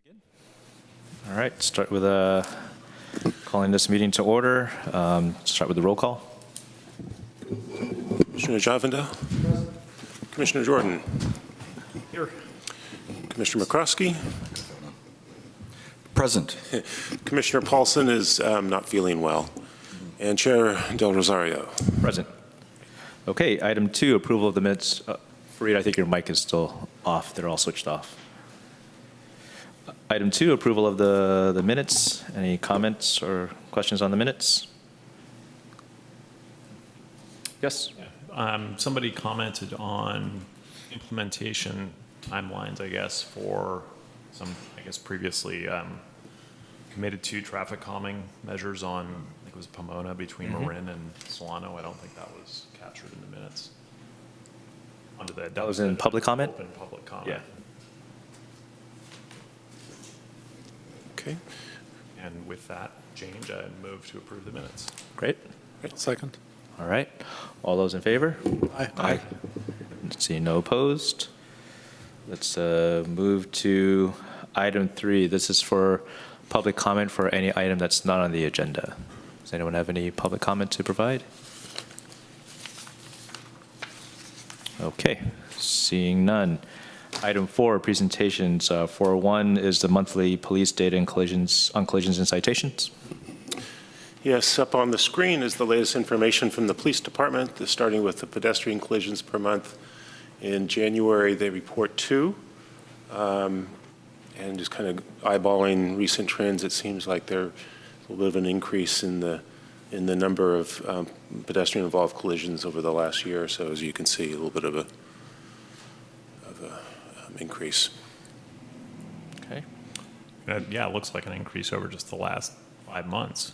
All right, start with calling this meeting to order. Start with the roll call. Commissioner Javanda. Commissioner Jordan. Here. Commissioner McCroskey. Present. Commissioner Paulson is not feeling well. And Chair Del Rosario. Present. Okay, item 2, approval of the minutes. Fareed, I think your mic is still off. They're all switched off. Item 2, approval of the minutes. Any comments or questions on the minutes? Yes. Somebody commented on implementation timelines, I guess, for some, I guess, previously committed to traffic calming measures on, I think it was Pomona between Marin and Solano. I don't think that was captured in the minutes. Under the, That was in public comment? Open public comment. Yeah. Okay. And with that change, I move to approve the minutes. Great. Second. All right. All those in favor? Aye. See no opposed. Let's move to item 3. This is for public comment for any item that's not on the agenda. Does anyone have any public comment to provide? Okay, seeing none. Item 4, presentations. 4.1 is the monthly police data on collisions and citations. Yes, up on the screen is the latest information from the police department, starting with the pedestrian collisions per month. In January, they report 2. And just kind of eyeballing recent trends, it seems like there's a little bit of an increase in the number of pedestrian-involved collisions over the last year or so. As you can see, a little bit of a increase. Okay. Yeah, it looks like an increase over just the last 5 months.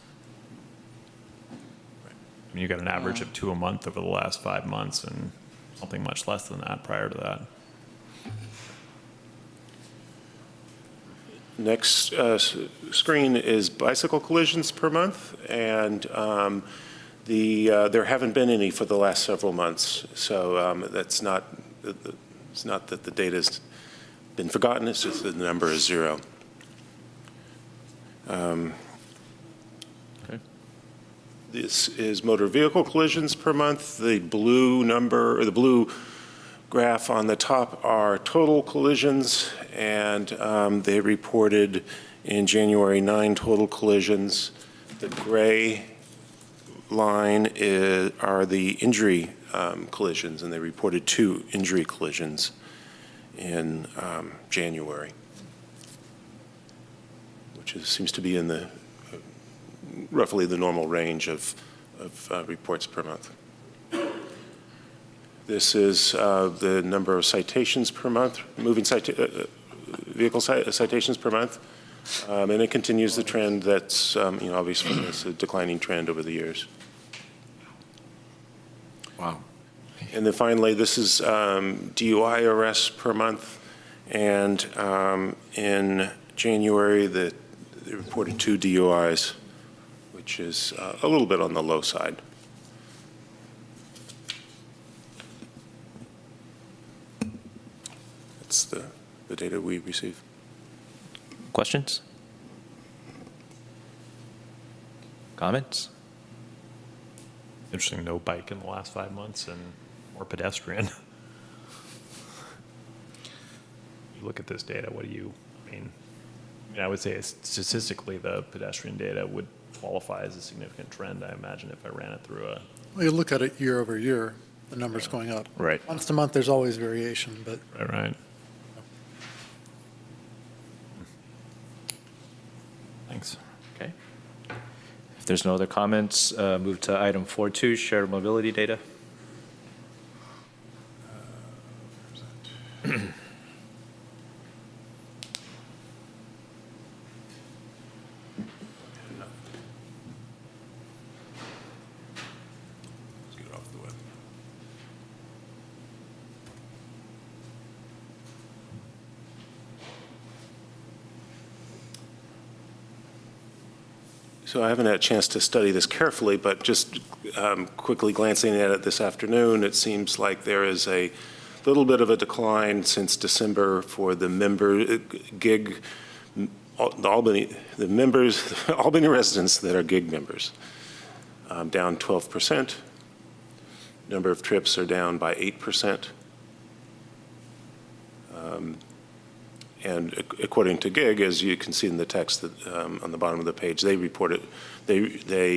I mean, you got an average of 2 a month over the last 5 months and something much less than that prior to that. Next screen is bicycle collisions per month, and there haven't been any for the last several months. So it's not that the data's been forgotten, it's just that the number is 0. Okay. This is motor vehicle collisions per month. The blue number, or the blue graph on the top are total collisions, and they reported in January 9 total collisions. The gray line are the injury collisions, and they reported 2 injury collisions in January, which seems to be in the roughly the normal range of reports per month. This is the number of citations per month, vehicle citations per month, and it continues the trend that's obviously it's a declining trend over the years. Wow. And then finally, this is DUI arrests per month, and in January they reported 2 DUIs, which is a little bit on the low side. That's the data we receive. Questions? Comments? Interesting, no bike in the last 5 months and more pedestrian. You look at this data, what do you, I mean, I would say statistically the pedestrian data would qualify as a significant trend, I imagine, if I ran it through a... Well, you look at it year over year, the number's going up. Right. Month to month, there's always variation, but Right. Thanks. Okay. If there's no other comments, move to item 4.2, shared mobility data. Let's get it off the web. So I haven't had a chance to study this carefully, but just quickly glancing at it this afternoon, it seems like there is a little bit of a decline since December for the member gig the members, Albany residents that are gig members, down 12%. Number of trips are down by 8%. And according to gig, as you can see in the text that, on the bottom of the page, they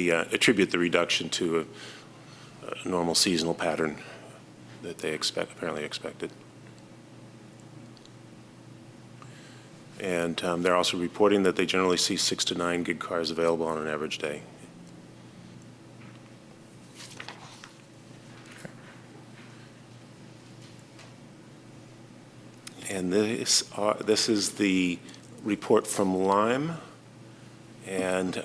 attribute the reduction to a normal seasonal pattern that they apparently expected. And they're also reporting that they generally see 6 to 9 gig cars available on an average day. And this is the report from Lime. And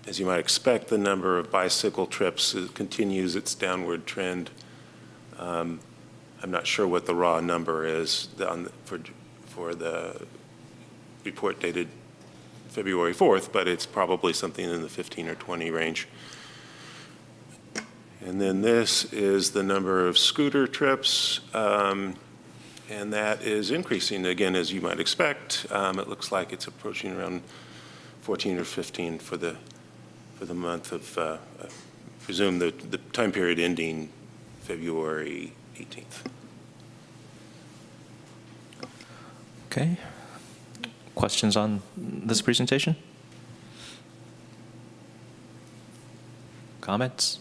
as you might expect, the number of bicycle trips continues its downward trend. I'm not sure what the raw number is for the report dated February 4th, but it's probably something in the 15 or 20 range. And then this is the number of scooter trips. And that is increasing again, as you might expect. It looks like it's approaching around 14 or 15 for the month of, I presume the time period ending February 18th. Okay. Questions on this presentation? Comments?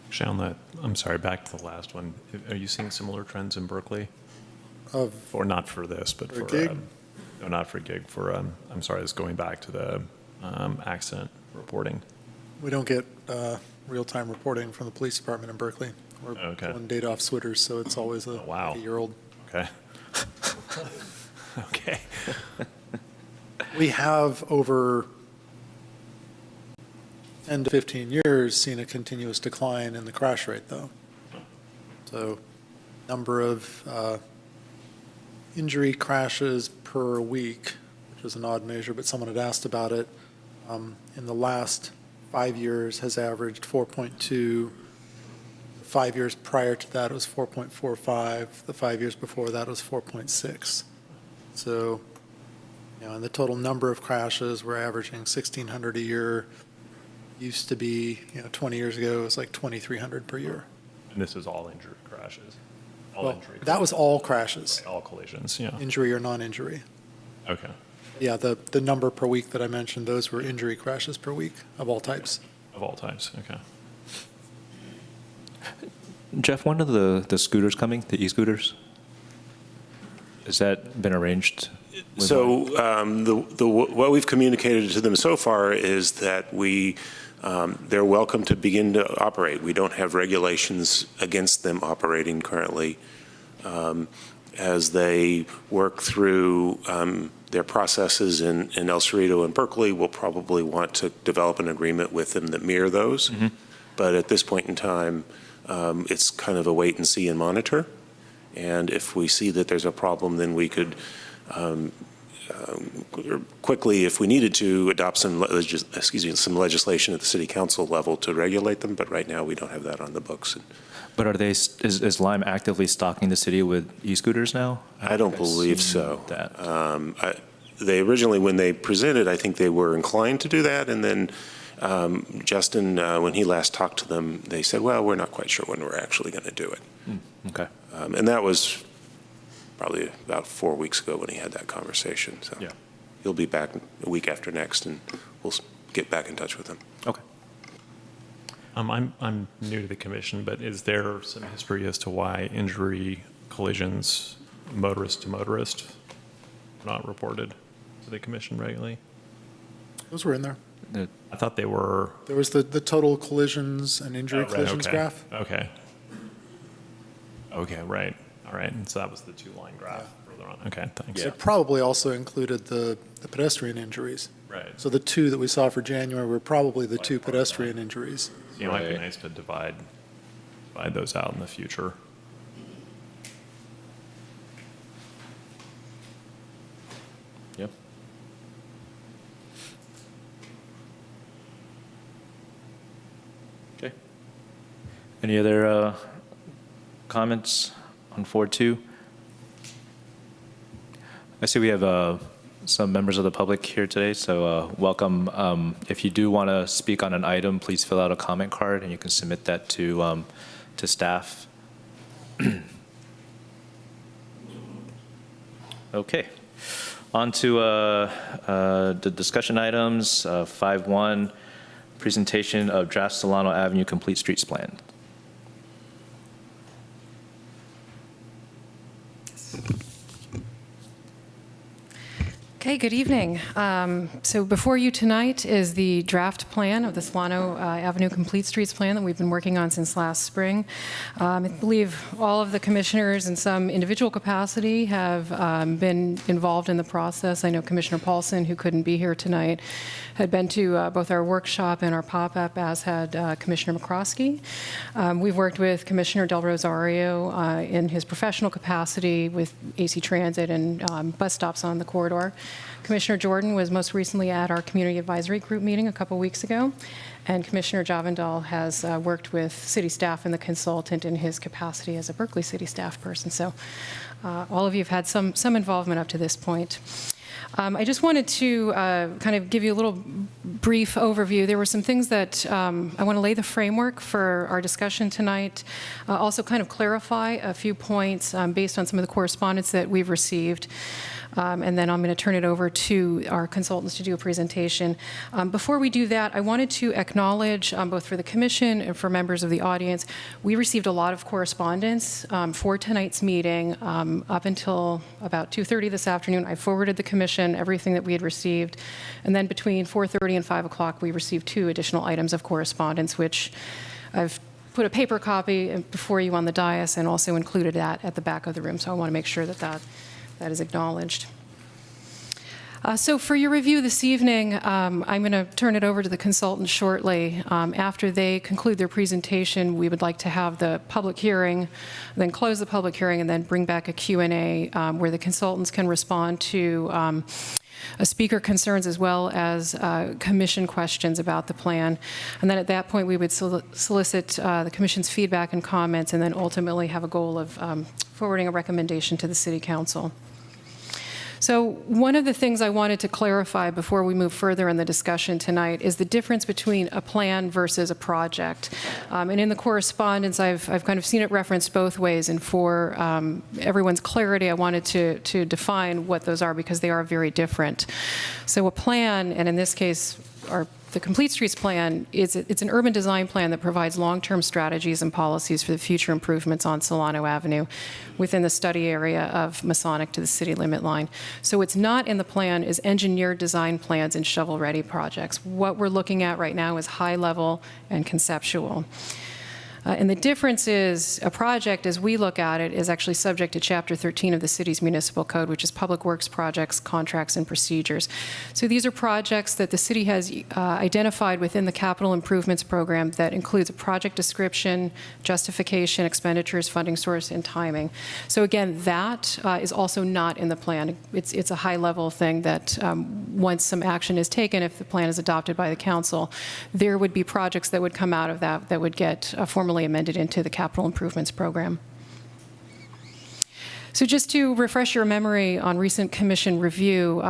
Actually, on that, I'm sorry, back to the last one. Are you seeing similar trends in Berkeley? Or not for this, but For for gig? no, not for gig. For I'm sorry, this is going back to the accident reporting. we don't get real-time reporting from the police department in Berkeley. We're Okay. pulling data off Switters, so it's always a Wow. 8-year-old. Okay. Okay. We have over 10 to 15 years seen a continuous decline in the crash rate, though. So number of injury crashes per week, which is an odd measure, but someone had asked about it, in the last 5 years has averaged 4.2. 5 years prior to that, it was 4.45. The 5 years before that was 4.6. So, and the total number of crashes, we're averaging 1,600 a year. Used to be, 20 years ago, it was like 2,300 per year. And this is all injury crashes. All Well, injury. that was all crashes, all collisions. Yeah. injury or non-injury. Okay. Yeah, the number per week that I mentioned, those were injury crashes per week of all types. Of all types. Okay. Jeff, when are the scooters coming, the e-scooters? Has that been arranged? So what we've communicated to them so far is that they're welcome to begin to operate. We don't have regulations against them operating currently. As they work through their processes in El Cerrito and Berkeley, we'll probably want to develop an agreement with them that mirror those. Mm-hmm. But at this point in time, it's kind of a wait and see and monitor. And if we see that there's a problem, then we could quickly, if we needed to, adopt some legislation at the city council level to regulate them. But right now, we don't have that on the books. But is Lime actively stocking the city with e-scooters now? I don't believe so. They originally, when they presented, I think they were inclined to do that. And then Justin, when he last talked to them, they said, well, we're not quite sure when we're actually going to do it. Okay. And that was probably about 4 weeks ago when he had that conversation. So Yeah. he'll be back a week after next, and we'll get back in touch with him. Okay. I'm new to the commission, but is there some history as to why injury collisions, motorist to motorist, are not reported to the commission regularly? Those were in there. I thought they were. There was the total collisions and injury Right, collisions okay. graph. Okay. Okay, right. All right. And so that was the 2-line graph further on. Okay, thanks. It probably also included the pedestrian injuries. Right. So the two that we saw for January were probably the two pedestrian injuries. It might be Right. nice to divide those out in the future. Yep. Okay. Any other comments on 4.2? I see we have some members of the public here today, so welcome. If you do want to speak on an item, please fill out a comment card, and you can submit that to staff. Okay. On to the discussion items. 5.1, presentation of draft Solano Avenue Complete Streets Plan. Okay, good evening. So before you tonight is the draft plan of the Solano Avenue Complete Streets Plan that we've been working on since last spring. I believe all of the commissioners in some individual capacity have been involved in the process. I know Commissioner Paulson, who couldn't be here tonight, had been to both our workshop and our pop-up, as had Commissioner McCroskey. We've worked with Commissioner Del Rosario in his professional capacity with AC Transit and bus stops on the corridor. Commissioner Jordan was most recently at our Community Advisory Group meeting a couple weeks ago, and Commissioner Javendal has worked with city staff and the consultant in his capacity as a Berkeley City staff person. So all of you have had some involvement up to this point. I just wanted to kind of give you a little brief overview. There were some things that I want to lay the framework for our discussion tonight, also kind of clarify a few points based on some of the correspondence that we've received. And then I'm going to turn it over to our consultants to do a presentation. Before we do that, I wanted to acknowledge, both for the commission and for members of the audience, we received a lot of correspondence for tonight's meeting. Up until about 2:30 this afternoon, I forwarded the commission everything that we had received. And then between 4:30 and 5 o'clock, we received 2 additional items of correspondence, which I've put a paper copy before you on the dais and also included that at the back of the room. So I want to make sure that that is acknowledged. So for your review this evening, I'm going to turn it over to the consultants shortly. After they conclude their presentation, we would like to have the public hearing, then close the public hearing, and then bring back a Q&A where the consultants can respond to speaker concerns as well as commission questions about the plan. And then at that point, we would solicit the commission's feedback and comments, and then ultimately have a goal of forwarding a recommendation to the City Council. So one of the things I wanted to clarify before we move further in the discussion tonight is the difference between a plan versus a project. And in the correspondence, I've kind of seen it referenced both ways. And for everyone's clarity, I wanted to define what those are because they are very different. So a plan, and in this case, the Complete Streets Plan, it's an urban design plan that provides long-term strategies and policies for the future improvements on Solano Avenue within the study area of Masonic to the city limit line. So what's not in the plan is engineered design plans and shovel-ready projects. What we're looking at right now is high-level and conceptual. And the difference is a project, as we look at it, is actually subject to Chapter 13 of the city's municipal code, which is public works projects, contracts, and procedures. So these are projects that the city has identified within the capital improvements program that includes a project description, justification, expenditures, funding source, and timing. So again, that is also not in the plan. It's a high-level thing that once some action is taken, if the plan is adopted by the council, there would be projects that would come out of that would get formally amended into the capital improvements program. So just to refresh your memory on recent commission review,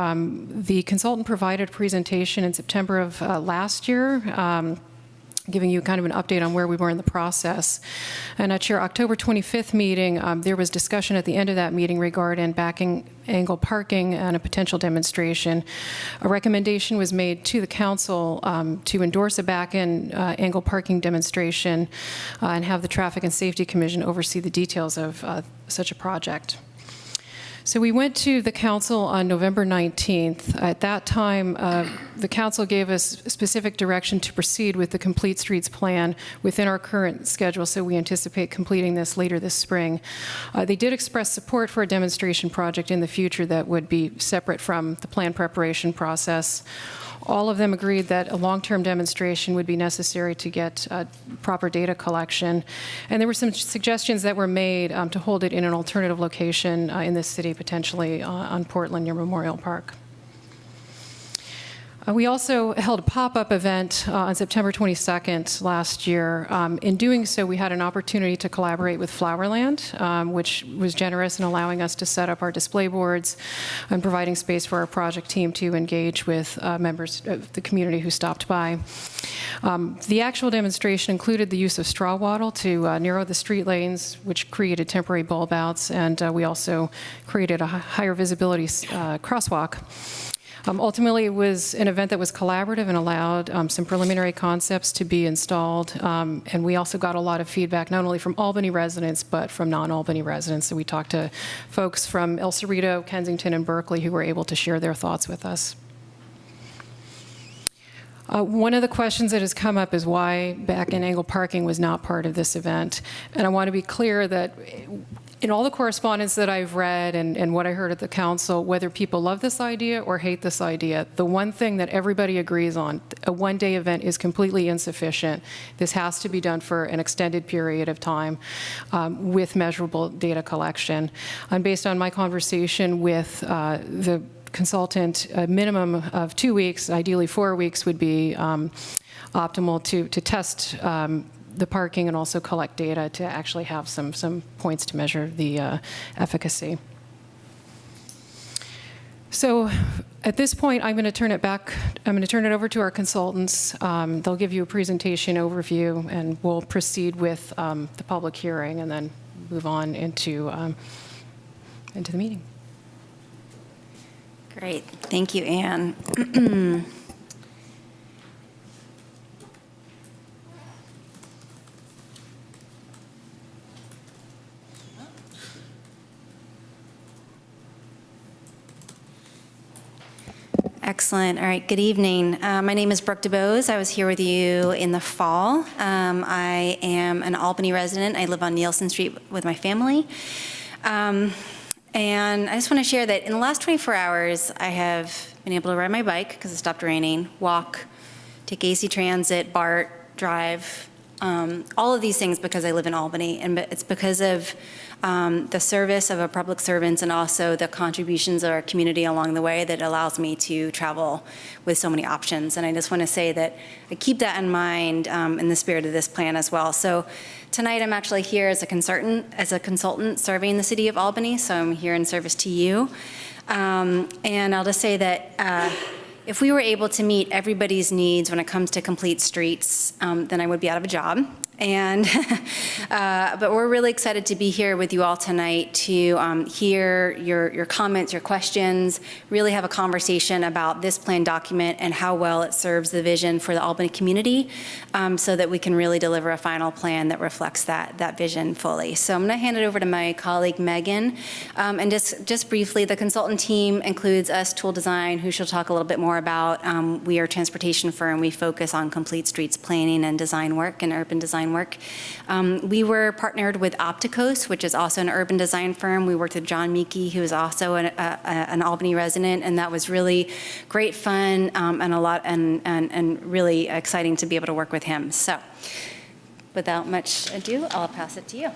the consultant provided a presentation in September of last year, giving you kind of an update on where we were in the process. And at your October 25th meeting, there was discussion at the end of that meeting regarding backing angle parking and a potential demonstration. A recommendation was made to the council to endorse a back-end angle parking demonstration and have the Traffic and Safety Commission oversee the details of such a project. So we went to the council on November 19th. At that time, the council gave us specific direction to proceed with the Complete Streets Plan within our current schedule, so we anticipate completing this later this spring. They did express support for a demonstration project in the future that would be separate from the plan preparation process. All of them agreed that a long-term demonstration would be necessary to get proper data collection. And there were some suggestions that were made to hold it in an alternative location in this city, potentially on Portland near Memorial Park. We also held a pop-up event on September 22nd last year. In doing so, we had an opportunity to collaborate with Flowerland, which was generous in allowing us to set up our display boards and providing space for our project team to engage with members of the community who stopped by. The actual demonstration included the use of straw wattle to narrow the street lanes, which created temporary bulb outs, and we also created a higher visibility crosswalk. Ultimately, it was an event that was collaborative and allowed some preliminary concepts to be installed. And we also got a lot of feedback, not only from Albany residents, but from non-Albany residents. So we talked to folks from El Cerrito, Kensington, and Berkeley who were able to share their thoughts with us. One of the questions that has come up is why back and angle parking was not part of this event. And I want to be clear that in all the correspondence that I've read and what I heard at the council, whether people love this idea or hate this idea, the one thing that everybody agrees on, a one-day event is completely insufficient. This has to be done for an extended period of time with measurable data collection. And based on my conversation with the consultant, a minimum of 2 weeks, ideally 4 weeks, would be optimal to test the parking and also collect data to actually have some points to measure the efficacy. So at this point, I'm going to turn it over to our consultants. They'll give you a presentation overview, and we'll proceed with the public hearing and then move on into the meeting. Great. Thank you, Anne. Excellent. All right. Good evening. My name is Brooke DeBose. I was here with you in the fall. I am an Albany resident. I live on Nielsen Street with my family. And I just want to share that in the last 24 hours, I have been able to ride my bike because it stopped raining, walk, take AC Transit, BART, drive, all of these things because I live in Albany. And it's because of the service of our public servants and also the contributions of our community along the way that allows me to travel with so many options. And I just want to say that I keep that in mind in the spirit of this plan as well. So tonight I'm actually here as a consultant serving the city of Albany, so I'm here in service to you. And I'll just say that if we were able to meet everybody's needs when it comes to complete streets, then I would be out of a job. And but we're really excited to be here with you all tonight to hear your comments, your questions, really have a conversation about this plan document and how well it serves the vision for the Albany community, so that we can really deliver a final plan that reflects that vision fully. So I'm going to hand it over to my colleague Megan, and just briefly, the consultant team includes us, Tool Design, who she'll talk a little bit more about. We are a transportation firm. We focus on complete streets planning and design work and urban design work. We were partnered with Opticos, which is also an urban design firm. We worked with John Meeke, who is also an Albany resident, and that was really great fun and really exciting to be able to work with him. So without much ado, I'll pass it to you.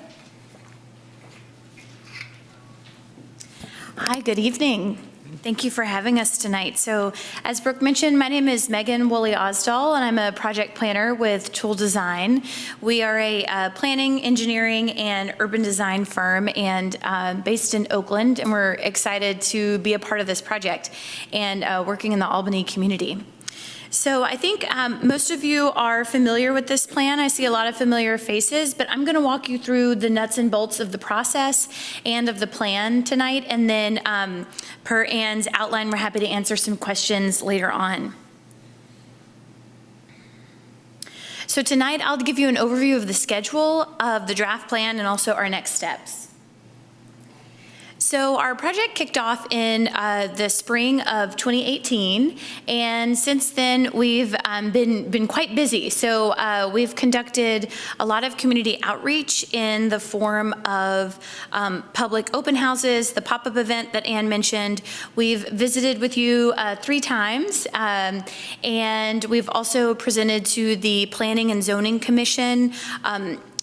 Hi, good evening. Thank you for having us tonight. So as Brooke mentioned, my name is Megan Woolley-Osdahl, and I'm a project planner with Tool Design. We are a planning, engineering, and urban design firm and based in Oakland, and we're excited to be a part of this project and working in the Albany community. So I think most of you are familiar with this plan. I see a lot of familiar faces, but I'm going to walk you through the nuts and bolts of the process and of the plan tonight. And then per Anne's outline, we're happy to answer some questions later on. So tonight, I'll give you an overview of the schedule of the draft plan and also our next steps. So our project kicked off in the spring of 2018, and since then we've been quite busy. So we've conducted a lot of community outreach in the form of public open houses, the pop-up event that Anne mentioned. We've visited with you 3 times, and we've also presented to the Planning and Zoning Commission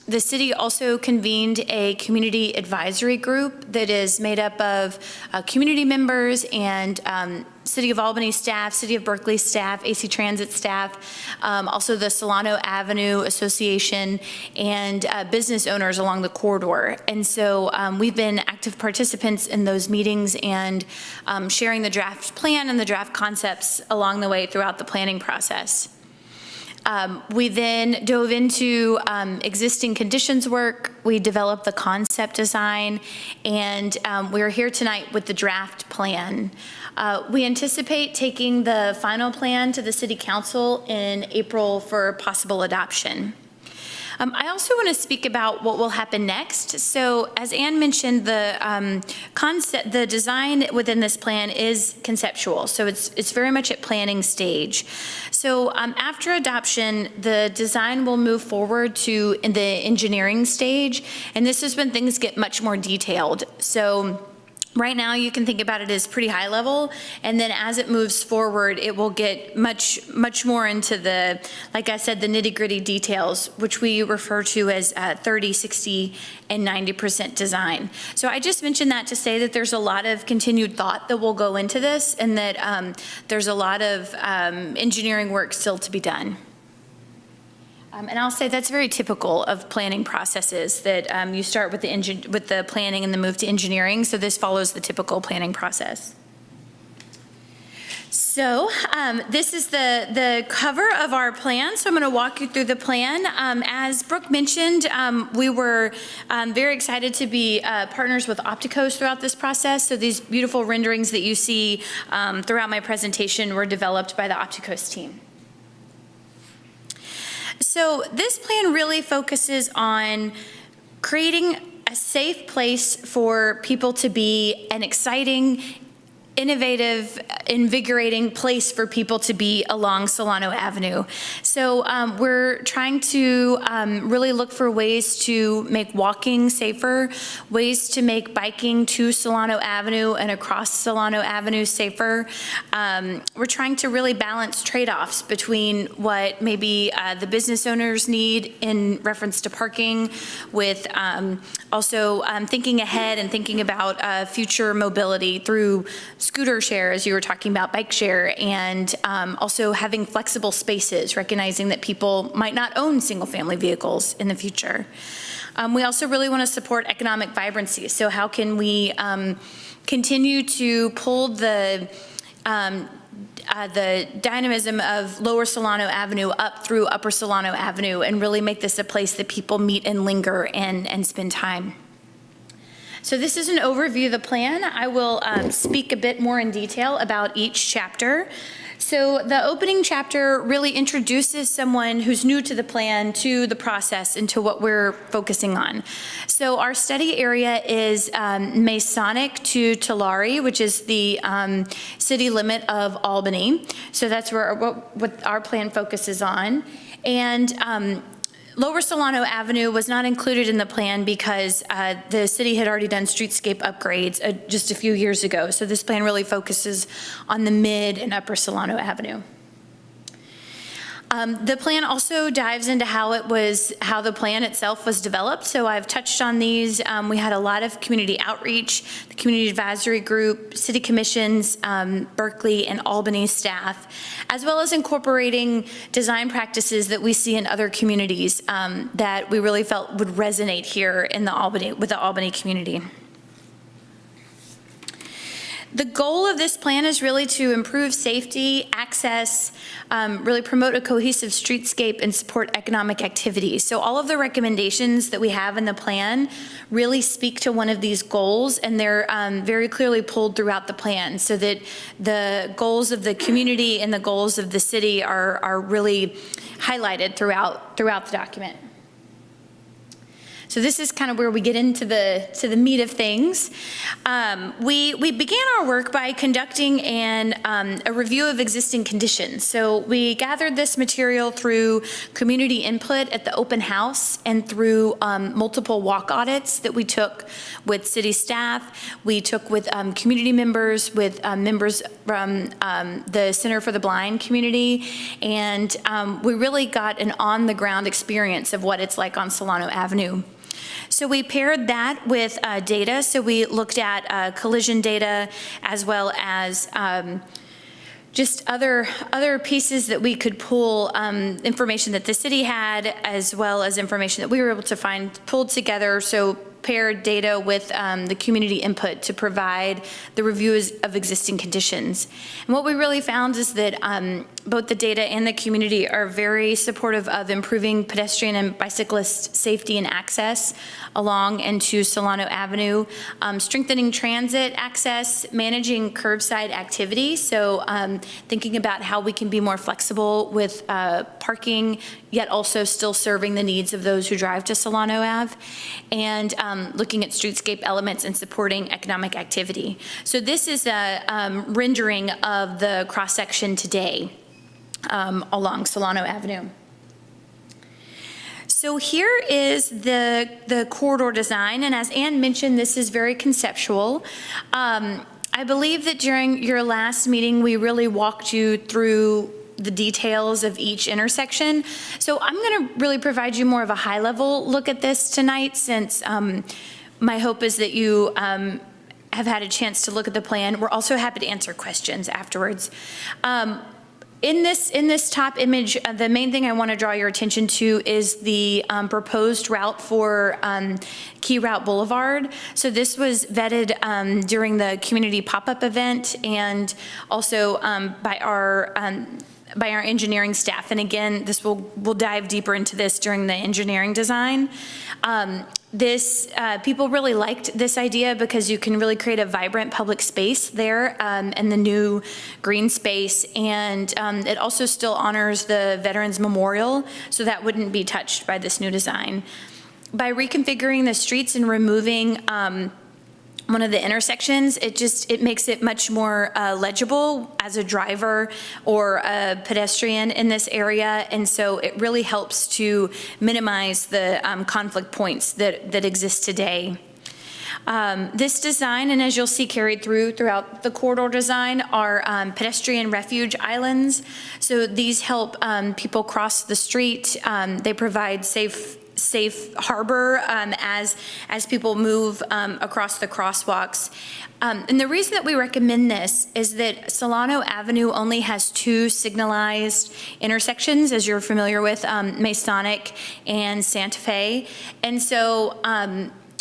The city also convened a community advisory group that is made up of community members and City of Albany staff, City of Berkeley staff, AC Transit staff, also the Solano Avenue Association, and business owners along the corridor. And so we've been active participants in those meetings and sharing the draft plan and the draft concepts along the way throughout the planning process. We then dove into existing conditions work. We developed the concept design, and we're here tonight with the draft plan. We anticipate taking the final plan to the City Council in April for possible adoption. I also want to speak about what will happen next. So as Ann mentioned, the design within this plan is conceptual. So it's very much at planning stage. So after adoption, the design will move forward to the engineering stage. And this is when things get much more detailed. So right now, you can think about it as pretty high level, and then as it moves forward, it will get much more into the, like I said, the nitty-gritty details, which we refer to as 30, 60, and 90% design. So I just mentioned that to say that there's a lot of continued thought that will go into this, and that there's a lot of engineering work still to be done. And I'll say that's very typical of planning processes, that you start with the planning and then move to engineering. So this follows the typical planning process. So this is the cover of our plan. So I'm going to walk you through the plan. As Brooke mentioned, we were very excited to be partners with Opticos throughout this process. So these beautiful renderings that you see throughout my presentation were developed by the Opticos team. So this plan really focuses on creating a safe place for people to be, an exciting, innovative, invigorating place for people to be along Solano Avenue. So we're trying to really look for ways to make walking safer, ways to make biking to Solano Avenue and across Solano Avenue safer. We're trying to really balance trade-offs between what maybe the business owners need in reference to parking, with also thinking ahead and thinking about future mobility through scooter share, as you were talking about, bike share, and also having flexible spaces, recognizing that people might not own single-family vehicles in the future. We also really want to support economic vibrancy. So how can we continue to pull the dynamism of Lower Solano Avenue up through Upper Solano Avenue and really make this a place that people meet and linger and spend time. So this is an overview of the plan. I will speak a bit more in detail about each chapter. So the opening chapter really introduces someone who's new to the plan, to the process, and to what we're focusing on. So our study area is Masonic to Tulare, which is the city limit of Albany. So that's where what our plan focuses on. And Lower Solano Avenue was not included in the plan because the city had already done streetscape upgrades just a few years ago. So this plan really focuses on the mid and Upper Solano Avenue. The plan also dives into how the plan itself was developed. So I've touched on these. We had a lot of community outreach, the community advisory group, city commissions, Berkeley and Albany staff, as well as incorporating design practices that we see in other communities that we really felt would resonate here in with the Albany community. The goal of this plan is really to improve safety, access, really promote a cohesive streetscape, and support economic activity. So all of the recommendations that we have in the plan really speak to one of these goals, and they're very clearly pulled throughout the plan, so that the goals of the community and the goals of the city are really highlighted throughout the document. So this is kind of where we get into the meat of things. We began our work by conducting a review of existing conditions. So we gathered this material through community input at the open house and through multiple walk audits that we took with city staff. We took with community members, with members from the Center for the Blind community, and we really got an on-the-ground experience of what it's like on Solano Avenue. So we paired that with data. So we looked at collision data as well as just other pieces that we could pull, information that the city had, as well as information that we were able to find pulled together. So paired data with the community input to provide the reviews of existing conditions. And what we really found is that both the data and the community are very supportive of improving pedestrian and bicyclist safety and access along and to Solano Avenue, strengthening transit access, managing curbside activity, so thinking about how we can be more flexible with parking, yet also still serving the needs of those who drive to Solano Ave, and looking at streetscape elements and supporting economic activity. So this is a rendering of the cross-section today along Solano Avenue. So here is the corridor design, and as Ann mentioned, this is very conceptual. I believe that during your last meeting, we really walked you through the details of each intersection. So I'm going to really provide you more of a high-level look at this tonight, since my hope is that you have had a chance to look at the plan. We're also happy to answer questions afterwards. In this top image, the main thing I want to draw your attention to is the proposed route for Key Route Boulevard. So this was vetted during the community pop-up event, and also by our engineering staff. And again, we'll dive deeper into this during the engineering design. People really liked this idea because you can really create a vibrant public space there and the new green space, and it also still honors the Veterans Memorial, so that wouldn't be touched by this new design. By reconfiguring the streets and removing one of the intersections, it makes it much more legible as a driver or a pedestrian in this area, and so it really helps to minimize the conflict points that exist today. This design, and as you'll see carried throughout the corridor design, are pedestrian refuge islands. So these help people cross the street. They provide safe harbor as people move across the crosswalks. And the reason that we recommend this is that Solano Avenue only has 2 signalized intersections, as you're familiar with, Masonic and Santa Fe. And so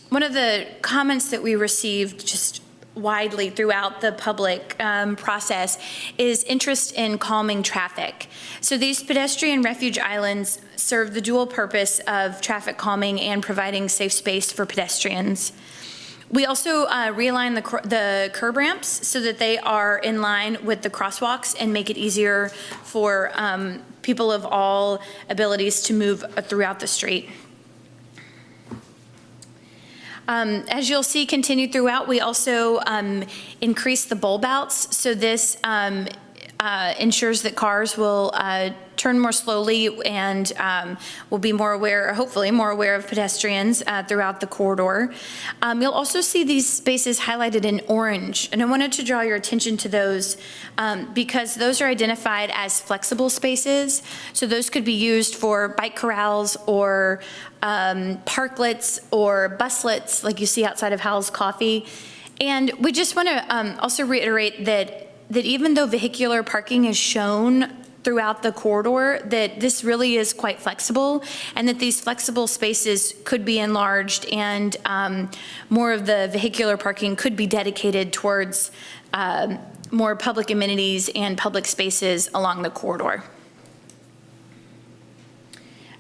one of the comments that we received just widely throughout the public process is interest in calming traffic. So these pedestrian refuge islands serve the dual purpose of traffic calming and providing safe space for pedestrians. We also realign the curb ramps so that they are in line with the crosswalks and make it easier for people of all abilities to move throughout the street. As you'll see continued throughout, we also increase the bulb outs. So this ensures that cars will turn more slowly and will be more aware, or hopefully more aware of pedestrians throughout the corridor. You'll also see these spaces highlighted in orange, and I wanted to draw your attention to those because those are identified as flexible spaces. So those could be used for bike corrals or parklets or buslets like you see outside of Hal's Coffee. And we just want to also reiterate that even though vehicular parking is shown throughout the corridor, that this really is quite flexible, and that these flexible spaces could be enlarged, and more of the vehicular parking could be dedicated towards more public amenities and public spaces along the corridor.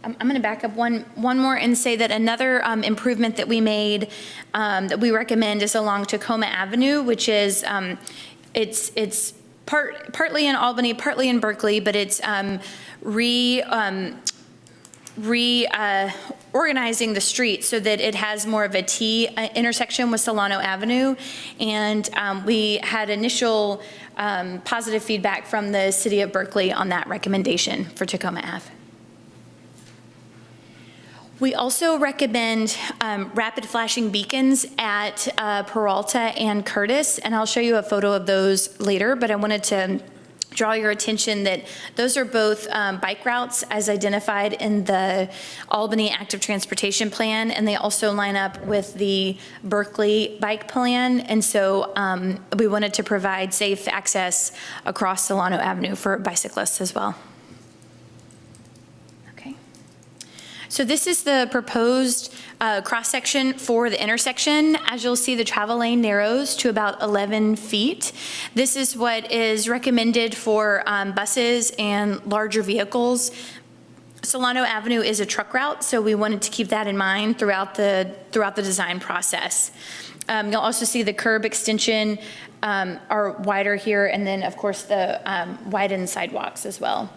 I'm going to back up one more and say that another improvement that we made that we recommend is along Tacoma Avenue, which is it's partly in Albany, partly in Berkeley, but it's organizing the street so that it has more of a T intersection with Solano Avenue. And we had initial positive feedback from the city of Berkeley on that recommendation for Tacoma Ave. We also recommend rapid flashing beacons at Peralta and Curtis, and I'll show you a photo of those later, but I wanted to draw your attention that those are both bike routes as identified in the Albany Active Transportation Plan, and they also line up with the Berkeley Bike Plan, and so we wanted to provide safe access across Solano Avenue for bicyclists as well. So this is the proposed cross-section for the intersection. As you'll see, the travel lane narrows to about 11 feet. This is what is recommended for buses and larger vehicles. Solano Avenue is a truck route, so we wanted to keep that in mind throughout the design process. You'll also see the curb extension are wider here, and then, of course, the widened sidewalks as well.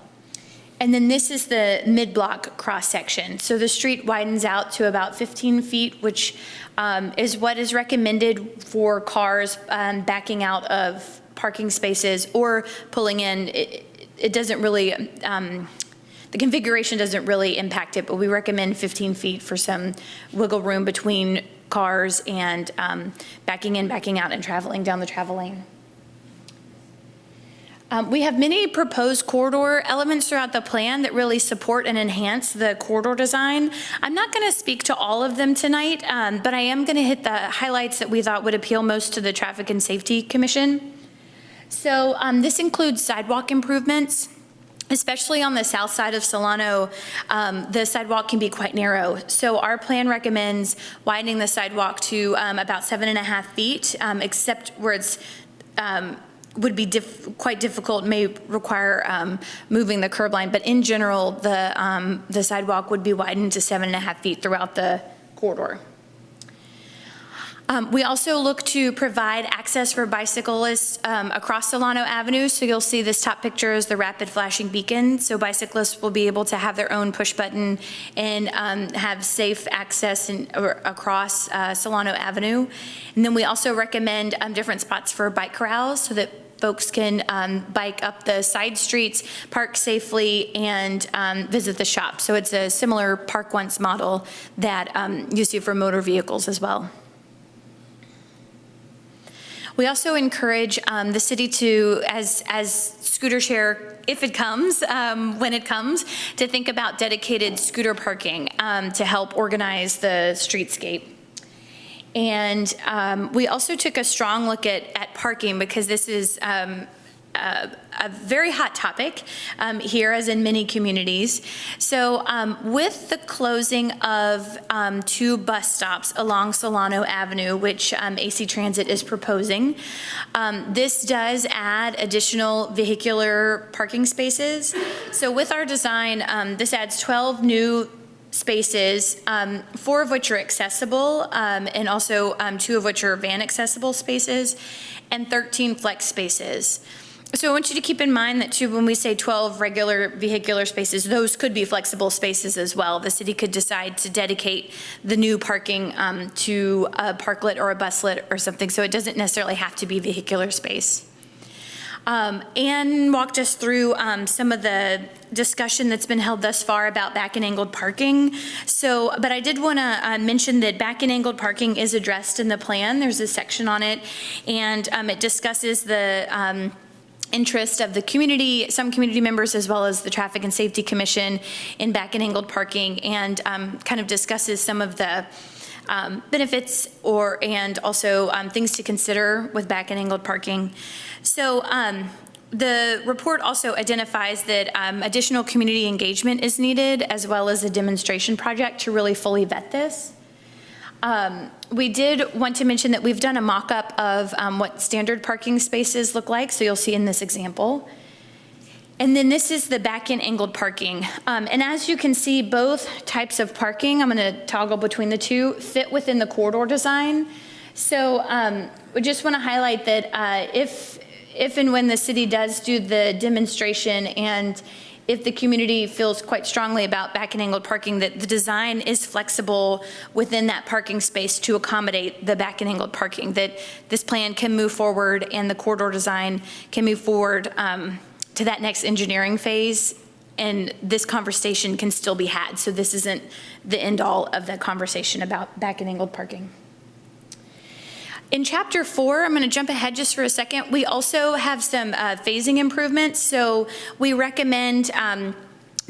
And then this is the mid-block cross-section. So the street widens out to about 15 feet, which is what is recommended for cars backing out of parking spaces or pulling in. It doesn't really, the configuration doesn't really impact it, but we recommend 15 feet for some wiggle room between cars and backing in, backing out, and traveling down the travel lane. We have many proposed corridor elements throughout the plan that really support and enhance the corridor design. I'm not going to speak to all of them tonight, but I am going to hit the highlights that we thought would appeal most to the Traffic and Safety Commission. So this includes sidewalk improvements. Especially on the south side of Solano, the sidewalk can be quite narrow. So our plan recommends widening the sidewalk to about 7.5 feet, except where it's would be quite difficult, may require moving the curb line, but in general, the sidewalk would be widened to 7.5 feet throughout the corridor. We also look to provide access for bicyclists across Solano Avenue. So you'll see this top picture is the rapid flashing beacon. So bicyclists will be able to have their own push button and have safe access across Solano Avenue. And then we also recommend different spots for bike corrals so that folks can bike up the side streets, park safely, and visit the shop. So it's a similar Park Once model that you see for motor vehicles as well. We also encourage the city to, as scooter share, if it comes, when it comes, to think about dedicated scooter parking to help organize the streetscape. And we also took a strong look at parking because this is a very hot topic here, as in many communities. So with the closing of 2 bus stops along Solano Avenue, which AC Transit is proposing, this does add additional vehicular parking spaces. So with our design, this adds 12 new spaces, 4 of which are accessible, and also 2 of which are van accessible spaces, and 13 flex spaces. So I want you to keep in mind that too, when we say 12 regular vehicular spaces, those could be flexible spaces as well. The city could decide to dedicate the new parking to a parklet or a buslet or something, so it doesn't necessarily have to be vehicular space. Anne walked us through some of the discussion that's been held thus far about back and angled parking. So, but I did want to mention that back and angled parking is addressed in the plan. There's a section on it, and it discusses the interest of the community, some community members, as well as the Traffic and Safety Commission in back and angled parking, and kind of discusses some of the benefits and also things to consider with back and angled parking. So the report also identifies that additional community engagement is needed, as well as a demonstration project to really fully vet this. We did want to mention that we've done a mock-up of what standard parking spaces look like, so you'll see in this example. And then this is the back and angled parking. And as you can see, both types of parking, I'm going to toggle between the two, fit within the corridor design. So we just want to highlight that if and when the city does do the demonstration and if the community feels quite strongly about back and angled parking, that the design is flexible within that parking space to accommodate the back and angled parking, that this plan can move forward and the corridor design can move forward to that next engineering phase, and this conversation can still be had. So this isn't the end all of the conversation about back and angled parking. In Chapter 4, I'm going to jump ahead just for a second. We also have some phasing improvements. So we recommend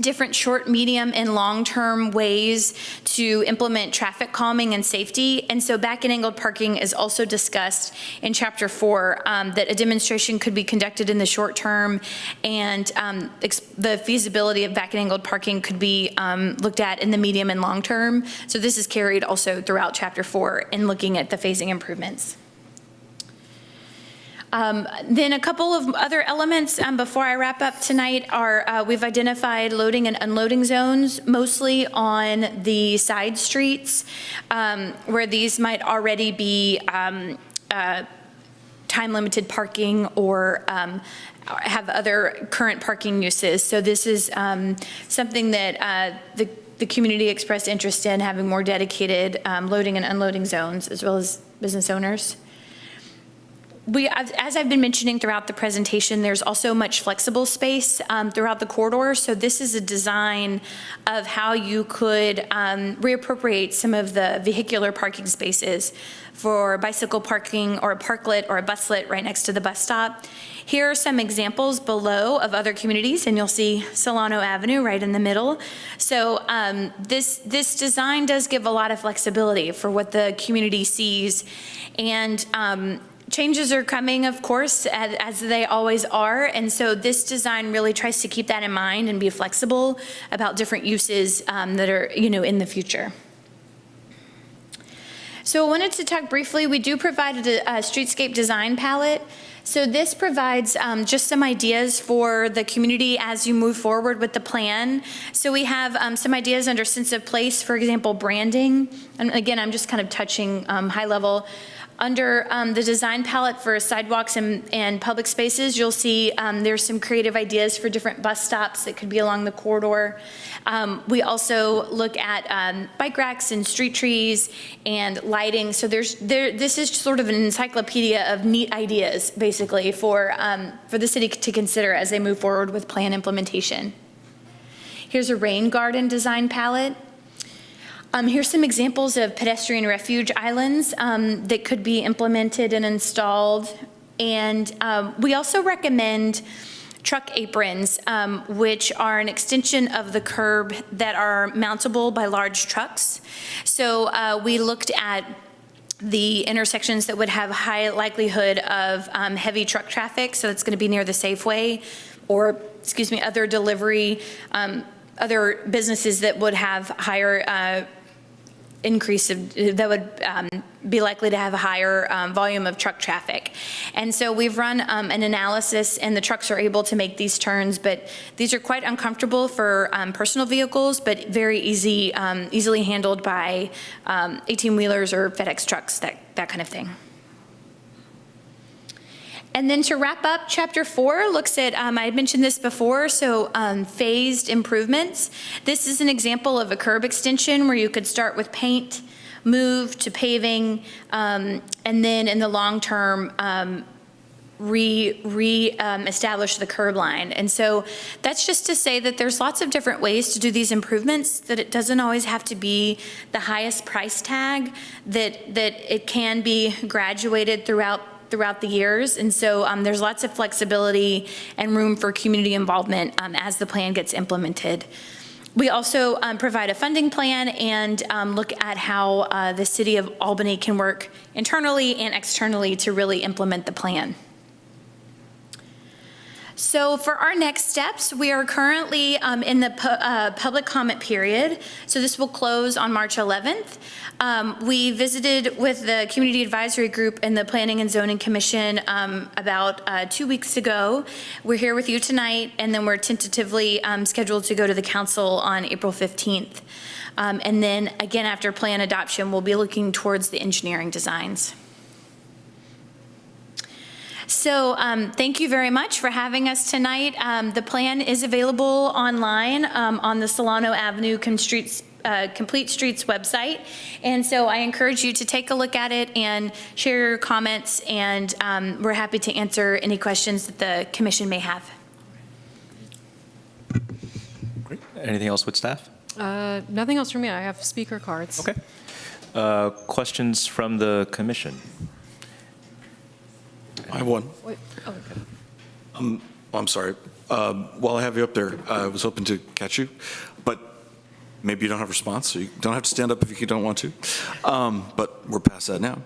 different short, medium, and long-term ways to implement traffic calming and safety. And so back and angled parking is also discussed in Chapter 4, that a demonstration could be conducted in the short term, and the feasibility of back and angled parking could be looked at in the medium and long term. So this is carried also throughout Chapter 4 in looking at the phasing improvements. Then a couple of other elements before I wrap up tonight are we've identified loading and unloading zones, mostly on the side streets, where these might already be time-limited parking or have other current parking uses. So this is something that the community expressed interest in, having more dedicated loading and unloading zones, as well as business owners. As I've been mentioning throughout the presentation, there's also much flexible space throughout the corridor. So this is a design of how you could reappropriate some of the vehicular parking spaces for bicycle parking or a parklet or a buslet right next to the bus stop. Here are some examples below of other communities, and you'll see Solano Avenue right in the middle. So this design does give a lot of flexibility for what the community sees, and changes are coming, of course, as they always are, and so this design really tries to keep that in mind and be flexible about different uses that are, in the future. So I wanted to talk briefly, we do provide a streetscape design palette. So this provides just some ideas for the community as you move forward with the plan. So we have some ideas under sense of place, for example, branding. And again, I'm just kind of touching high level. Under the design palette for sidewalks and public spaces, you'll see there's some creative ideas for different bus stops that could be along the corridor. We also look at bike racks and street trees and lighting. So this is sort of an encyclopedia of neat ideas, basically, for the city to consider as they move forward with plan implementation. Here's a rain garden design palette. Here's some examples of pedestrian refuge islands that could be implemented and installed. And we also recommend truck aprons, which are an extension of the curb that are mountable by large trucks. So we looked at the intersections that would have high likelihood of heavy truck traffic. So that's going to be near the Safeway or, other delivery, other businesses that would have higher increase that would be likely to have a higher volume of truck traffic. And so we've run an analysis, and the trucks are able to make these turns, but these are quite uncomfortable for personal vehicles, but very easily handled by 18-wheelers or FedEx trucks, that kind of thing. And then to wrap up, Chapter 4 looks at, I had mentioned this before, so phased improvements. This is an example of a curb extension where you could start with paint, move to paving, and then in the long term, establish the curb line. And so that's just to say that there's lots of different ways to do these improvements, that it doesn't always have to be the highest price tag, that it can be graduated throughout the years. And so there's lots of flexibility and room for community involvement as the plan gets implemented. We also provide a funding plan and look at how the city of Albany can work internally and externally to really implement the plan. So for our next steps, we are currently in the public comment period. So this will close on March 11th. We visited with the Community Advisory Group and the Planning and Zoning Commission about 2 weeks ago. We're here with you tonight, and then we're tentatively scheduled to go to the council on April 15th. And then again, after plan adoption, we'll be looking towards the engineering designs. So thank you very much for having us tonight. The plan is available online on the Solano Avenue Complete Streets website. And so I encourage you to take a look at it and share your comments, and we're happy to answer any questions that the commission may have. Great. Anything else with staff? Nothing else from me. I have speaker cards. Okay. Questions from the commission? I have one. Wait, oh, okay. I'm sorry. While I have you up there, I was hoping to catch you, but maybe you don't have a response, so you don't have to stand up if you don't want to. But we're past that now.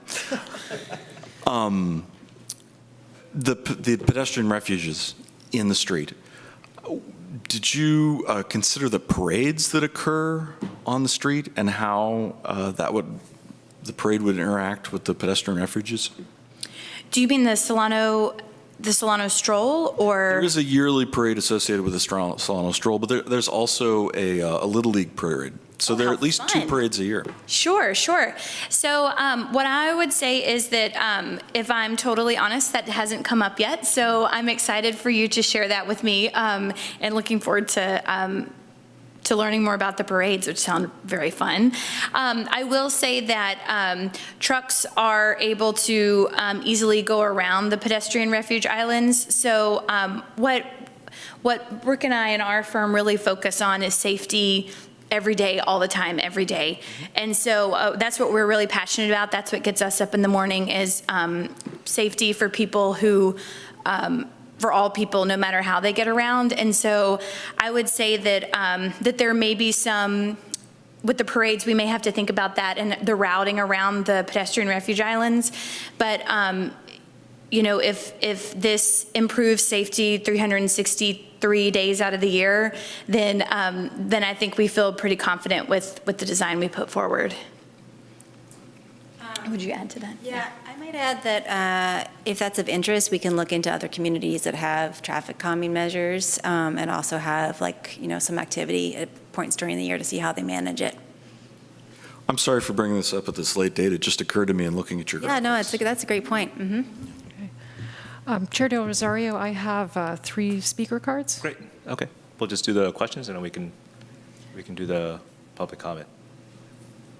The pedestrian refuges in the street, did you consider the parades that occur on the street and how the parade would interact with the pedestrian refuges? Do you mean the Solano stroll, or? There is a yearly parade associated with the Solano Stroll, but there's also a Little League parade. So there are how at least fun. 2 parades a year. Sure. So what I would say is that if I'm totally honest, that hasn't come up yet. So I'm excited for you to share that with me, and looking forward to learning more about the parades, which sound very fun. I will say that trucks are able to easily go around the pedestrian refuge islands. So what Brooke and I and our firm really focus on is safety every day, all the time, every day. And so that's what we're really passionate about. That's what gets us up in the morning, is safety for people who, for all people, no matter how they get around. And so I would say that that there may be some, with the parades, we may have to think about that and the routing around the pedestrian refuge islands. But you know, if this improves safety 363 days out of the year, then I think we feel pretty confident with the design we put forward. Would you add to that? Yeah, I might add that if that's of interest, we can look into other communities that have traffic calming measures, and also have, like, you know, some activity at points during the year to see how they manage it. I'm sorry for bringing this up at this late date. It just occurred to me in looking at your Yeah, no, graphics. that's a great point. Mm-hmm. Chair Del Rosario, I have 3 speaker cards. Great. Okay. We'll just do the questions, and then we can do the public comment.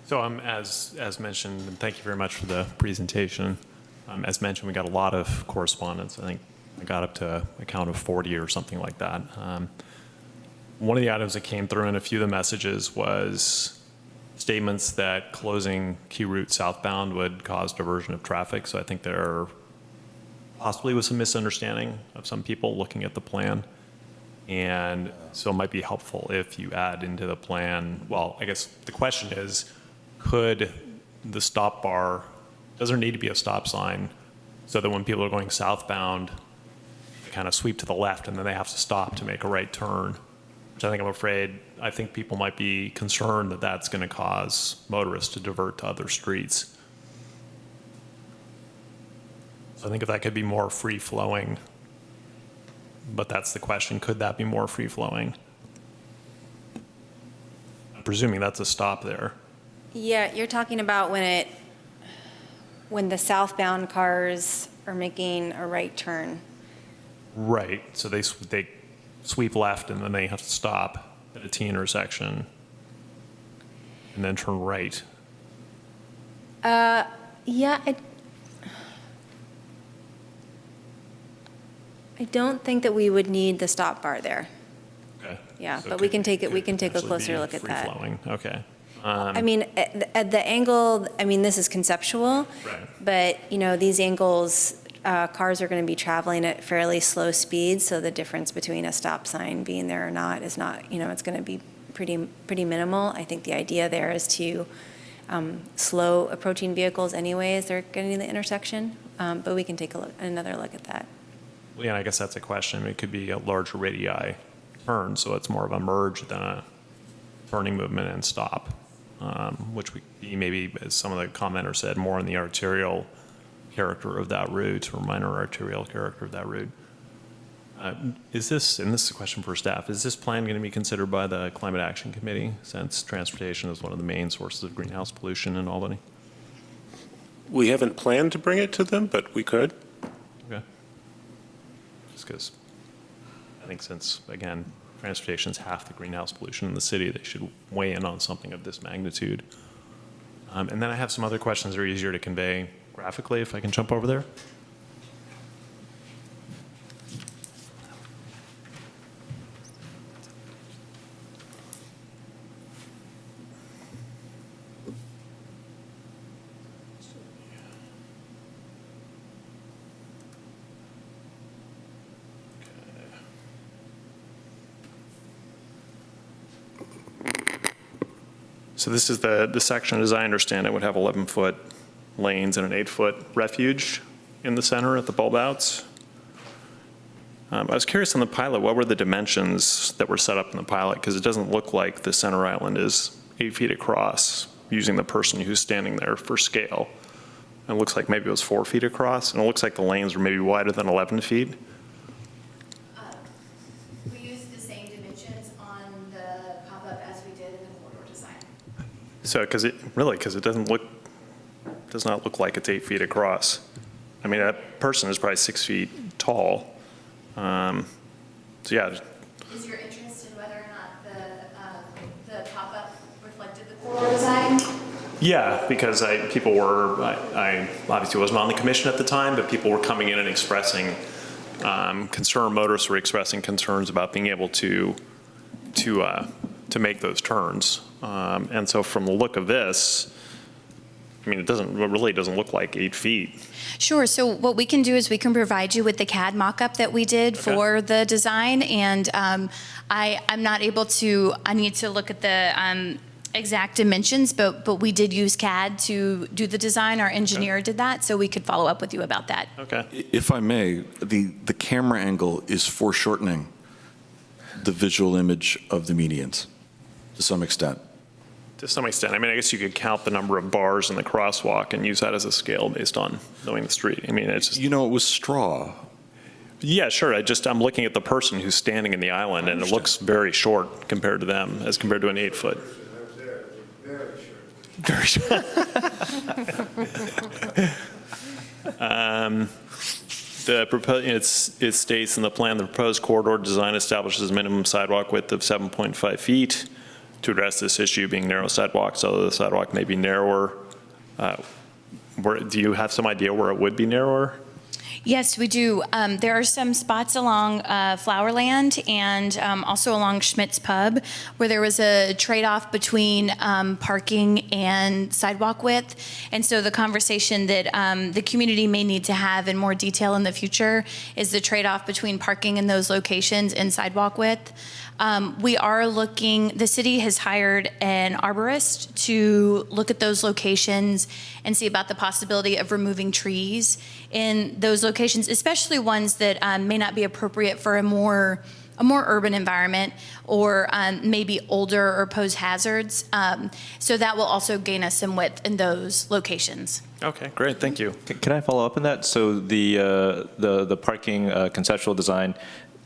So as mentioned, and thank you very much for the presentation. As mentioned, we got a lot of correspondence. I think I got up to a count of 40 or something like that. One of the items that came through in a few of the messages was statements that closing key route southbound would cause diversion of traffic. So I think there possibly was some misunderstanding of some people looking at the plan. And so it might be helpful if you add into the plan, well, I guess the question is, could the stop bar, does there need to be a stop sign so that when people are going southbound, they kind of sweep to the left and then they have to stop to make a right turn? Which I think people might be concerned that that's going to cause motorists to divert to other streets. So I think if that could be more free-flowing, but that's the question, could that be more free-flowing? I'm presuming that's a stop there. Yeah, you're talking about when the southbound cars are making a right turn. Right, so they sweep left and then they have to stop at a T intersection and then turn right. Yeah, I don't think that we would need the stop bar there. Okay. Yeah, So but it we could- can take could we can take a potentially closer be look at that. free-flowing. Okay. I mean, at the angle, I mean, this is conceptual, Right. but, you know, these angles, cars are going to be traveling at fairly slow speeds, so the difference between a stop sign being there or not is not, you know, it's going to be pretty minimal. I think the idea there is to slow approaching vehicles anyway as they're getting to the intersection, but we can take another look at that. Well, yeah, I guess that's a question. It could be a larger radii turn, so it's more of a merge than a turning movement and stop, which would be maybe, as some of the commenters said, more in the arterial character of that route or minor arterial character of that route. Is this, and this is a question for staff, is this plan going to be considered by the Climate Action Committee, since transportation is one of the main sources of greenhouse pollution in Albany? We haven't planned to bring it to them, but we could. Okay. just because I think since, again, transportation is half the greenhouse pollution in the city, they should weigh in on something of this magnitude. And then I have some other questions that are easier to convey graphically, if I can jump over there. So this is the section, as I understand it, would have 11-foot lanes and an 8-foot refuge in the center at the bulb outs. I was curious on the pilot, what were the dimensions that were set up in the pilot? Because it doesn't look like the center island is 8 feet across, using the person who's standing there for scale. It looks like maybe it was 4 feet across, and it looks like the lanes were maybe wider than 11 feet. We used the same dimensions on the pop-up as we did in the corridor design. So, because it does not look like it's 8 feet across. I mean, that person is probably 6 feet tall. So yeah. Is your interest in whether or not the pop-up reflected the corridor design? Yeah, because I obviously wasn't on the commission at the time, but people were coming in and expressing concern. Motorists were expressing concerns about being able to make those turns. And so from the look of this, I mean, it really doesn't look like 8 feet. Sure. So what we can do is we can provide you with the CAD mock-up that we did for the design. And I'm not able to, I need to look at the exact dimensions, but we did use CAD to do the design. Our engineer did that, so we could follow up with you about that. Okay. If I may, the camera angle is foreshortening the visual image of the medians to some extent. To some extent. I mean, I guess you could count the number of bars in the crosswalk and use that as a scale based on knowing the street. I mean, it's just, You know, it was straw. yeah, sure. I'm looking at the person who's standing in the island, and it looks very short compared to them, as compared to an 8 foot. Very short. It states in the plan, the proposed corridor design establishes a minimum sidewalk width of 7.5 feet to address this issue being narrow sidewalks, although the sidewalk may be narrower. Do you have some idea where it would be narrower? Yes, we do. There are some spots along Flowerland and also along Schmidt's Pub where there was a trade-off between parking and sidewalk width. And so the conversation that the community may need to have in more detail in the future is the trade-off between parking in those locations and sidewalk width. We are looking, the city has hired an arborist to look at those locations and see about the possibility of removing trees in those locations, especially ones that may not be appropriate for a more urban environment or maybe older or pose hazards. So that will also gain us some width in those locations. Okay, great, thank you. Can I follow up on that? So the parking conceptual design,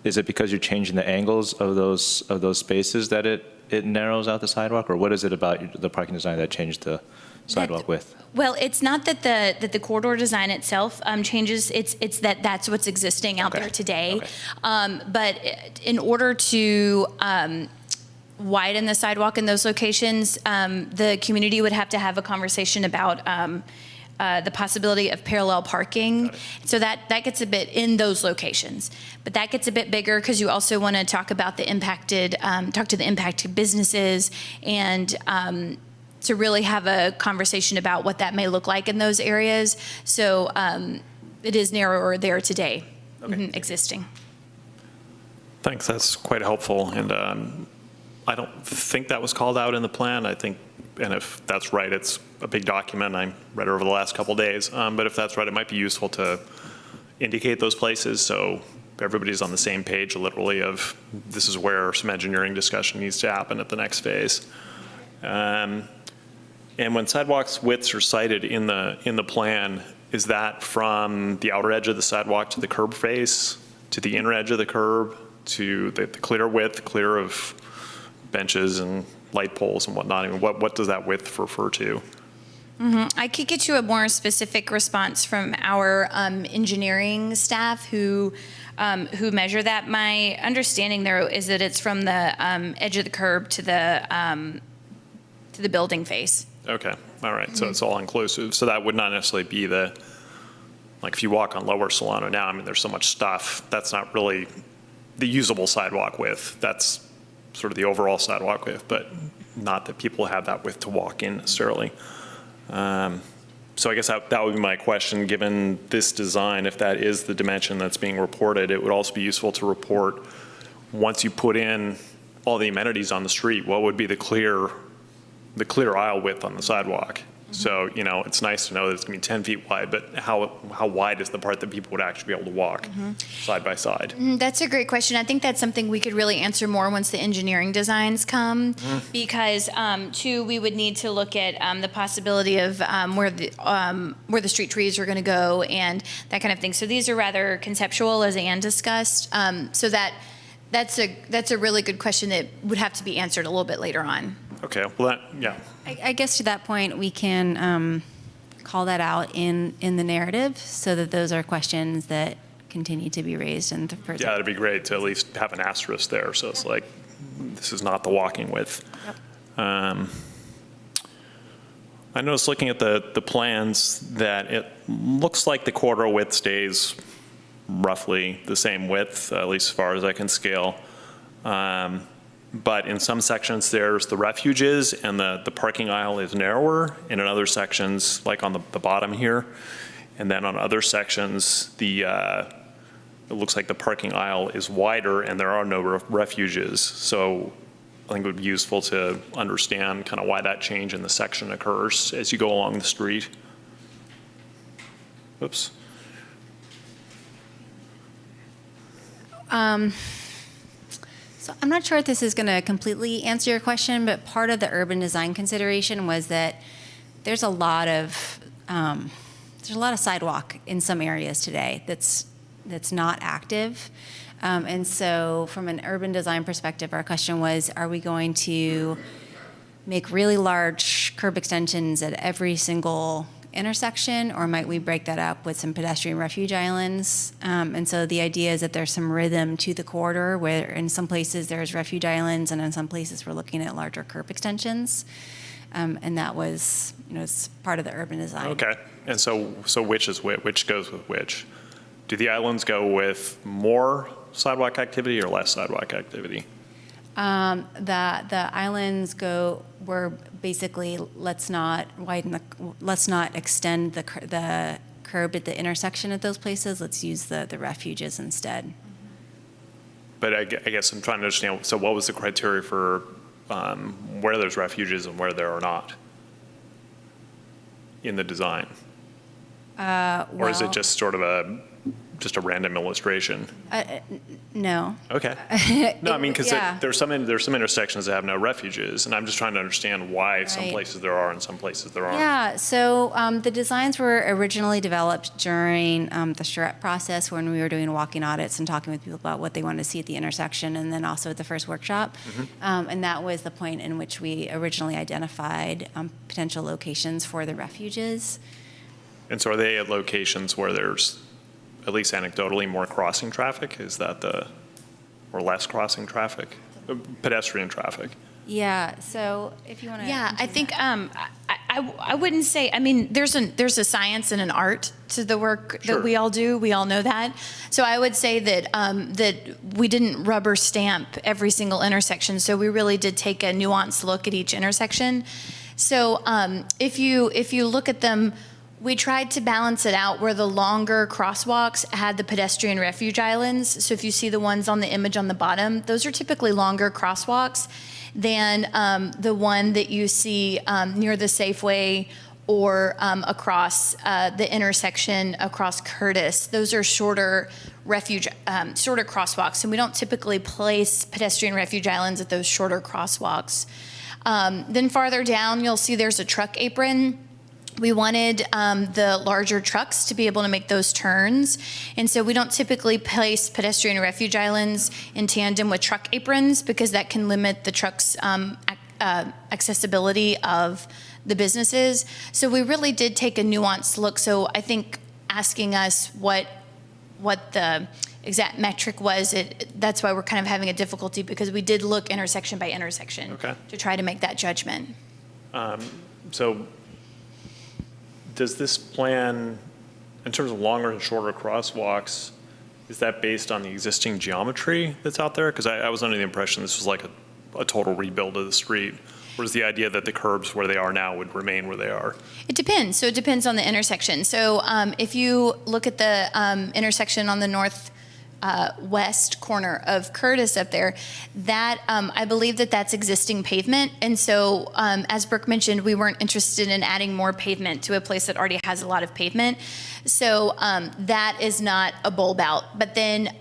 is it because you're changing the angles of those spaces that it narrows out the sidewalk, or what is it about the parking design that changed the sidewalk width? Well, it's not that the corridor design itself changes. It's that's what's existing out there today. Okay. But in order to widen the sidewalk in those locations, the community would have to have a conversation about the possibility of parallel parking. So that gets a bit in those locations. But that gets a bit bigger because you also want to talk about the impacted, talk to the impacted businesses and to really have a conversation about what that may look like in those areas. So it is narrower there today, existing. Thanks, that's quite helpful. And I don't think that was called out in the plan. I think, and if that's right, it's a big document. I read it over the last couple of days. But if that's right, it might be useful to indicate those places so everybody's on the same page literally of this is where some engineering discussion needs to happen at the next phase. And when sidewalks widths are cited in the plan, is that from the outer edge of the sidewalk to the curb face, to the inner edge of the curb, to the clear width, clear of benches and light poles and whatnot? I mean, what does that width refer to? I could get you a more specific response from our engineering staff who measure that. My understanding there is that it's from the edge of the curb to the building face. Okay, all right, so it's all inclusive. So that would not necessarily be like if you walk on Lower Solano now, I mean, there's so much stuff, that's not really the usable sidewalk width. That's sort of the overall sidewalk width, but not that people have that width to walk in necessarily. So I guess that would be my question, given this design, if that is the dimension that's being reported, it would also be useful to report, once you put in all the amenities on the street, what would be the clear aisle width on the sidewalk? So, you know, it's nice to know that it's going to be 10 feet wide, but how wide is the part that people would actually be able to walk side by side? That's a great question. I think that's something we could really answer more once the engineering designs come, because two, we would need to look at the possibility of where the street trees are going to go and that kind of thing. So these are rather conceptual, as Ann discussed. So that's a really good question that would have to be answered a little bit later on. Okay, well, yeah. I guess to that point, we can call that out in the narrative so that those are questions that continue to be raised in the person. Yeah, it'd be great to at least have an asterisk there, so it's like, this is not the walking width. I noticed looking at the plans that it looks like the corridor width stays roughly the same width, at least as far as I can scale. But in some sections, there's the refuges and the parking aisle is narrower, and in other sections, like on the bottom here, and then on other sections, it looks like the parking aisle is wider and there are no refuges. So I think it would be useful to understand kind of why that change in the section occurs as you go along the street. Oops. So I'm not sure if this is going to completely answer your question, but part of the urban design consideration was that there's a lot of sidewalk in some areas today that's not active. And so from an urban design perspective, our question was, are we going to make really large curb extensions at every single intersection, or might we break that up with some pedestrian refuge islands? And so the idea is that there's some rhythm to the corridor where in some places there's refuge islands and in some places we're looking at larger curb extensions. And that was, it's part of the urban design. Okay, and so which is which goes with which? Do the islands go with more sidewalk activity or less sidewalk activity? The islands were basically let's not extend the curb at the intersection at those places. Let's use the refuges instead. But I guess I'm trying to understand. So what was the criteria for where there's refuges and where there are not in the design? Or is it just sort of a random illustration? No. Okay. No, I mean, because Yeah. there's some intersections that have no refuges, and I'm just trying to understand why some Right. places there are and some places there aren't. Yeah, so the designs were originally developed during the charrette process when we were doing walking audits and talking with people about what they wanted to see at the intersection, and then also at the first workshop. And that was the point in which we originally identified potential locations for the refuges. And so are they at locations where there's, at least anecdotally, more crossing traffic? Is that or less crossing traffic? Pedestrian traffic? Yeah, so if you want to. Yeah, I think I wouldn't say. I mean, there's a science and an art to the work Sure. that we all do. We all know that. So I would say that that we didn't rubber stamp every single intersection. So we really did take a nuanced look at each intersection. So if you look at them, we tried to balance it out where the longer crosswalks had the pedestrian refuge islands. So if you see the ones on the image on the bottom, those are typically longer crosswalks than the one that you see near the Safeway or across the intersection across Curtis. Those are shorter shorter crosswalks, and we don't typically place pedestrian refuge islands at those shorter crosswalks. Then farther down, you'll see there's a truck apron. We wanted the larger trucks to be able to make those turns. And so we don't typically place pedestrian refuge islands in tandem with truck aprons because that can limit the trucks' accessibility of the businesses. So we really did take a nuanced look. So I think asking us what the exact metric was, that's why we're kind of having a difficulty, because we did look intersection by intersection to try to make that judgment. So does this plan, in terms of longer and shorter crosswalks, is that based on the existing geometry that's out there? Because I was under the impression this was like a total rebuild of the street. Or is the idea that the curbs where they are now would remain where they are? It depends. So it depends on the intersection. So if you look at the intersection on the west corner of Curtis up there, that I believe that's existing pavement. And so as Brooke mentioned, we weren't interested in adding more pavement to a place that already has a lot of pavement. So that is not a bulb out. But then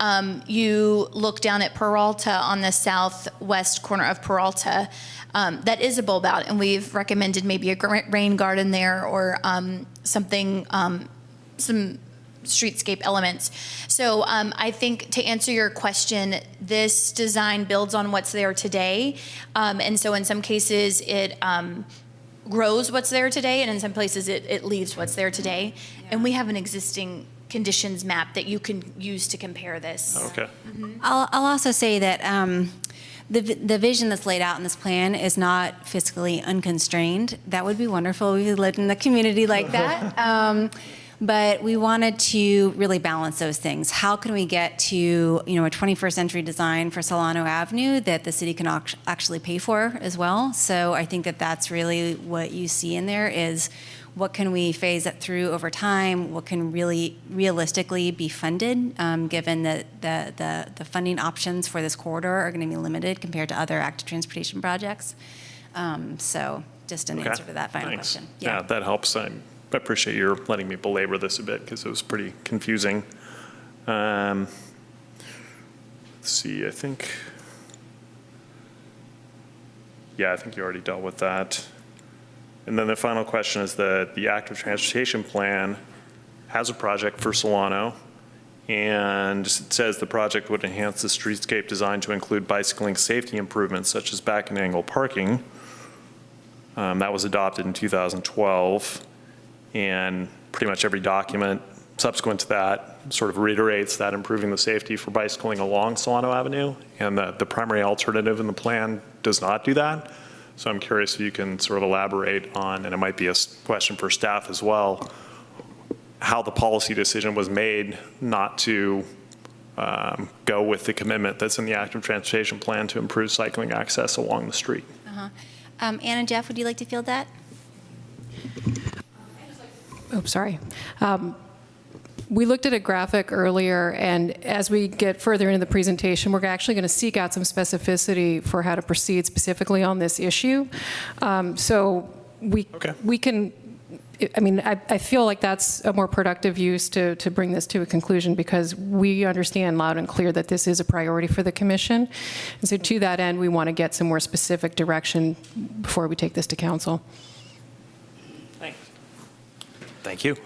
you look down at Peralta on the southwest corner of Peralta, that is a bulb out, and we've recommended maybe a rain garden there or something, some streetscape elements. So I think to answer your question, this design builds on what's there today. And so in some cases it grows what's there today, and in some places it leaves what's there today. Yeah. And we have an existing conditions map that you can use to compare this. Okay. Mm-hmm. I'll also say that the vision that's laid out in this plan is not fiscally unconstrained. That would be wonderful. We lived in the community like that. But we wanted to really balance those things. How can we get to, a 21st century design for Solano Avenue that the city can actually pay for as well? So I think that's really what you see in there is what can we phase it through over time? What can really realistically be funded, given that the funding options for this corridor are going to be limited compared to other active transportation projects. So just an answer to that final question. Yeah, that helps. I appreciate your letting me belabor this a bit because it was pretty confusing. Let's see, I think you already dealt with that. And then the final question is that the active transportation plan has a project for Solano, and it says the project would enhance the streetscape design to include bicycling safety improvements such as back and angle parking. That was adopted in 2012. And pretty much every document subsequent to that sort of reiterates that improving the safety for bicycling along Solano Avenue, and the primary alternative in the plan does not do that. So I'm curious if you can sort of elaborate on, and it might be a question for staff as well, how the policy decision was made not to go with the commitment that's in the active transportation plan to improve cycling access along the street. Ann and Jeff, would you like to field that? Oh, sorry. We looked at a graphic earlier, and as we get further into the presentation, we're actually going to seek out some specificity for how to proceed specifically on this issue. So we can, I feel like that's a more productive use to bring this to a conclusion, because we understand loud and clear that this is a priority for the commission. And so to that end, we want to get some more specific direction before we take this to council. Thanks. Thank you.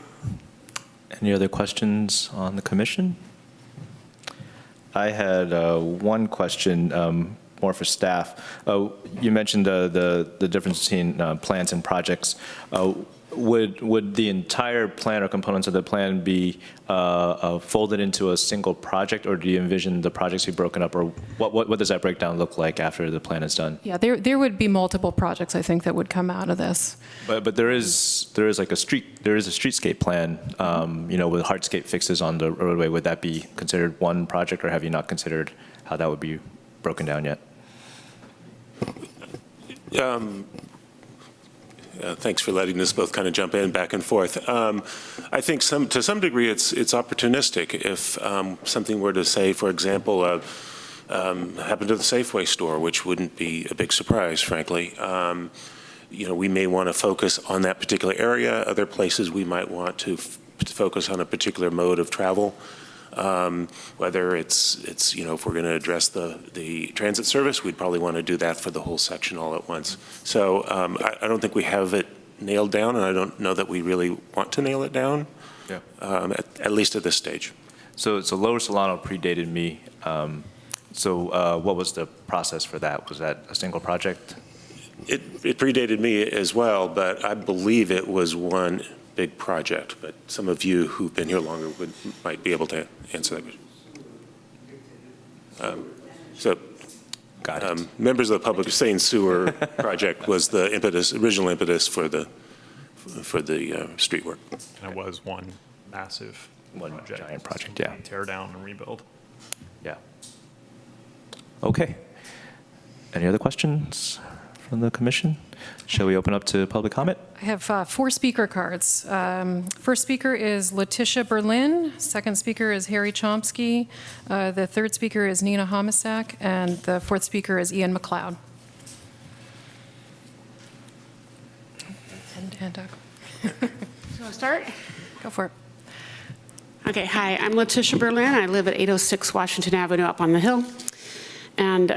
Any other questions on the commission? I had one question, more for staff. You mentioned the difference between plans and projects. Would the entire plan or components of the plan be folded into a single project, or do you envision the projects be broken up, or what does that breakdown look like after the plan is done? Yeah, there would be multiple projects, I think, that would come out of this. But there is like a streetscape plan, with hardscape fixes on the roadway. Would that be considered one project, or have you not considered how that would be broken down yet? Thanks for letting us both kind of jump in back and forth. I think to some degree it's opportunistic. If something were to say, for example, happen to the Safeway store, which wouldn't be a big surprise, frankly. We may want to focus on that particular area. Other places we might want to focus on a particular mode of travel. Whether it's if we're going to address the transit service, we'd probably want to do that for the whole section all at once. So I don't think we have it nailed down, and I don't know that we really want to nail it down, at least at this stage. So Lower Solano predated me. So what was the process for that? Was that a single project? it predated me as well, but I believe it was one big project. But some of you who've been here longer might be able to answer that question. Got it. Members of the public are saying sewer project was the original impetus for the street work. And it was one massive project. Giant project, yeah. Tear down and rebuild. Yeah. Okay. Any other questions from the commission? Shall we open up to public comment? I have 4 speaker cards. First speaker is Letitia Berlin. Second speaker is Harry Chomsky. The third speaker is Nina Homisak. And the fourth speaker is Ian McLeod. And Doug. You want to start? Go for it. Okay, hi, I'm Letitia Berlin. I live at 806 Washington Avenue up on the hill. And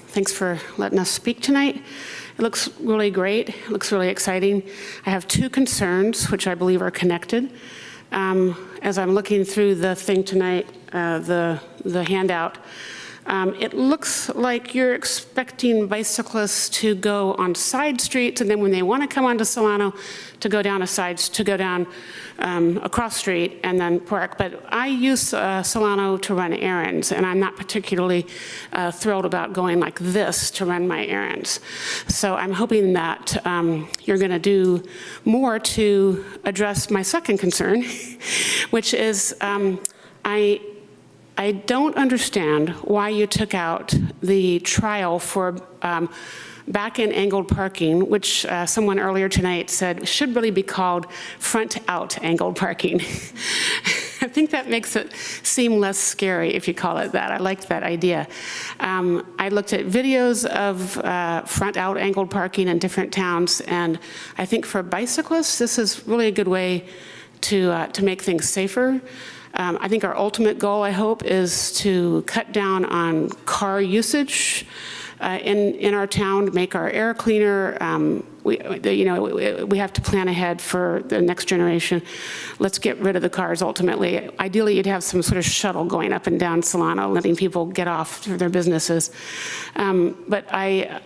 thanks for letting us speak tonight. It looks really great. It looks really exciting. I have 2 concerns, which I believe are connected. As I'm looking through the thing tonight, the handout, it looks like you're expecting bicyclists to go on side streets, and then when they want to come onto Solano, to go down a cross street and then park. But I use Solano to run errands, and I'm not particularly thrilled about going like this to run my errands. So I'm hoping that you're going to do more to address my second concern, which is I don't understand why you took out the trial for back-in angled parking, which someone earlier tonight said should really be called front-out angled parking. I think that makes it seem less scary if you call it that. I liked that idea. I looked at videos of front-out angled parking in different towns, and I think for bicyclists, this is really a good way to make things safer. I think our ultimate goal, I hope, is to cut down on car usage in our town, make our air cleaner. We have to plan ahead for the next generation. Let's get rid of the cars ultimately. Ideally, you'd have some sort of shuttle going up and down Solano, letting people get off to their businesses. But I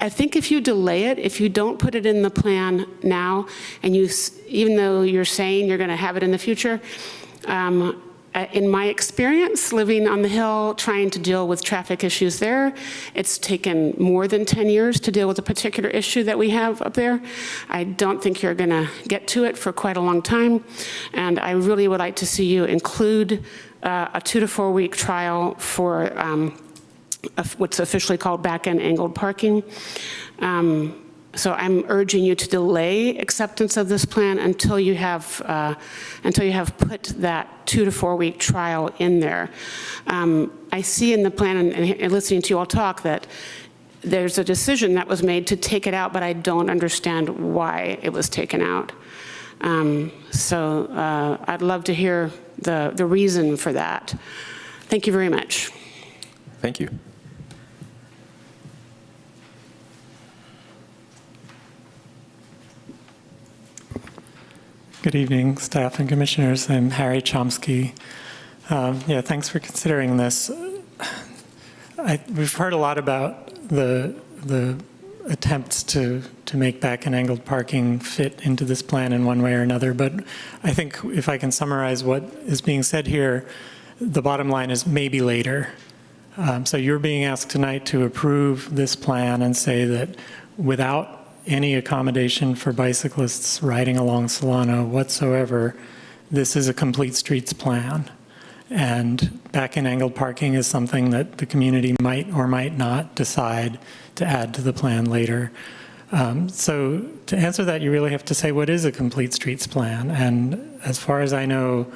think if you delay it, if you don't put it in the plan now, and even though you're saying you're going to have it in the future, in my experience, living on the Hill, trying to deal with traffic issues there, it's taken more than 10 years to deal with a particular issue that we have up there. I don't think you're going to get to it for quite a long time, and I really would like to see you include a 2 to 4 week trial for what's officially called back-end angled parking. So I'm urging you to delay acceptance of this plan until you have put that 2 to 4 week trial in there. I see in the plan and listening to you all talk that there's a decision that was made to take it out, but I don't understand why it was taken out. So I'd love to hear the reason for that. Thank you very much. Thank you. Good evening, staff and commissioners. I'm Harry Chomsky. Thanks for considering this. We've heard a lot about the attempts to make back and angled parking fit into this plan in one way or another, but I think if I can summarize what is being said here, the bottom line is maybe later. So you're being asked tonight to approve this plan and say that without any accommodation for bicyclists riding along Solano whatsoever, this is a complete streets plan. And back-in angled parking is something that the community might or might not decide to add to the plan later. So to answer that, you really have to say, what is a complete streets plan? And as far as I know,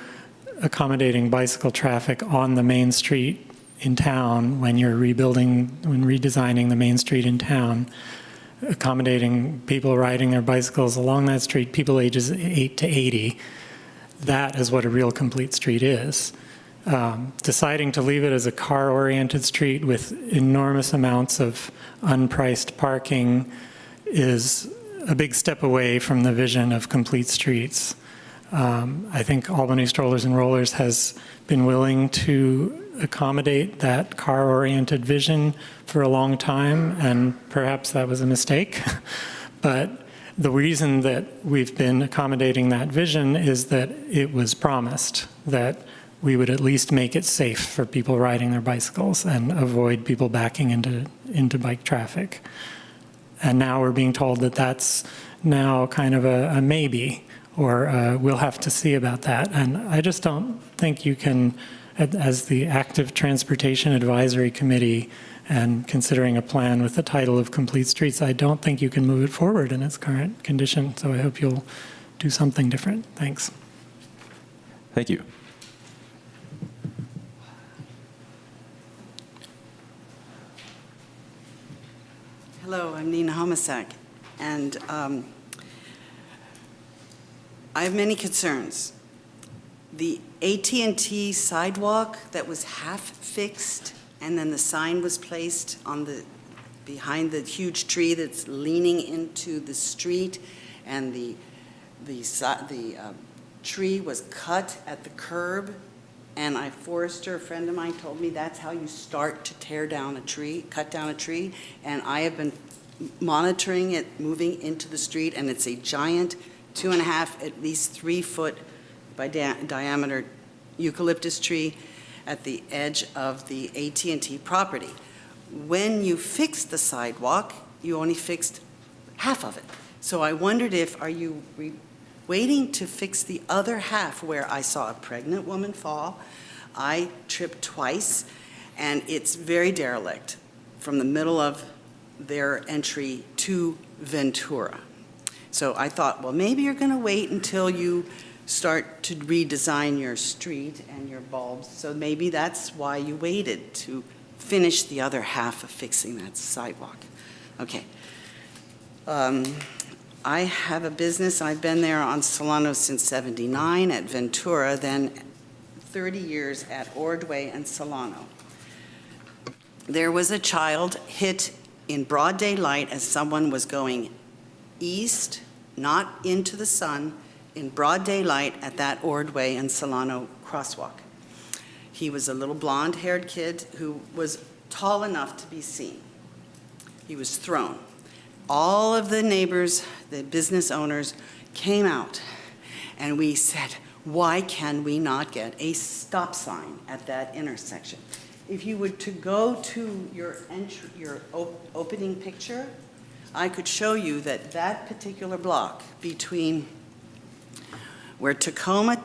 accommodating bicycle traffic on the main street in town when you're redesigning the main street in town, accommodating people riding their bicycles along that street, people ages 8 to 80, that is what a real complete street is. Deciding to leave it as a car-oriented street with enormous amounts of unpriced parking is a big step away from the vision of complete streets. I think Albany Strollers and Rollers has been willing to accommodate that car-oriented vision for a long time, and perhaps that was a mistake. But the reason that we've been accommodating that vision is that it was promised that we would at least make it safe for people riding their bicycles and avoid people backing into bike traffic. And now we're being told that that's now kind of a maybe, or we'll have to see about that. And I just don't think you can, as the Active Transportation Advisory Committee and considering a plan with the title of Complete Streets, I don't think you can move it forward in its current condition. So I hope you'll do something different. Thanks. Thank you. Hello, I'm Nina Homisak, and I have many concerns. The AT&T sidewalk that was half fixed, and then the sign was placed on behind the huge tree that's leaning into the street, and the tree was cut at the curb. And Forrester, a friend of mine, told me that's how you start to tear down a tree, cut down a tree. And I have been monitoring it moving into the street, and it's a giant 2.5, at least 3 foot by diameter eucalyptus tree at the edge of the AT&T property. When you fixed the sidewalk, you only fixed half of it. So I wondered are you waiting to fix the other half, where I saw a pregnant woman fall. I tripped twice, and it's very derelict from the middle of their entry to Ventura. So I thought, well, maybe you're going to wait until you start to redesign your street and your bulbs. So maybe that's why you waited to finish the other half of fixing that sidewalk. Okay. I have a business. I've been there on Solano since '79, at Ventura, then 30 years at Ordway and Solano. There was a child hit in broad daylight as someone was going east, not into the sun, in broad daylight at that Ordway and Solano crosswalk. He was a little blonde-haired kid who was tall enough to be seen. He was thrown. All of the neighbors, the business owners, came out, and we said, why can we not get a stop sign at that intersection? If you were to go to your opening picture, I could show you that particular block between where Tacoma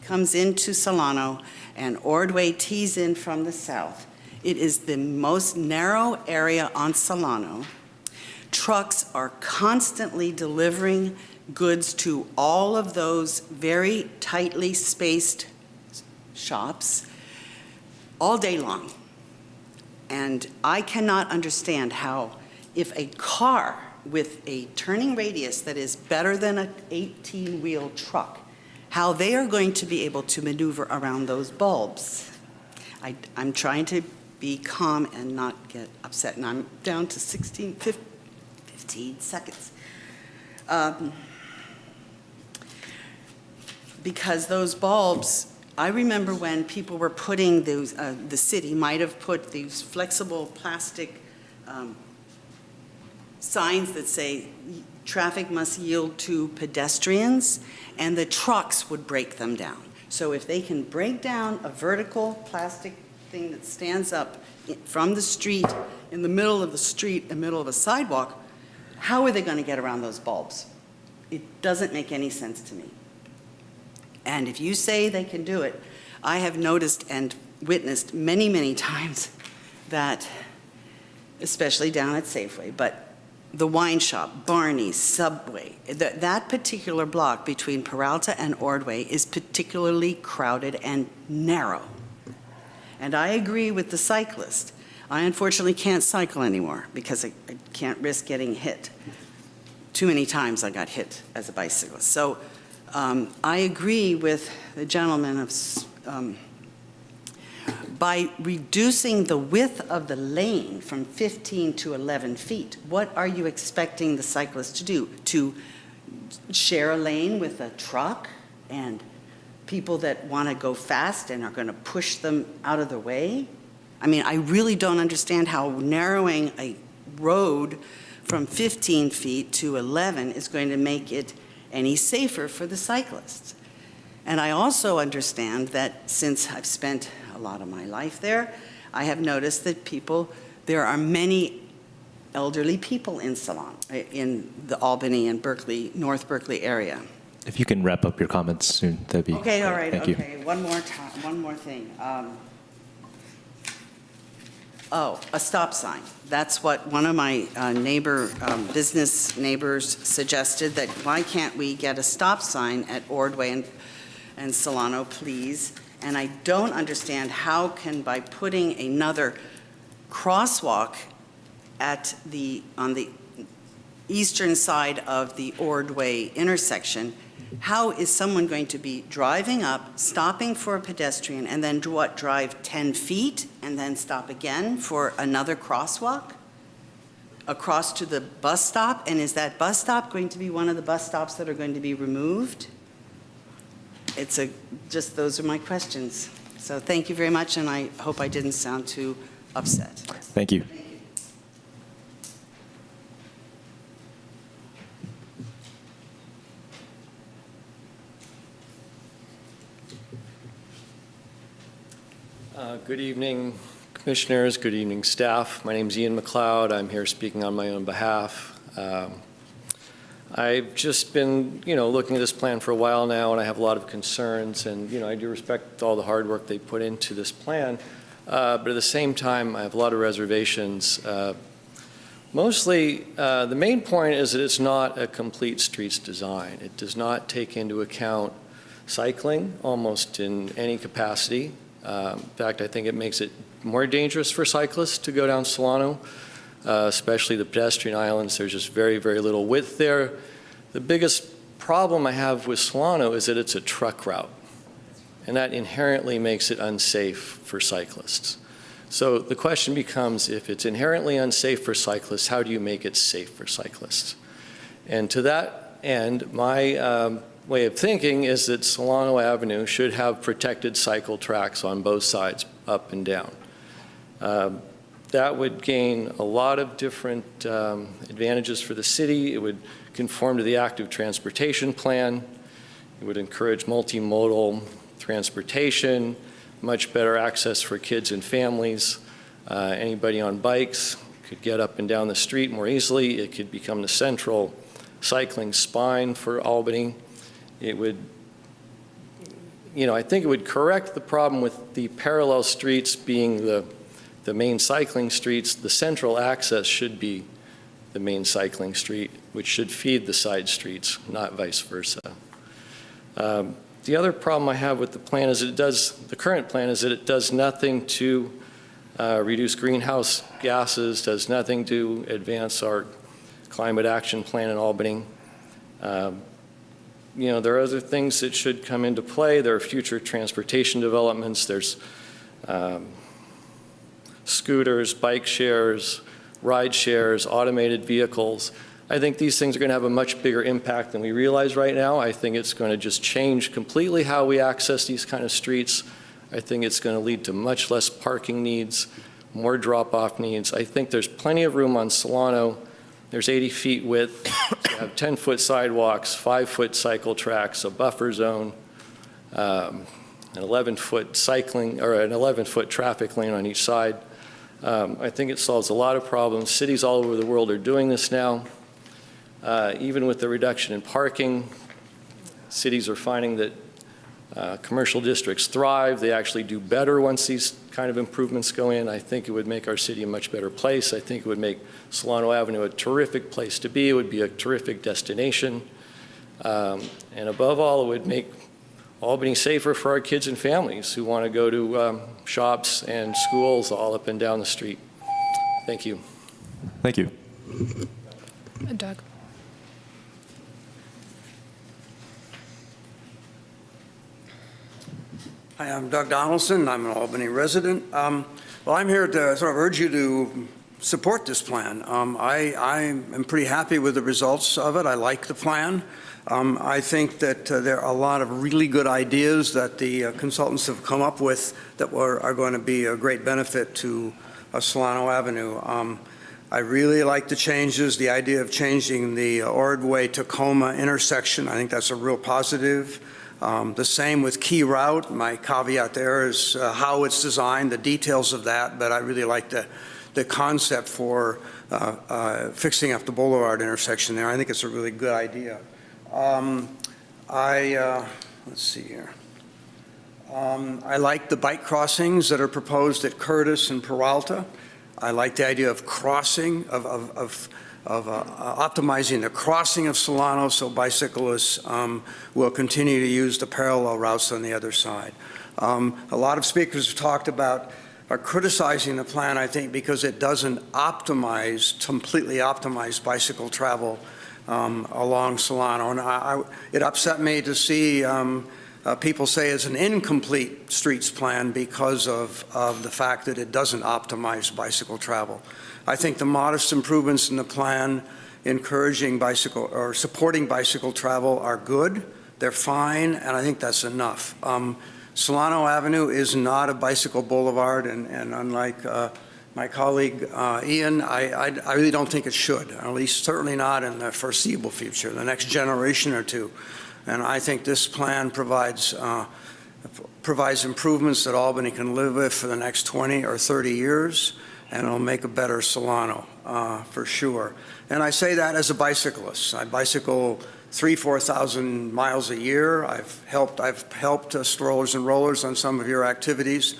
comes into Solano and Ordway tees in from the south. It is the most narrow area on Solano. Trucks are constantly delivering goods to all of those very tightly spaced shops all day long. And I cannot understand how, if a car with a turning radius that is better than an 18-wheel truck, how they are going to be able to maneuver around those bulbs. I'm trying to be calm and not get upset, and I'm down to 15 seconds. Because those bulbs, I remember when people were putting those, the city might have put these flexible plastic signs that say traffic must yield to pedestrians, and the trucks would break them down. So if they can break down a vertical plastic thing that stands up from the street, in the middle of the street, in the middle of a sidewalk, how are they going to get around those bulbs? It doesn't make any sense to me. And if you say they can do it, I have noticed and witnessed many, many times that, especially down at Safeway, but the wine shop, Barney's, Subway, that particular block between Peralta and Ordway is particularly crowded and narrow. And I agree with the cyclist. I unfortunately can't cycle anymore because I can't risk getting hit. Too many times I got hit as a bicyclist. So I agree with the gentleman of, by reducing the width of the lane from 15 to 11 feet, what are you expecting the cyclist to do? To share a lane with a truck and people that want to go fast and are going to push them out of the way? I mean, I really don't understand how narrowing a road from 15 feet to 11 is going to make it any safer for the cyclists. And I also understand that since I've spent a lot of my life there, I have noticed that there are many elderly people in Solano, in the Albany and Berkeley, North Berkeley area. If you can wrap up your comments soon, that'd be Okay, all great. right, Thank okay. One more thing. A stop sign. That's what one of my business neighbors suggested, that why can't we get a stop sign at Ordway and Solano, please? And I don't understand how can, by putting another crosswalk on the eastern side of the Ordway intersection, how is someone going to be driving up, stopping for a pedestrian, and then drive 10 feet and then stop again for another crosswalk across to the bus stop? And is that bus stop going to be one of the bus stops that are going to be removed? Just those are my questions. So thank you very much, and I hope I didn't sound too upset. Thank you. Good evening, commissioners. Good evening, staff. My name is Ian McLeod. I'm here speaking on my own behalf. I've just been, looking at this plan for a while now, and I have a lot of concerns. And, I do respect all the hard work they put into this plan. But at the same time, I have a lot of reservations. Mostly, the main point is that it's not a complete streets design. It does not take into account cycling almost in any capacity. In fact, I think it makes it more dangerous for cyclists to go down Solano, especially the pedestrian islands. There's just very, very little width there. The biggest problem I have with Solano is that it's a truck route, and that inherently makes it unsafe for cyclists. So the question becomes, if it's inherently unsafe for cyclists, how do you make it safe for cyclists? And to that end, my way of thinking is that Solano Avenue should have protected cycle tracks on both sides, up and down. That would gain a lot of different advantages for the city. It would conform to the active transportation plan. It would encourage multimodal transportation, much better access for kids and families. Anybody on bikes could get up and down the street more easily. It could become the central cycling spine for Albany. It would, I think it would correct the problem with the parallel streets being the main cycling streets. The central access should be the main cycling street, which should feed the side streets, not vice versa. The other problem I have with the plan is the current plan is that it does nothing to reduce greenhouse gases, does nothing to advance our climate action plan in Albany. There are other things that should come into play. There are future transportation developments. There's scooters, bike shares, ride shares, automated vehicles. I think these things are going to have a much bigger impact than we realize right now. I think it's going to just change completely how we access these kind of streets. I think it's going to lead to much less parking needs, more drop-off needs. I think there's plenty of room on Solano. There's 80 feet width. You have 10-foot sidewalks, 5-foot cycle tracks, a buffer zone, an 11-foot cycling or an 11-foot traffic lane on each side. I think it solves a lot of problems. Cities all over the world are doing this now. Even with the reduction in parking, cities are finding that commercial districts thrive. They actually do better once these kind of improvements go in. I think it would make our city a much better place. I think it would make Solano Avenue a terrific place to be. It would be a terrific destination. And above all, it would make Albany safer for our kids and families who want to go to shops and schools all up and down the street. Thank you. Thank you. Doug. Hi, I'm Doug Donaldson. I'm an Albany resident. Well, I'm here to sort of urge you to support this plan. I am pretty happy with the results of it. I like the plan. I think that there are a lot of really good ideas that the consultants have come up with that are going to be a great benefit to Solano Avenue. I really like the changes, the idea of changing the Ordway-Tacoma intersection. I think that's a real positive. The same with Key Route. My caveat there is how it's designed, the details of that, but I really like the concept for fixing up the Boulevard intersection there. I think it's a really good idea. Let's see here. I like the bike crossings that are proposed at Curtis and Peralta. I like the idea of crossing, optimizing the crossing of Solano so bicyclists will continue to use the parallel routes on the other side. A lot of speakers have talked about criticizing the plan, I think, because it doesn't completely optimize bicycle travel along Solano. And it upset me to see people say it's an incomplete streets plan because of the fact that it doesn't optimize bicycle travel. I think the modest improvements in the plan encouraging bicycle or supporting bicycle travel are good. They're fine, and I think that's enough. Solano Avenue is not a bicycle boulevard, and unlike my colleague Ian, I really don't think it should, at least certainly not in the foreseeable future, the next generation or two. And I think this plan provides improvements that Albany can live with for the next 20 or 30 years, and it'll make a better Solano for sure. And I say that as a bicyclist. I bicycle 4,000 miles a year. I've helped Strollers and Rollers on some of your activities.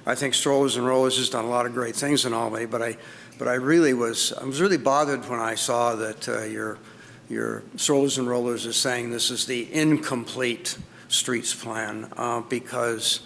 I think Strollers and Rollers has done a lot of great things in Albany, but I was really bothered when I saw that your Strollers and Rollers is saying this is the incomplete streets plan because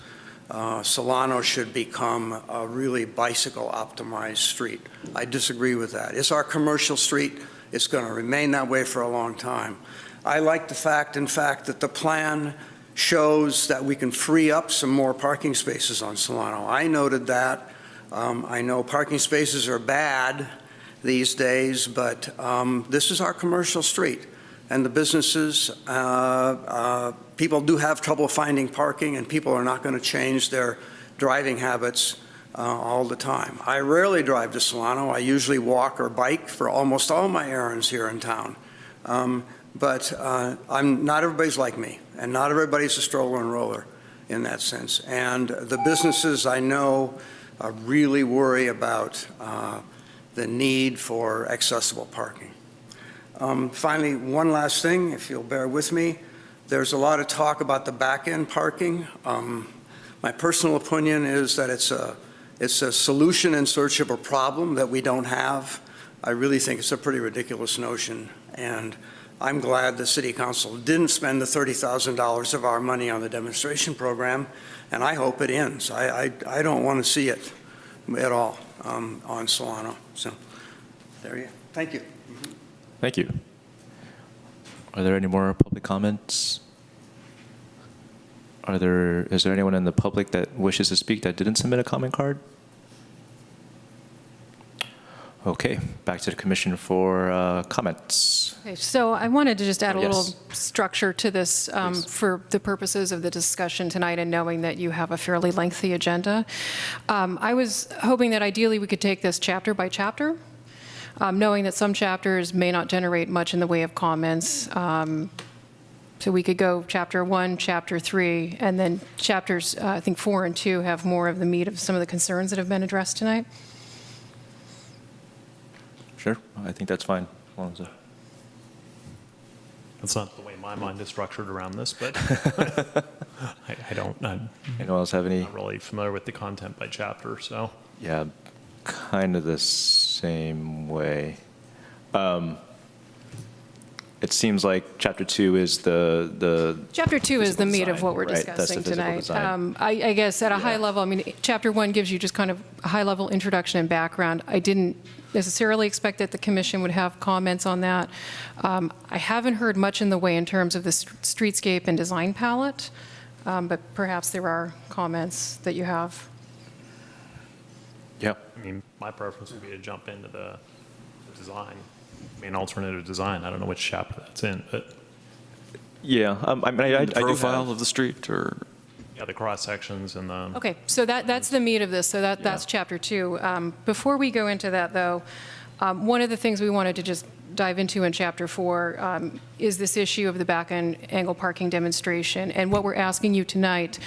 Solano should become a really bicycle optimized street. I disagree with that. It's our commercial street. It's going to remain that way for a long time. I like the fact, in fact, that the plan shows that we can free up some more parking spaces on Solano. I noted that. I know parking spaces are bad these days, but this is our commercial street. And the businesses, people do have trouble finding parking, and people are not going to change their driving habits all the time. I rarely drive to Solano. I usually walk or bike for almost all my errands here in town. But not everybody's like me, and not everybody's a stroller and roller in that sense. And the businesses I know really worry about the need for accessible parking. Finally, one last thing, if you'll bear with me. There's a lot of talk about the back-end parking. My personal opinion is that it's a solution in search of a problem that we don't have. I really think it's a pretty ridiculous notion, and I'm glad the City Council didn't spend the $30,000 of our money on the demonstration program, and I hope it ends. I don't want to see it at all on Solano. So there you go. Thank you. Thank you. Are there any more public comments? Is there anyone in the public that wishes to speak that didn't submit a comment card? Okay, back to the commission for comments. Okay, so I wanted to just add a Yes. little structure to this for the purposes of the discussion tonight, and knowing that you have a fairly lengthy agenda. I was hoping that ideally we could take this chapter by chapter, knowing that some chapters may not generate much in the way of comments. So we could go chapter 1, chapter 3, and then chapters, I think 4 and 2 have more of the meat of some of the concerns that have been addressed tonight. Sure, I think that's fine. As long as That's not the way my mind is structured around this, but I'm anyone else have any? not really familiar with the content by chapter, so. Yeah, kind of the same way. It seems like chapter 2 is the Chapter 2 is the meat of design, what we're right? That's the discussing physical tonight. design. I guess at a high level, I mean, chapter 1 gives you just kind of a high-level introduction and background. I didn't necessarily expect that the commission would have comments on that. I haven't heard much in the way in terms of the streetscape and design palette, but perhaps there are comments that you have. Yeah. I mean, my preference would be to jump into the design, alternative design. I don't know which chapter that's in, but Yeah. I do Profile have, of the street, or? yeah, the cross sections and the. Okay, so that's the meat of this, so that's chapter 2. Before we go into that, though, one of the things we wanted to just dive into in chapter 4 is this issue of the back-end angle parking demonstration. And what we're asking you tonight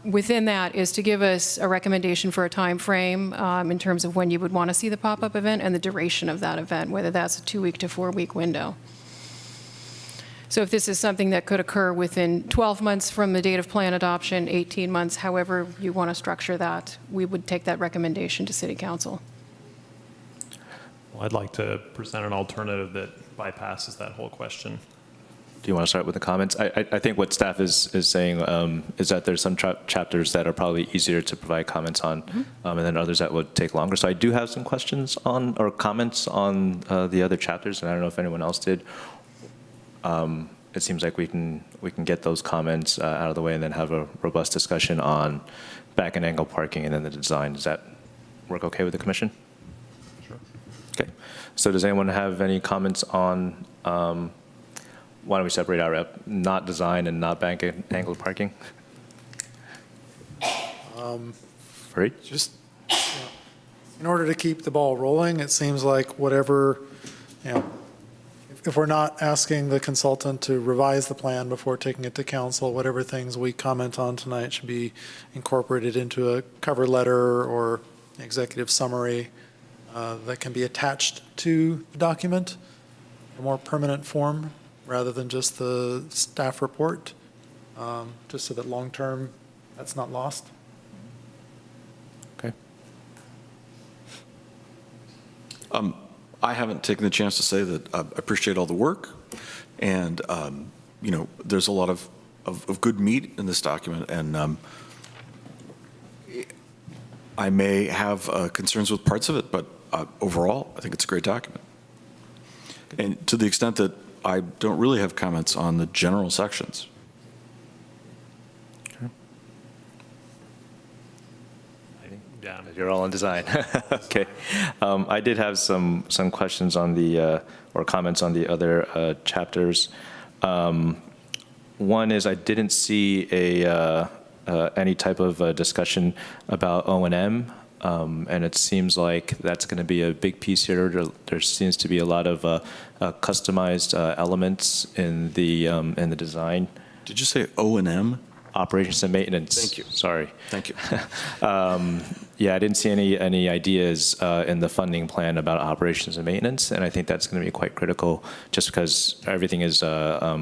within that is to give us a recommendation for a time frame in terms of when you would want to see the pop-up event and the duration of that event, whether that's a 2-week to 4-week window. So if this is something that could occur within 12 months from the date of plan adoption, 18 months, however you want to structure that, we would take that recommendation to City Council. Well, I'd like to present an alternative that bypasses that whole question. do you want to start with the comments? I think what staff is saying is that there's some chapters that are probably easier to provide comments on, and then others that would take longer. So I do have some questions on, or comments on the other chapters, and I don't know if anyone else did. It seems like we can get those comments out of the way and then have a robust discussion on back and angle parking and then the design. Does that work okay with the commission? Sure. Okay. So does anyone have any comments on, why don't we separate out not design and not back and angle parking? Fareed? Just, in order to keep the ball rolling, it seems like whatever, if we're not asking the consultant to revise the plan before taking it to council, whatever things we comment on tonight should be incorporated into a cover letter or executive summary that can be attached to the document in a more permanent form rather than just the staff report, just so that long-term that's not lost. Okay. I haven't taken the chance to say that I appreciate all the work, and there's a lot of good meat in this document, and I may have concerns with parts of it, but overall, I think it's a great document. And to the extent that I don't really have comments on the general sections. Yeah. You're all on design. Okay. I did have some questions on the, or comments on the other chapters. One is I didn't see any type of discussion about O&M, and it seems like that's going to be a big piece here. There seems to be a lot of customized elements in the design. Did you say O&M? Operations and maintenance. Thank you. Sorry. Thank you. Yeah, I didn't see any ideas in the funding plan about operations and maintenance, and I think that's going to be quite critical, just because everything is a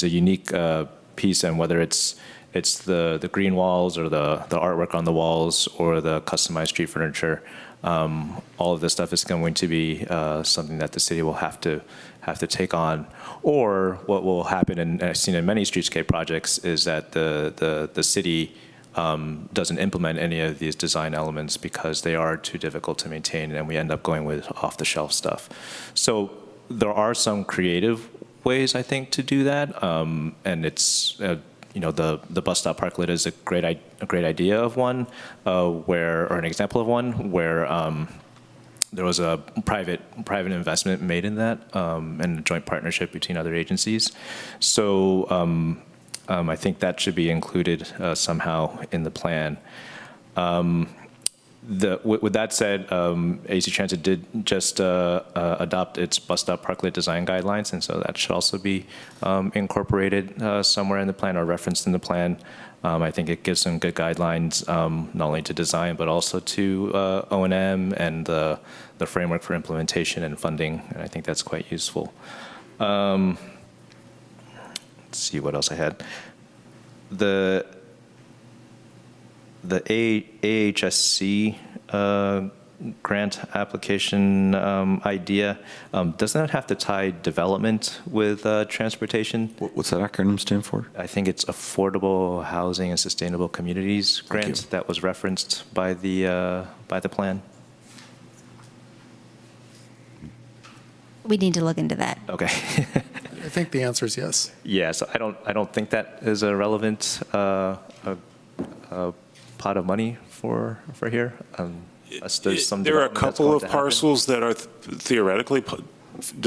unique piece, and whether it's the green walls or the artwork on the walls or the customized street furniture, all of this stuff is going to be something that the city will have to take on. Or what will happen, and I've seen in many streetscape projects, is that the city doesn't implement any of these design elements because they are too difficult to maintain, and we end up going with off-the-shelf stuff. So there are some creative ways, I think, to do that, and it's the bus stop parklet is a great idea of one, or an example of one where there was a private investment made in that, and a joint partnership between other agencies. So I think that should be included somehow in the plan. With that said, AC Transit did just adopt its bus stop parklet design guidelines, and so that should also be incorporated somewhere in the plan or referenced in the plan. I think it gives some good guidelines, not only to design, but also to O&M and the framework for implementation and funding, and I think that's quite useful. Let's see what else I had. The AHSC grant application idea, doesn't that have to tie development with transportation? What's that acronym stand for? I think it's Affordable Housing and Sustainable Communities grant that was referenced by the plan. We need to look into that. Okay. I think the answer is yes. Yeah, so I don't think that is a relevant pot of money for here? There are a couple of parcels that are theoretically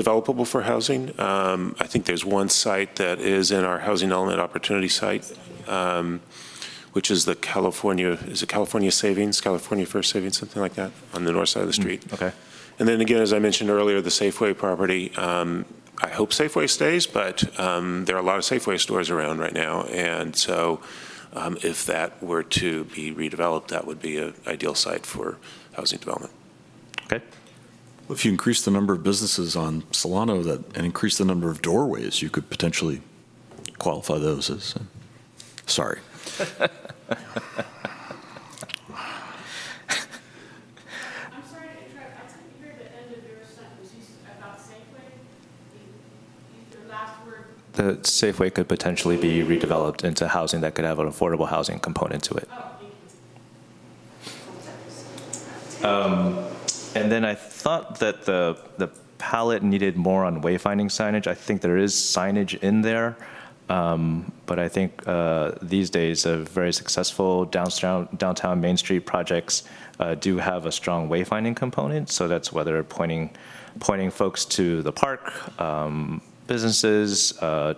developable for housing. I think there's one site that is in our housing element opportunity site, which is the California Savings, California First Savings, something like that, on the north side of the street. Okay. And then again, as I mentioned earlier, the Safeway property, I hope Safeway stays, but there are a lot of Safeway stores around right now. And so if that were to be redeveloped, that would be an ideal site for housing development. Okay. Well, if you increase the number of businesses on Solano and increase the number of doorways, you could potentially qualify those as, sorry. I'm sorry to interrupt. I didn't hear the end of your sentence about Safeway. Your last word. The Safeway could potentially be redeveloped into housing that could have an affordable housing component to it. Oh, thank you. And then I thought that the palette needed more on wayfinding signage. I think there is signage in there, but I think these days very successful downtown Main Street projects do have a strong wayfinding component. So that's whether pointing folks to the park, businesses,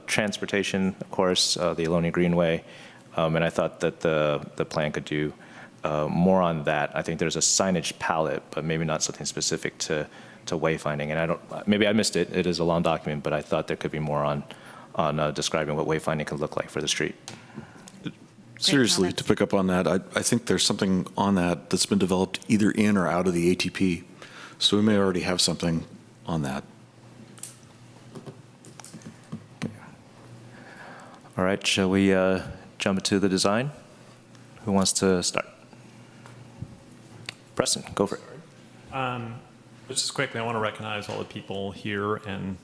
transportation, of course, the Albany Greenway, and I thought that the plan could do more on that. I think there's a signage palette, but maybe not something specific to wayfinding. And maybe I missed it. It is a long document, but I thought there could be more on describing what wayfinding could look like for the street. Seriously, to pick up on that, I think there's something on that that's been developed either in or out of the ATP. So we may already have something on that. All right, shall we jump into the design? Who wants to start? Preston, go for it. Just quickly, I want to recognize all the people here and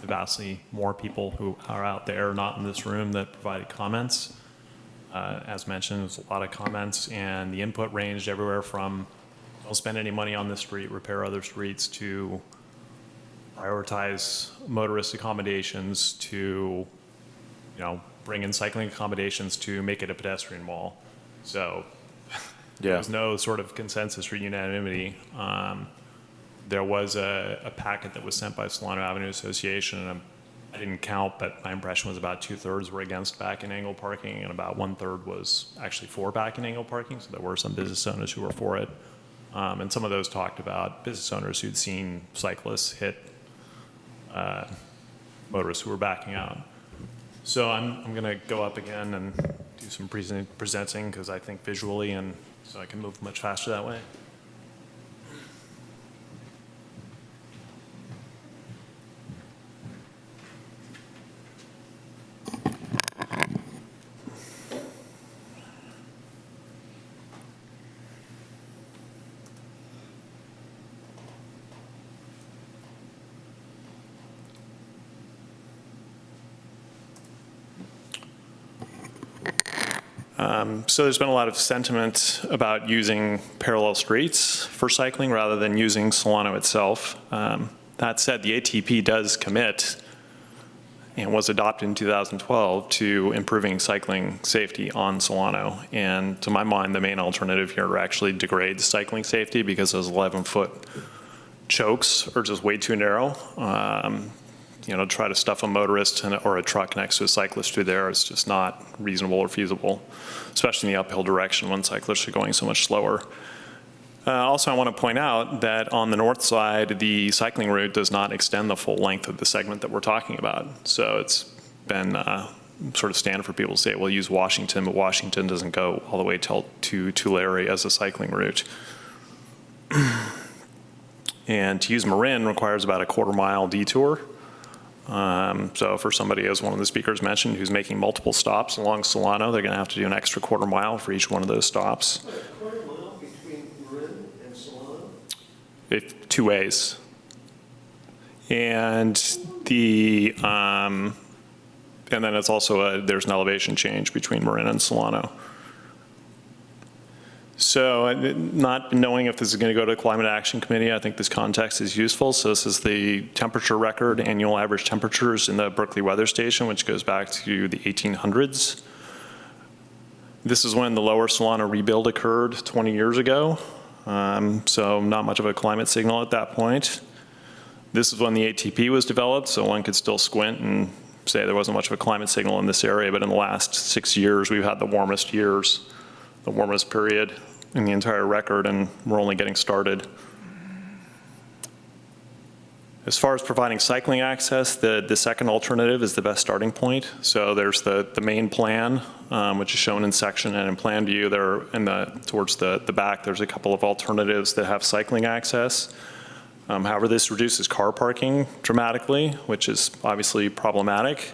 the vastly more people who are out there, not in this room, that provided comments. As mentioned, there's a lot of comments, and the input ranged everywhere from don't spend any money on this street, repair other streets, to prioritize motorist accommodations, to bring in cycling accommodations, to make it a pedestrian wall. So there was no sort of consensus or unanimity. There was a packet that was sent by Solano Avenue Association, and I didn't count, but my impression was about 2/3 were against back and angle parking, and about 1/3 was actually for back and angle parking. So there were some business owners who were for it. And some of those talked about business owners who'd seen cyclists hit motorists who were backing out. So I'm going to go up again and do some presenting because I think visually, and so I can move much faster that way. So there's been a lot of sentiment about using parallel streets for cycling rather than using Solano itself. That said, the ATP does commit and was adopted in 2012 to improving cycling safety on Solano. And to my mind, the main alternative here actually degrades cycling safety because those 11-foot chokes are just way too narrow. Try to stuff a motorist or a truck next to a cyclist through there is just not reasonable or feasible, especially in the uphill direction when cyclists are going so much slower. Also, I want to point out that on the north side, the cycling route does not extend the full length of the segment that we're talking about. So it's been sort of standard for people to say, well, use Washington, but Washington doesn't go all the way to Tulare as a cycling route. And to use Marin requires about a quarter-mile detour. So for somebody, as one of the speakers mentioned, who's making multiple stops along Solano, they're going to have to do an extra quarter-mile for each one of those stops. A quarter-mile between Marin and Solano? Two ways. And and then it's also there's an elevation change between Marin and Solano. So not knowing if this is going to go to the Climate Action Committee, I think this context is useful. So this is the temperature record, annual average temperatures in the Berkeley Weather Station, which goes back to the 1800s. This is when the Lower Solano rebuild occurred 20 years ago, so not much of a climate signal at that point. This is when the ATP was developed, so one could still squint and say there wasn't much of a climate signal in this area, but in the last 6 years, we've had the warmest years, the warmest period in the entire record, and we're only getting started. As far as providing cycling access, the second alternative is the best starting point. So there's the main plan, which is shown in section and in plan view. There towards the back, there's a couple of alternatives that have cycling access. However, this reduces car parking dramatically, which is obviously problematic.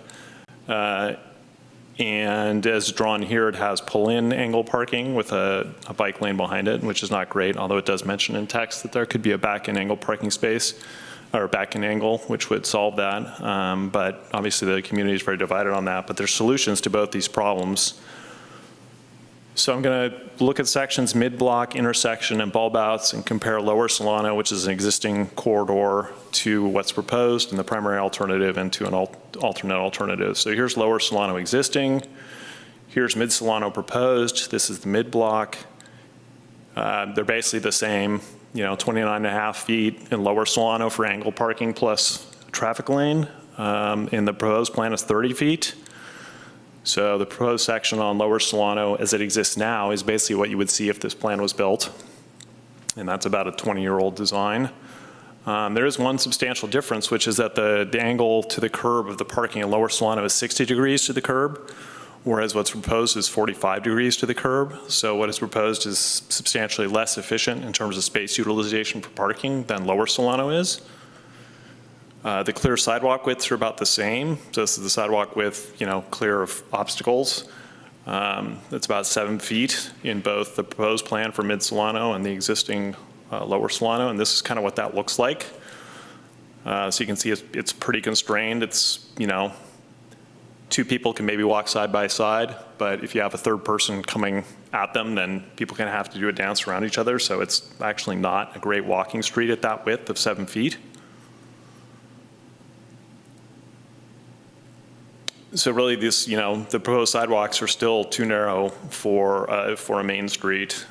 And as drawn here, it has pull-in angle parking with a bike lane behind it, which is not great, although it does mention in text that there could be a back-in angle parking space, or back-in angle, which would solve that. But obviously the community is very divided on that, but there's solutions to both these problems. So I'm going to look at sections mid-block, intersection, and bulb outs and compare Lower Solano, which is an existing corridor, to what's proposed in the primary alternative and to an alternate alternative. So here's Lower Solano existing. Here's Mid-Solano proposed. This is the mid-block. They're basically the same, 29.5 feet in Lower Solano for angle parking plus traffic lane. In the proposed plan is 30 feet. So the proposed section on Lower Solano as it exists now is basically what you would see if this plan was built. And that's about a 20-year-old design. There is one substantial difference, which is that the angle to the curb of the parking in Lower Solano is 60 degrees to the curb, whereas what's proposed is 45 degrees to the curb. So what is proposed is substantially less efficient in terms of space utilization for parking than Lower Solano is. The clear sidewalk widths are about the same. So this is the sidewalk width, clear of obstacles. It's about 7 feet in both the proposed plan for Mid-Solano and the existing Lower Solano, and this is kind of what that looks like. So you can see it's pretty constrained. It's, 2 people can maybe walk side by side, but if you have a third person coming at them, then people can have to do a dance around each other. So it's actually not a great walking street at that width of 7 feet. So really this, the proposed sidewalks are still too narrow for a main street.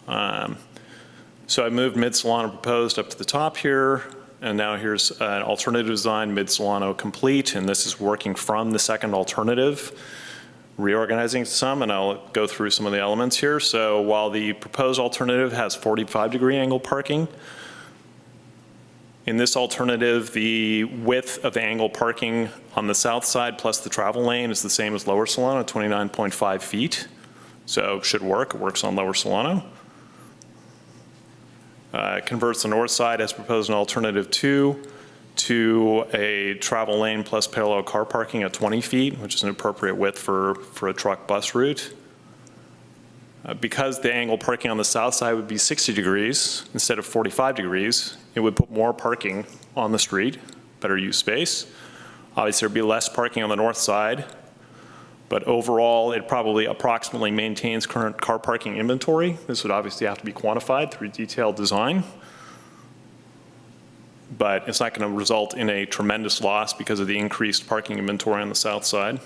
So I moved Mid-Solano proposed up to the top here, and now here's an alternative design, Mid-Solano complete, and this is working from the second alternative, reorganizing some, and I'll go through some of the elements here. So while the proposed alternative has 45-degree angle parking, in this alternative, the width of the angle parking on the south side plus the travel lane is the same as Lower Solano, 29.5 feet. So it should work. It works on Lower Solano. It converts the north side as proposed in alternative 2 to a travel lane plus parallel car parking at 20 feet, which is an appropriate width for a truck bus route. Because the angle parking on the south side would be 60 degrees instead of 45 degrees, it would put more parking on the street, better use space. Obviously, there'd be less parking on the north side, but overall, it probably approximately maintains current car parking inventory. This would obviously have to be quantified through detailed design, but it's not going to result in a tremendous loss because of the increased parking inventory on the south side.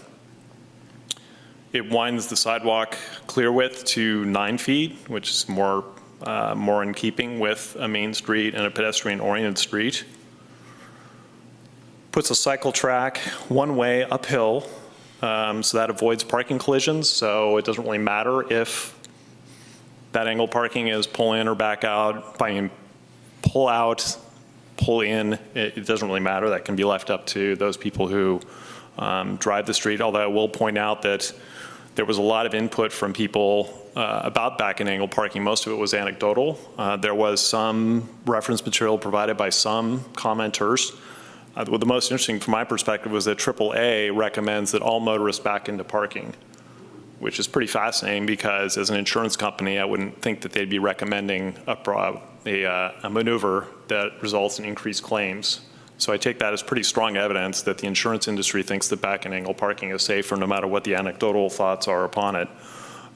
It widens the sidewalk clear width to 9 feet, which is more in keeping with a main street and a pedestrian-oriented street. Puts a cycle track one way uphill, so that avoids parking collisions. So it doesn't really matter if that angle parking is pull in or back out. By pull out, pull in, it doesn't really matter. That can be left up to those people who drive the street. Although I will point out that there was a lot of input from people about back and angle parking. Most of it was anecdotal. There was some reference material provided by some commenters. The most interesting from my perspective was that AAA recommends that all motorists back into parking, which is pretty fascinating because as an insurance company, I wouldn't think that they'd be recommending a maneuver that results in increased claims. So I take that as pretty strong evidence that the insurance industry thinks that back and angle parking is safer no matter what the anecdotal thoughts are upon it.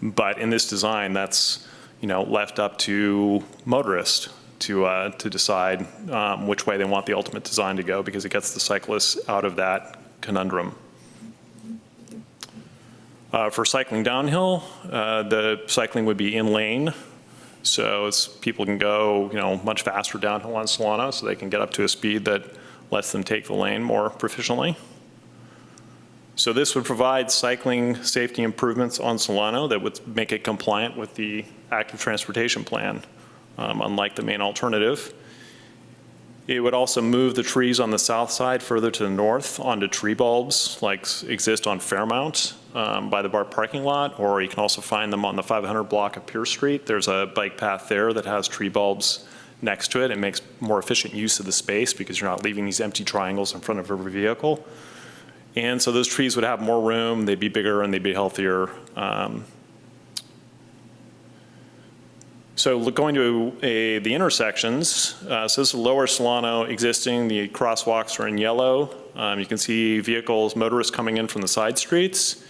But in this design, that's left up to motorists to decide which way they want the ultimate design to go, because it gets the cyclists out of that conundrum. For cycling downhill, the cycling would be in lane. So people can go, much faster downhill on Solano, so they can get up to a speed that lets them take the lane more proficiently. So this would provide cycling safety improvements on Solano that would make it compliant with the active transportation plan, unlike the main alternative. It would also move the trees on the south side further to the north onto tree bulbs like exist on Fairmount by the BART parking lot, or you can also find them on the 500 block of Pierce Street. There's a bike path there that has tree bulbs next to it. It makes more efficient use of the space because you're not leaving these empty triangles in front of every vehicle. And so those trees would have more room, they'd be bigger, and they'd be healthier. So going to the intersections, so this is Lower Solano existing, the crosswalks are in yellow. You can see vehicles, motorists coming in from the side streets.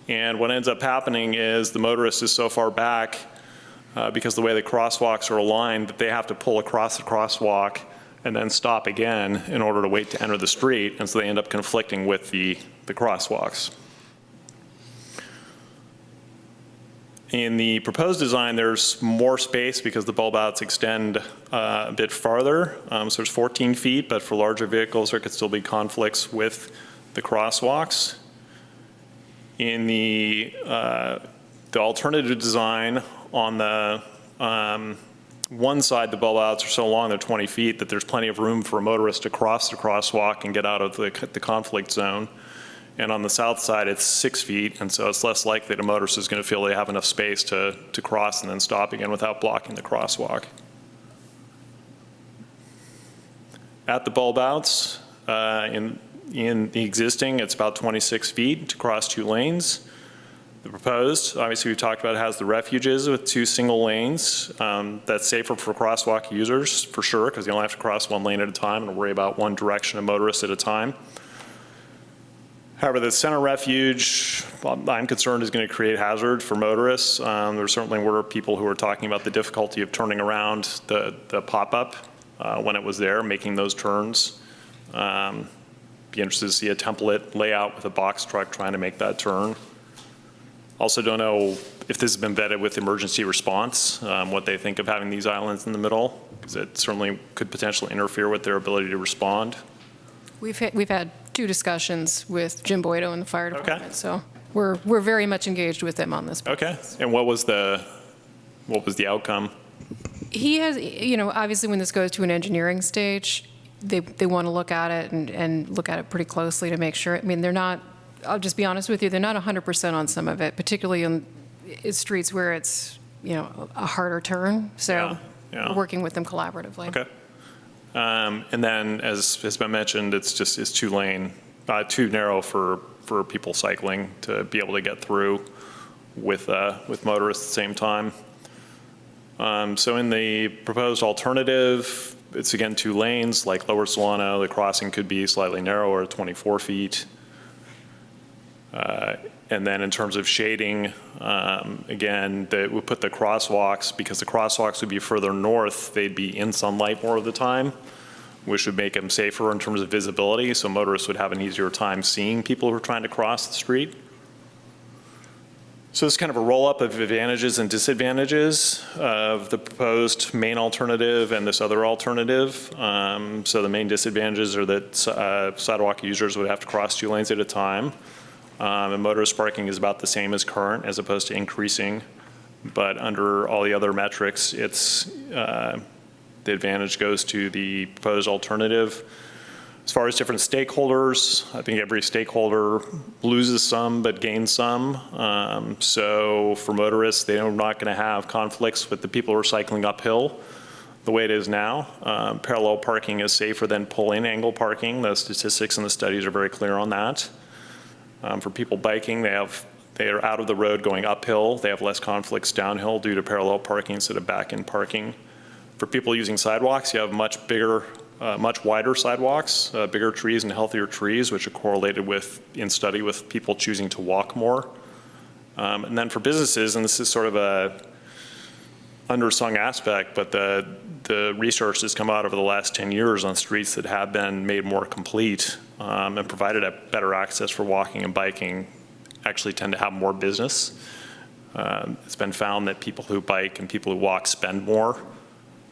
And what ends up happening is the motorist is so far back because the way the crosswalks are aligned that they have to pull across the crosswalk and then stop again in order to wait to enter the street, and so they end up conflicting with the crosswalks. In the proposed design, there's more space because the bulb outs extend a bit farther. So there's 14 feet, but for larger vehicles, there could still be conflicts with the crosswalks. In the alternative design, on the one side, the bulb outs are so long, they're 20 feet, that there's plenty of room for a motorist to cross the crosswalk and get out of the conflict zone. And on the south side, it's 6 feet, and so it's less likely that a motorist is going to feel they have enough space to cross and then stop again without blocking the crosswalk. At the bulb outs, in the existing, it's about 26 feet to cross 2 lanes. The proposed, obviously we've talked about, has the refuges with 2 single lanes. That's safer for crosswalk users, for sure, because you only have to cross 1 lane at a time and worry about one direction of motorists at a time. However, the center refuge, I'm concerned, is going to create hazard for motorists. There certainly were people who were talking about the difficulty of turning around the pop-up when it was there, making those turns. Be interested to see a template layout with a box truck trying to make that turn. Also don't know if this has been vetted with emergency response, what they think of having these islands in the middle, because it certainly could potentially interfere with their ability to respond. We've had 2 discussions with Jim Boydo and the fire department, Okay. so we're very much engaged with them on this process. Okay, and what was the outcome? He has, obviously when this goes to an engineering stage, they want to look at it and look at it pretty closely to make sure. I mean, they're not, I'll just be honest with you, they're not 100% on some of it, particularly in streets where it's, a harder turn. So Yeah. we're working with them collaboratively. Okay. And then, as has been mentioned, it's 2 lane, too narrow for people cycling to be able to get through with motorists at the same time. So in the proposed alternative, it's again 2 lanes, like Lower Solano. The crossing could be slightly narrower, 24 feet. And then in terms of shading, again, we put the crosswalks, because the crosswalks would be further north, they'd be in sunlight more of the time, which would make them safer in terms of visibility, so motorists would have an easier time seeing people who are trying to cross the street. So it's kind of a roll-up of advantages and disadvantages of the proposed main alternative and this other alternative. So the main disadvantages are that sidewalk users would have to cross 2 lanes at a time. And motorist parking is about the same as current, as opposed to increasing. But under all the other metrics, the advantage goes to the proposed alternative. As far as different stakeholders, I think every stakeholder loses some but gains some. So for motorists, they're not going to have conflicts with the people who are cycling uphill the way it is now. Parallel parking is safer than pull-in angle parking. The statistics and the studies are very clear on that. For people biking, they are out of the road going uphill. They have less conflicts downhill due to parallel parking instead of back-in parking. For people using sidewalks, you have much bigger, much wider sidewalks, bigger trees and healthier trees, which are correlated in study with people choosing to walk more. And then for businesses, and this is sort of a undersung aspect, but the research has come out over the last 10 years on streets that have been made more complete and provided a better access for walking and biking actually tend to have more business. It's been found that people who bike and people who walk spend more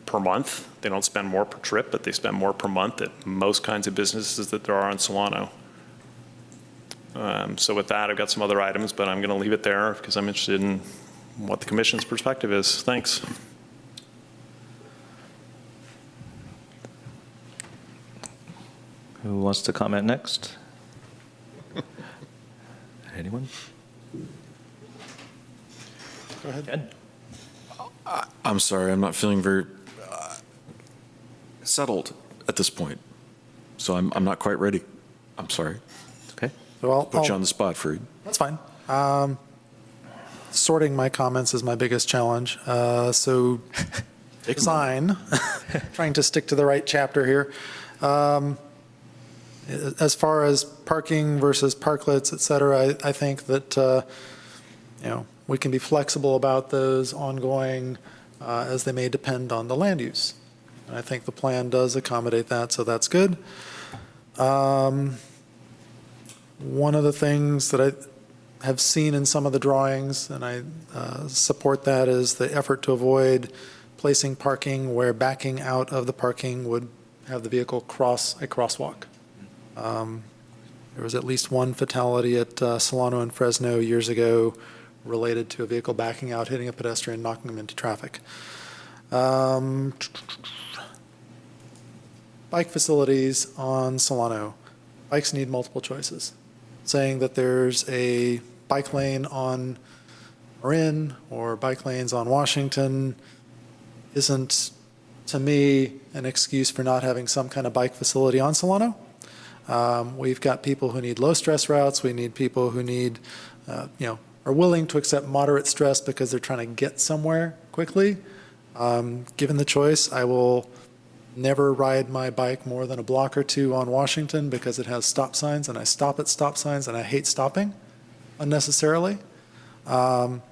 per month. They don't spend more per trip, but they spend more per month at most kinds of businesses that there are in Solano. So with that, I've got some other items, but I'm going to leave it there because I'm interested in what the commission's perspective is. Thanks. Who wants to comment next? Anyone? Go ahead. Ken? I'm sorry, I'm not feeling very settled at this point. So I'm not quite ready. I'm sorry. Okay. So I'll Put you on the spot, Freed. That's fine. Sorting my comments is my biggest challenge. So design, trying to stick to the right chapter here. As far as parking versus parklets, et cetera, I think that, we can be flexible about those ongoing as they may depend on the land use. And I think the plan does accommodate that, so that's good. One of the things that I have seen in some of the drawings, and I support that, is the effort to avoid placing parking where backing out of the parking would have the vehicle cross a crosswalk. There was at least one fatality at Solano and Fresno years ago related to a vehicle backing out, hitting a pedestrian, knocking them into traffic. Bike facilities on Solano. Bikes need multiple choices. Saying that there's a bike lane on Marin or bike lanes on Washington isn't, to me, an excuse for not having some kind of bike facility on Solano. We've got people who need low-stress routes. We need people who need, are willing to accept moderate stress because they're trying to get somewhere quickly. Given the choice, I will never ride my bike more than a block or two on Washington because it has stop signs, and I stop at stop signs, and I hate stopping unnecessarily. Marin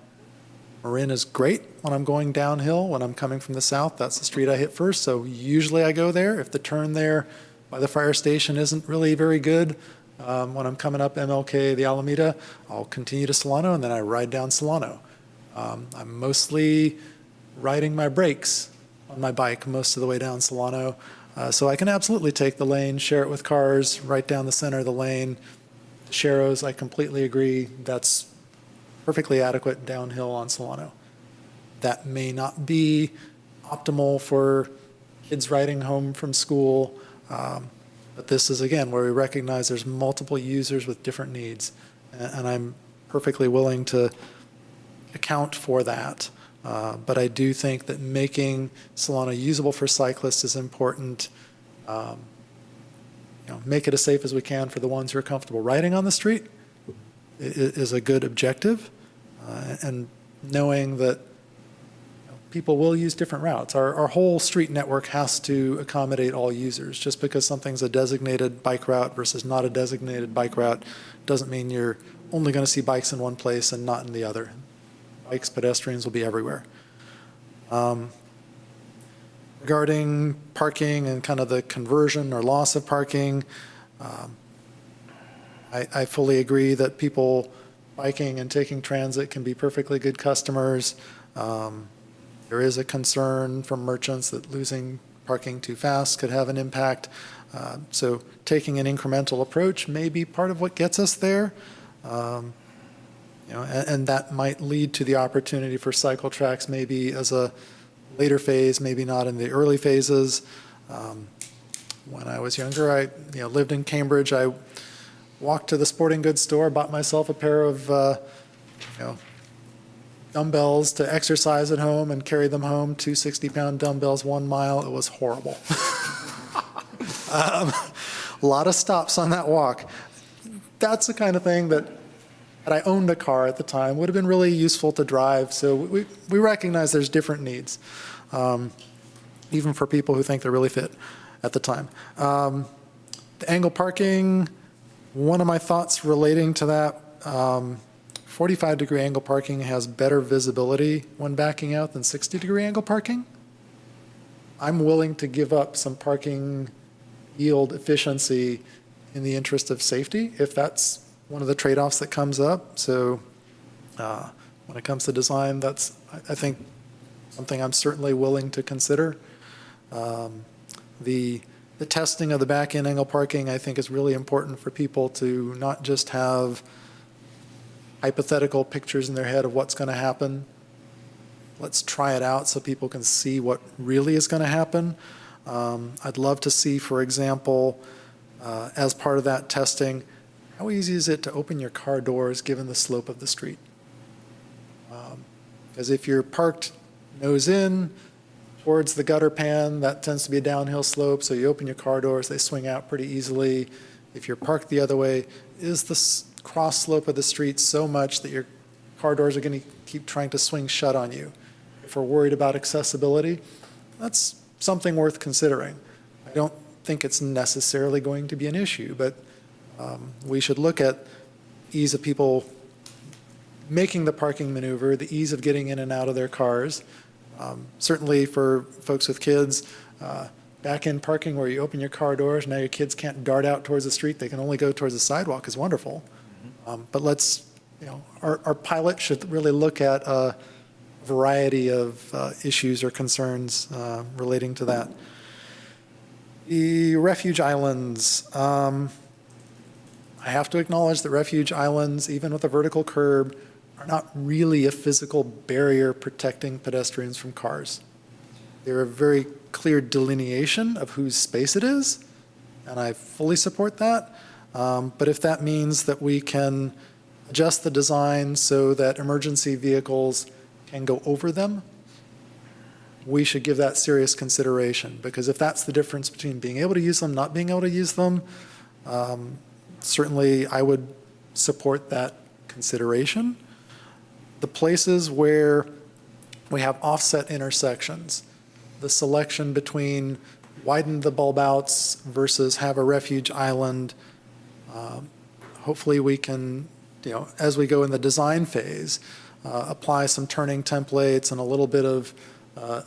is great when I'm going downhill. When I'm coming from the south, that's the street I hit first, so usually I go there. If the turn there by the fire station isn't really very good, when I'm coming up MLK, the Alameda, I'll continue to Solano, and then I ride down Solano. I'm mostly riding my brakes on my bike most of the way down Solano, so I can absolutely take the lane, share it with cars, right down the center of the lane. Sharrows, I completely agree, that's perfectly adequate downhill on Solano. That may not be optimal for kids riding home from school, but this is, again, where we recognize there's multiple users with different needs, and I'm perfectly willing to account for that. But I do think that making Solano usable for cyclists is important. Make it as safe as we can for the ones who are comfortable riding on the street is a good objective. And knowing that people will use different routes. Our whole street network has to accommodate all users. Just because something's a designated bike route versus not a designated bike route doesn't mean you're only going to see bikes in one place and not in the other. Bikes, pedestrians will be everywhere. Regarding parking and kind of the conversion or loss of parking, I fully agree that people biking and taking transit can be perfectly good customers. There is a concern from merchants that losing parking too fast could have an impact. So taking an incremental approach may be part of what gets us there. And that might lead to the opportunity for cycle tracks maybe as a later phase, maybe not in the early phases. When I was younger, I lived in Cambridge. I walked to the sporting goods store, bought myself a pair of dumbbells to exercise at home and carry them home, 2 60-pound dumbbells, 1 mile. It was horrible. A lot of stops on that walk. That's the kind of thing that, had I owned a car at the time, would have been really useful to drive. So we recognize there's different needs, even for people who think they're really fit at the time. The angle parking, one of my thoughts relating to that, 45-degree angle parking has better visibility when backing out than 60-degree angle parking. I'm willing to give up some parking yield efficiency in the interest of safety, if that's one of the trade-offs that comes up. So when it comes to design, that's, I think, something I'm certainly willing to consider. The testing of the back-end angle parking, I think, is really important for people to not just have hypothetical pictures in their head of what's going to happen. Let's try it out so people can see what really is going to happen. I'd love to see, for example, as part of that testing, how easy is it to open your car doors given the slope of the street? Because if you're parked nose in towards the gutter pan, that tends to be a downhill slope, so you open your car doors, they swing out pretty easily. If you're parked the other way, is the cross slope of the street so much that your car doors are going to keep trying to swing shut on you? If we're worried about accessibility, that's something worth considering. I don't think it's necessarily going to be an issue, but we should look at ease of people making the parking maneuver, the ease of getting in and out of their cars. Certainly for folks with kids, back-end parking where you open your car doors, now your kids can't dart out towards the street, they can only go towards the sidewalk is wonderful. But let's, our pilot should really look at a variety of issues or concerns relating to that. The refuge islands. I have to acknowledge that refuge islands, even with a vertical curb, are not really a physical barrier protecting pedestrians from cars. They're a very clear delineation of whose space it is, and I fully support that. But if that means that we can adjust the design so that emergency vehicles can go over them, we should give that serious consideration, because if that's the difference between being able to use them, not being able to use them, certainly I would support that consideration. The places where we have offset intersections, the selection between widen the bulb outs versus have a refuge island, hopefully we can, as we go in the design phase, apply some turning templates and a little bit of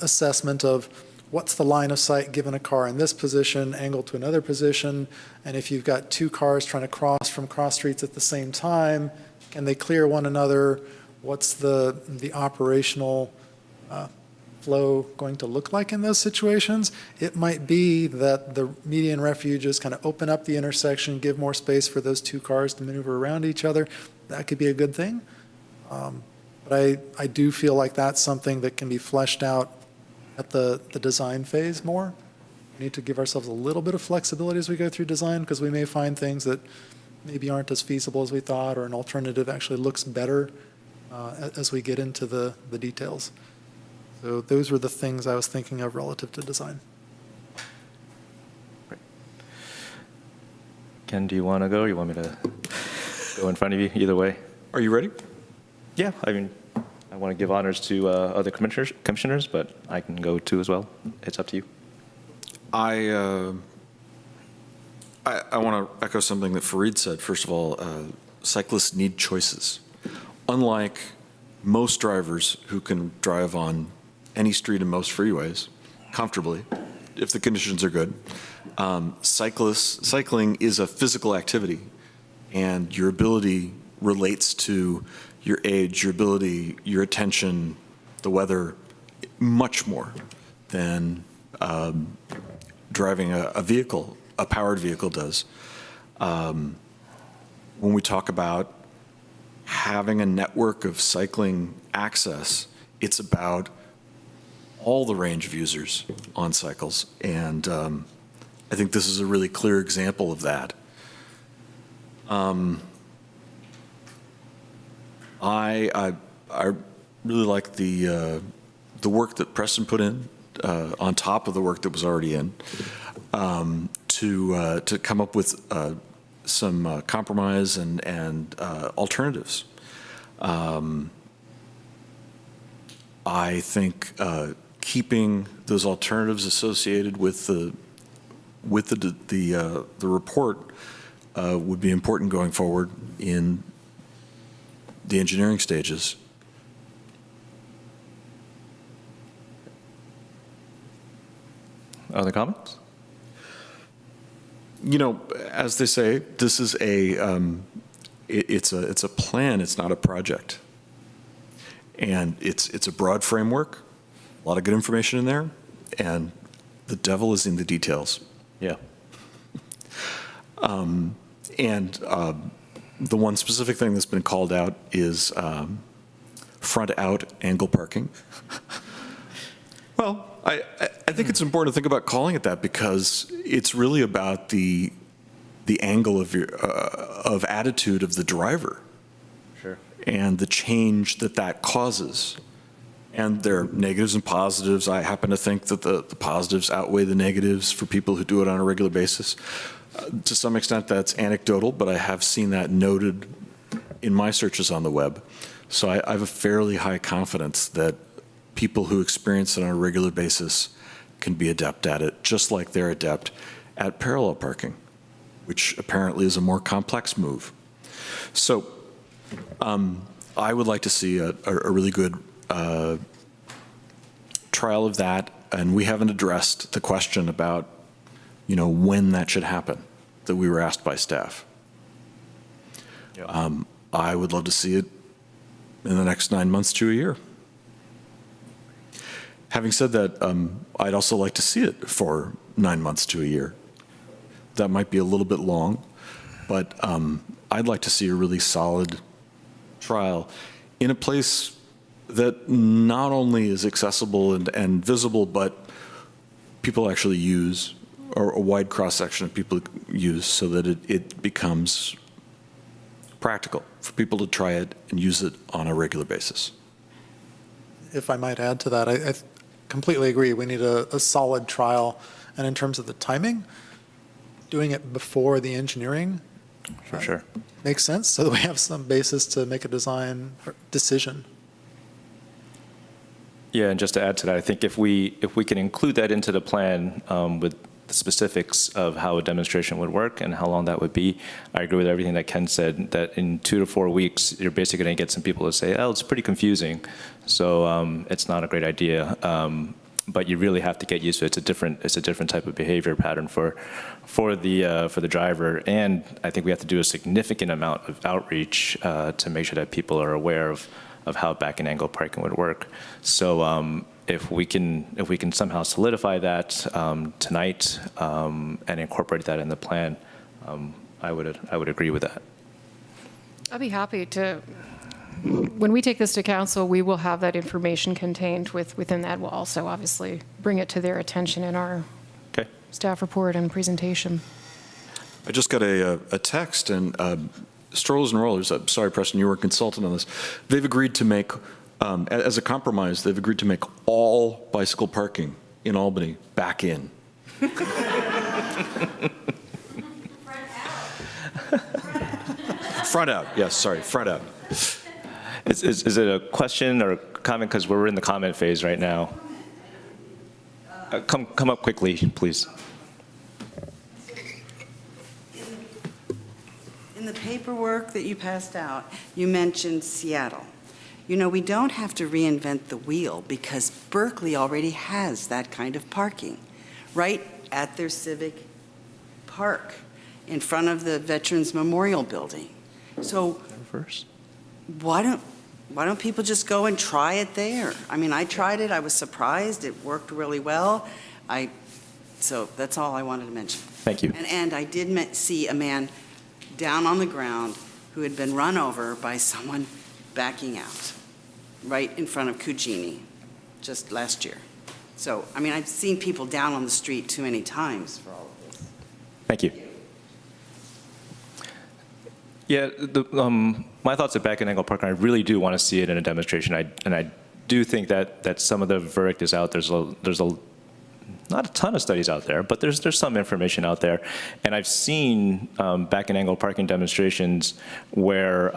assessment of what's the line of sight given a car in this position, angled to another position, and if you've got two cars trying to cross from cross streets at the same time, can they clear one another? What's the operational flow going to look like in those situations? It might be that the median refuges kind of open up the intersection, give more space for those two cars to maneuver around each other. That could be a good thing. But I do feel like that's something that can be fleshed out at the design phase more. We need to give ourselves a little bit of flexibility as we go through design, because we may find things that maybe aren't as feasible as we thought, or an alternative actually looks better as we get into the details. So those were the things I was thinking of relative to design. Ken, do you want to go, or you want me to go in front of you? Either way. Are you ready? Yeah, I mean, I want to give honors to other commissioners, but I can go too as well. It's up to you. I want to echo something that Fareed said. First of all, cyclists need choices. Unlike most drivers who can drive on any street in most freeways comfortably, if the conditions are good, cycling is a physical activity, and your ability relates to your age, your ability, your attention, the weather, much more than driving a vehicle, a powered vehicle does. When we talk about having a network of cycling access, it's about all the range of users on cycles, and I think this is a really clear example of that. I really like the work that Preston put in on top of the work that was already in to come up with some compromise and alternatives. I think keeping those alternatives associated with the report would be important going forward in the engineering stages. Other comments? You know, as they say, this is a It's a plan, it's not a project. And it's a broad framework, a lot of good information in there, and the devil is in the details. Yeah. The one specific thing that's been called out is front-out angle parking. Well, I think it's important to think about calling it that because it's really about the angle of of attitude of the driver. Sure. And the change that causes. And there are negatives and positives. I happen to think that the positives outweigh the negatives for people who do it on a regular basis. To some extent, that's anecdotal, but I have seen that noted in my searches on the web. So I have a fairly high confidence that people who experience it on a regular basis can be adept at it, just like they're adept at parallel parking, which apparently is a more complex move. So I would like to see a really good trial of that, and we haven't addressed the question about, when that should happen that we were asked by staff. Yeah. I would love to see it in the next 9 months to a year. Having said that, I'd also like to see it for 9 months to a year. That might be a little bit long, but I'd like to see a really solid trial in a place that not only is accessible and visible, but people actually use, or a wide cross-section of people use, so that it becomes practical for people to try it and use it on a regular basis. If I might add to that, I completely agree. We need a solid trial. And in terms of the timing, doing it before the engineering For sure. makes sense, so that we have some basis to make a design decision. Yeah, and just to add to that, I think if we can include that into the plan with the specifics of how a demonstration would work and how long that would be, I agree with everything that Ken said, that in 2 to 4 weeks, you're basically going to get some people to say, oh, it's pretty confusing, so it's not a great idea. But you really have to get used to it. It's a different type of behavior pattern for the driver, and I think we have to do a significant amount of outreach to make sure that people are aware of how back and angle parking would work. So if we can somehow solidify that tonight and incorporate that in the plan, I would agree with that. I'd be happy to. When we take this to council, we will have that information contained within that. We'll also obviously bring it to their attention in our staff report and presentation. I just got a text, and Strollers and Rollers, I'm sorry, Preston, you were a consultant on this. They've agreed to make, as a compromise, they've agreed to make all bicycle parking in Albany back in. Front out, yes, sorry, front out. Is it a question or a comment? Because we're in the comment phase right now. Come up quickly, please. In the paperwork that you passed out, you mentioned Seattle. We don't have to reinvent the wheel because Berkeley already has that kind of parking right at their civic park in front of the Veterans Memorial Building. So why don't people just go and try it there? I mean, I tried it. I was surprised. It worked really well. So that's all I wanted to mention. Thank you. And I did see a man down on the ground who had been run over by someone backing out right in front of Cugini just last year. So, I mean, I've seen people down on the street too many times for all of this. Thank you. Yeah, my thoughts at back and angle parking, I really do want to see it in a demonstration. I do think that some of the verdict is out. There's not a ton of studies out there, but there's some information out there. And I've seen back and angle parking demonstrations where,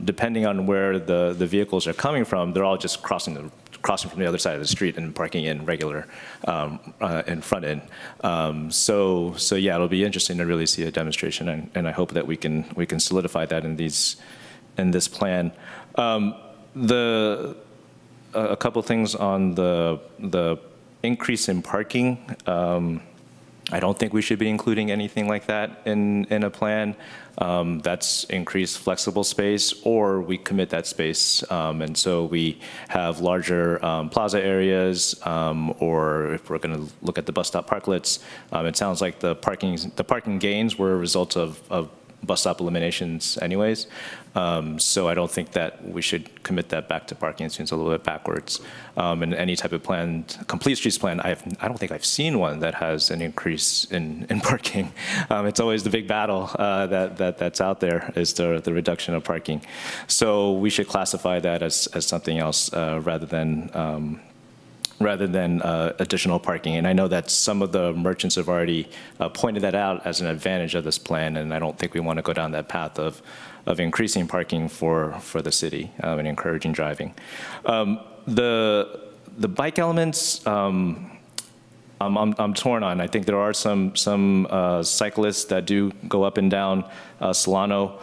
depending on where the vehicles are coming from, they're all just crossing from the other side of the street and parking in regular in front end. So yeah, it'll be interesting to really see a demonstration, and I hope that we can solidify that in this plan. A couple things on the increase in parking. I don't think we should be including anything like that in a plan. That's increased flexible space, or we commit that space. And so we have larger plaza areas, or if we're going to look at the bus stop parklets, it sounds like the parking gains were a result of bus stop eliminations anyways. So I don't think that we should commit that back to parking. It seems a little bit backwards. And any type of planned, complete streets plan, I don't think I've seen one that has an increase in parking. It's always the big battle that's out there is the reduction of parking. So we should classify that as something else rather than additional parking. And I know that some of the merchants have already pointed that out as an advantage of this plan, and I don't think we want to go down that path of increasing parking for the city and encouraging driving. The bike elements, I'm torn on. I think there are some cyclists that do go up and down Solano.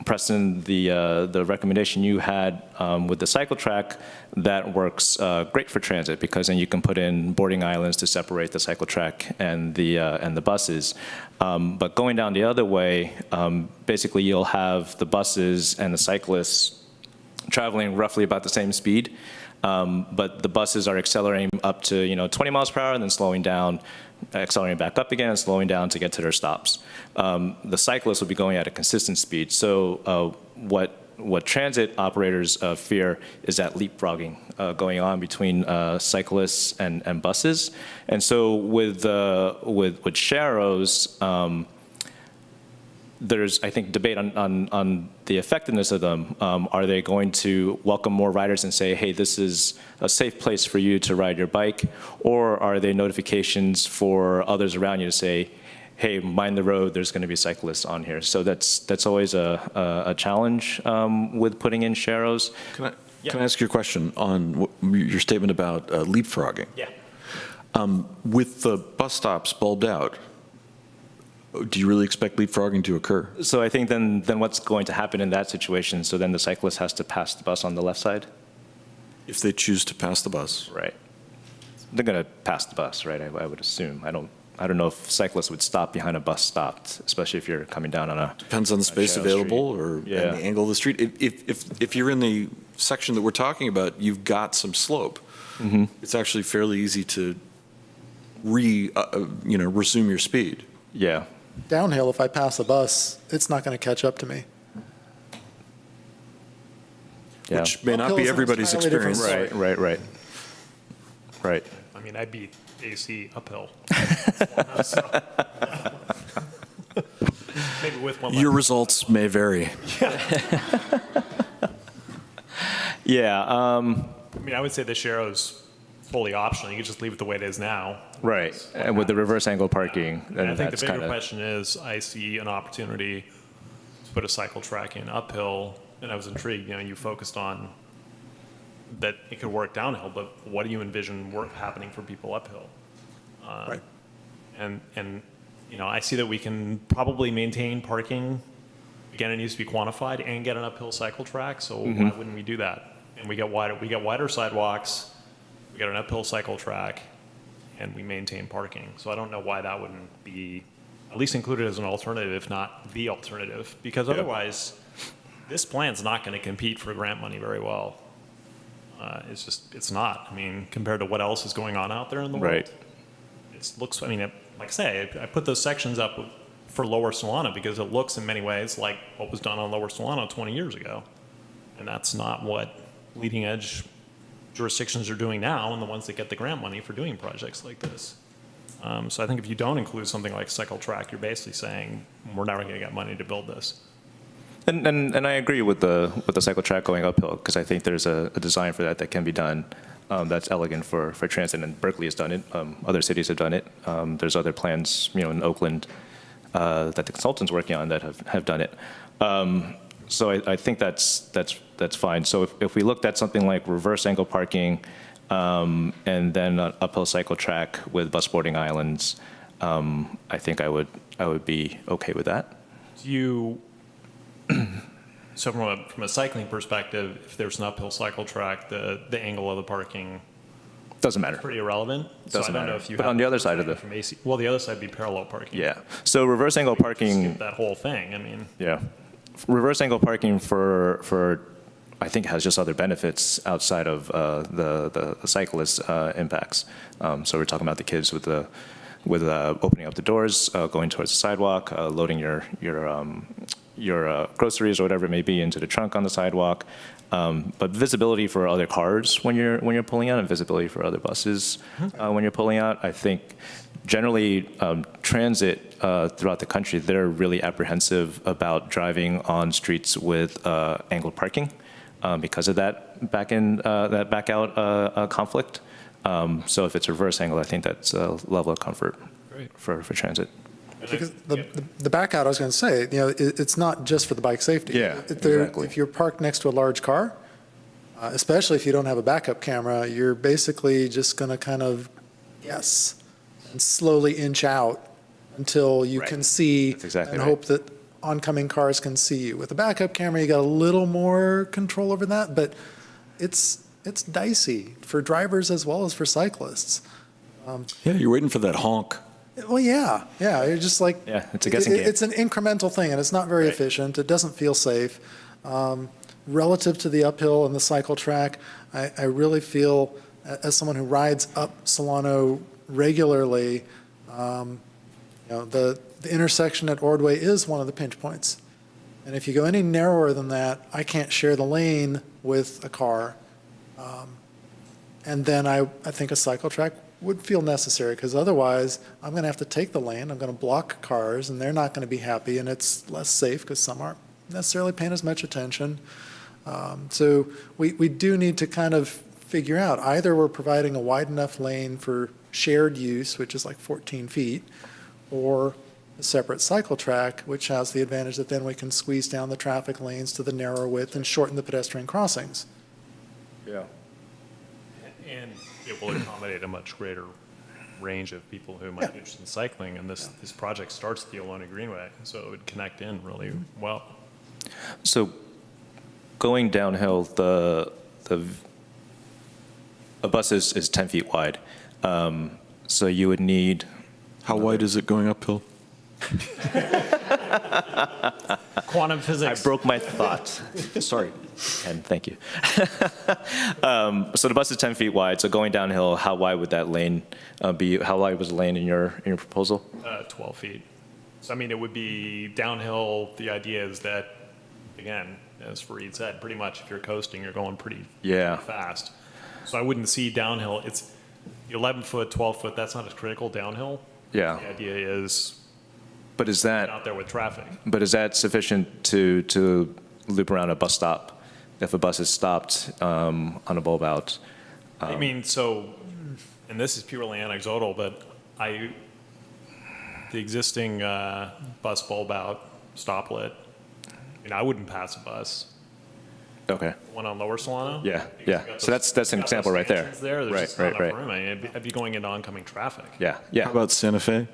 Preston, the recommendation you had with the cycle track, that works great for transit because then you can put in boarding islands to separate the cycle track and the buses. But going down the other way, basically you'll have the buses and the cyclists traveling roughly about the same speed, but the buses are accelerating up to 20 miles per hour and then slowing down, accelerating back up again and slowing down to get to their stops. The cyclists will be going at a consistent speed. So what transit operators fear is that leapfrogging going on between cyclists and buses. And so with Sharrows, there's, I think, debate on the effectiveness of them. Are they going to welcome more riders and say, hey, this is a safe place for you to ride your bike? Or are they notifications for others around you to say, hey, mind the road, there's going to be cyclists on here? So that's always a challenge with putting in Sharrows. Can I ask you a question on your statement about leapfrogging? Yeah. With the bus stops bulbed out, do you really expect leapfrogging to occur? So I think then what's going to happen in that situation? So then the cyclist has to pass the bus on the left side? If they choose to pass the bus. Right. They're going to pass the bus, right? I would assume. I don't know if cyclists would stop behind a bus stopped, especially if you're coming down on a depends on the space available or and the angle of the street. If you're in the section that we're talking about, you've got some slope. Mm-hmm. It's actually fairly easy to resume your speed. Yeah. Downhill, if I pass a bus, it's not going to catch up to me. Yeah. Which may not Uphill be is an everybody's entirely different experience. story. Right. I mean, I'd be AC uphill. Maybe with one. Your results may vary. Yeah. I mean, I would say the Sharrow's fully optional. You could just leave it the way it is now. Right. And with the reverse angle parking, And I think that's the bigger kind of. question is, I see an opportunity to put a cycle track in uphill, and I was intrigued, you focused on that it could work downhill, but what do you envision happening for people uphill? Right. And I see that we can probably maintain parking. Again, it needs to be quantified and get an uphill cycle track, so why wouldn't we do that? And we get wider sidewalks, we get an uphill cycle track, and we maintain parking. So I don't know why that wouldn't be at least included as an alternative, if not the alternative, because otherwise, this plan's not going to compete for grant money very well. It's not. I mean, compared to what else is going on out there in the world. Right. Like I say, I put those sections up for Lower Solano because it looks in many ways like what was done on Lower Solano 20 years ago. And that's not what leading edge jurisdictions are doing now and the ones that get the grant money for doing projects like this. So I think if you don't include something like cycle track, you're basically saying we're never going to get money to build this. And I agree with the cycle track going uphill because I think there's a design for that can be done that's elegant for transit, and Berkeley has done it. Other cities have done it. There's other plans, in Oakland that the consultant's working on that have done it. So I think that's fine. So if we looked at something like reverse angle parking and then an uphill cycle track with bus boarding islands, I think I would be okay with that. So from a cycling perspective, if there's an uphill cycle track, the angle of the parking Doesn't matter. pretty irrelevant. So Doesn't I don't know matter. if you But have on the other side of from AC. Well, the other side would be parallel parking. Yeah. So reverse angle parking. Skip that whole thing. I mean, Yeah. Reverse angle parking for I think has just other benefits outside of the cyclist impacts. So we're talking about the kids with opening up the doors, going towards the sidewalk, loading your groceries or whatever it may be into the trunk on the sidewalk. But visibility for other cars when you're pulling out, and visibility for other buses when you're pulling out. I think generally transit throughout the country, they're really apprehensive about driving on streets with angled parking because of that back out conflict. So if it's reverse angle, I think that's a level of comfort for transit. Because the back out, I was going to say, it's not just for the bike safety. Yeah, exactly. If you're parked next to a large car, especially if you don't have a backup camera, you're basically just going to kind of guess and slowly inch out until you can see exactly and right. hope that oncoming cars can see you. With a backup camera, you got a little more control over that, but it's dicey for drivers as well as for cyclists. Yeah, you're waiting for that honk. Well, yeah. You're just like, Yeah, it's a guessing game. It's an incremental thing, and it's not very efficient. It doesn't feel safe. Relative to the uphill and the cycle track, I really feel, as someone who rides up Solano regularly, the intersection at Ordway is one of the pinch points. And if you go any narrower than that, I can't share the lane with a car. And then I think a cycle track would feel necessary, because otherwise I'm going to have to take the lane, I'm going to block cars, and they're not going to be happy, and it's less safe because some aren't necessarily paying as much attention. So we do need to kind of figure out, either we're providing a wide enough lane for shared use, which is like 14 feet, or a separate cycle track, which has the advantage that then we can squeeze down the traffic lanes to the narrow width and shorten the pedestrian crossings. Yeah. and it will accommodate a much greater range of people who might be interested in cycling. And this project starts at the Albany Greenway, so it would connect in really well. So going downhill, a bus is 10 feet wide. So you would need. How wide is it going uphill? Quantum physics. I broke my thought. Sorry, Ken, thank you. So the bus is 10 feet wide, so going downhill, how wide would that lane be? How wide was the lane in your proposal? 12 feet. So, I mean, it would be downhill. The idea is that, again, as Fareed said, pretty much if you're coasting, you're going pretty fast. So I wouldn't see downhill. It's 11 foot, 12 foot, that's not as critical downhill. Yeah. The idea is But is that out there with traffic. But is that sufficient to loop around a bus stop if a bus is stopped on a bulb out? I mean, so, and this is purely anecdotal, but the existing bus bulb out stoplet, I wouldn't pass a bus. Okay. One on Lower Solano? Yeah, Because yeah. you got So that's an example right there. There's Right, just not right, enough right. room. I mean, I'd be going into oncoming traffic. Yeah, How yeah. about Santa Fe?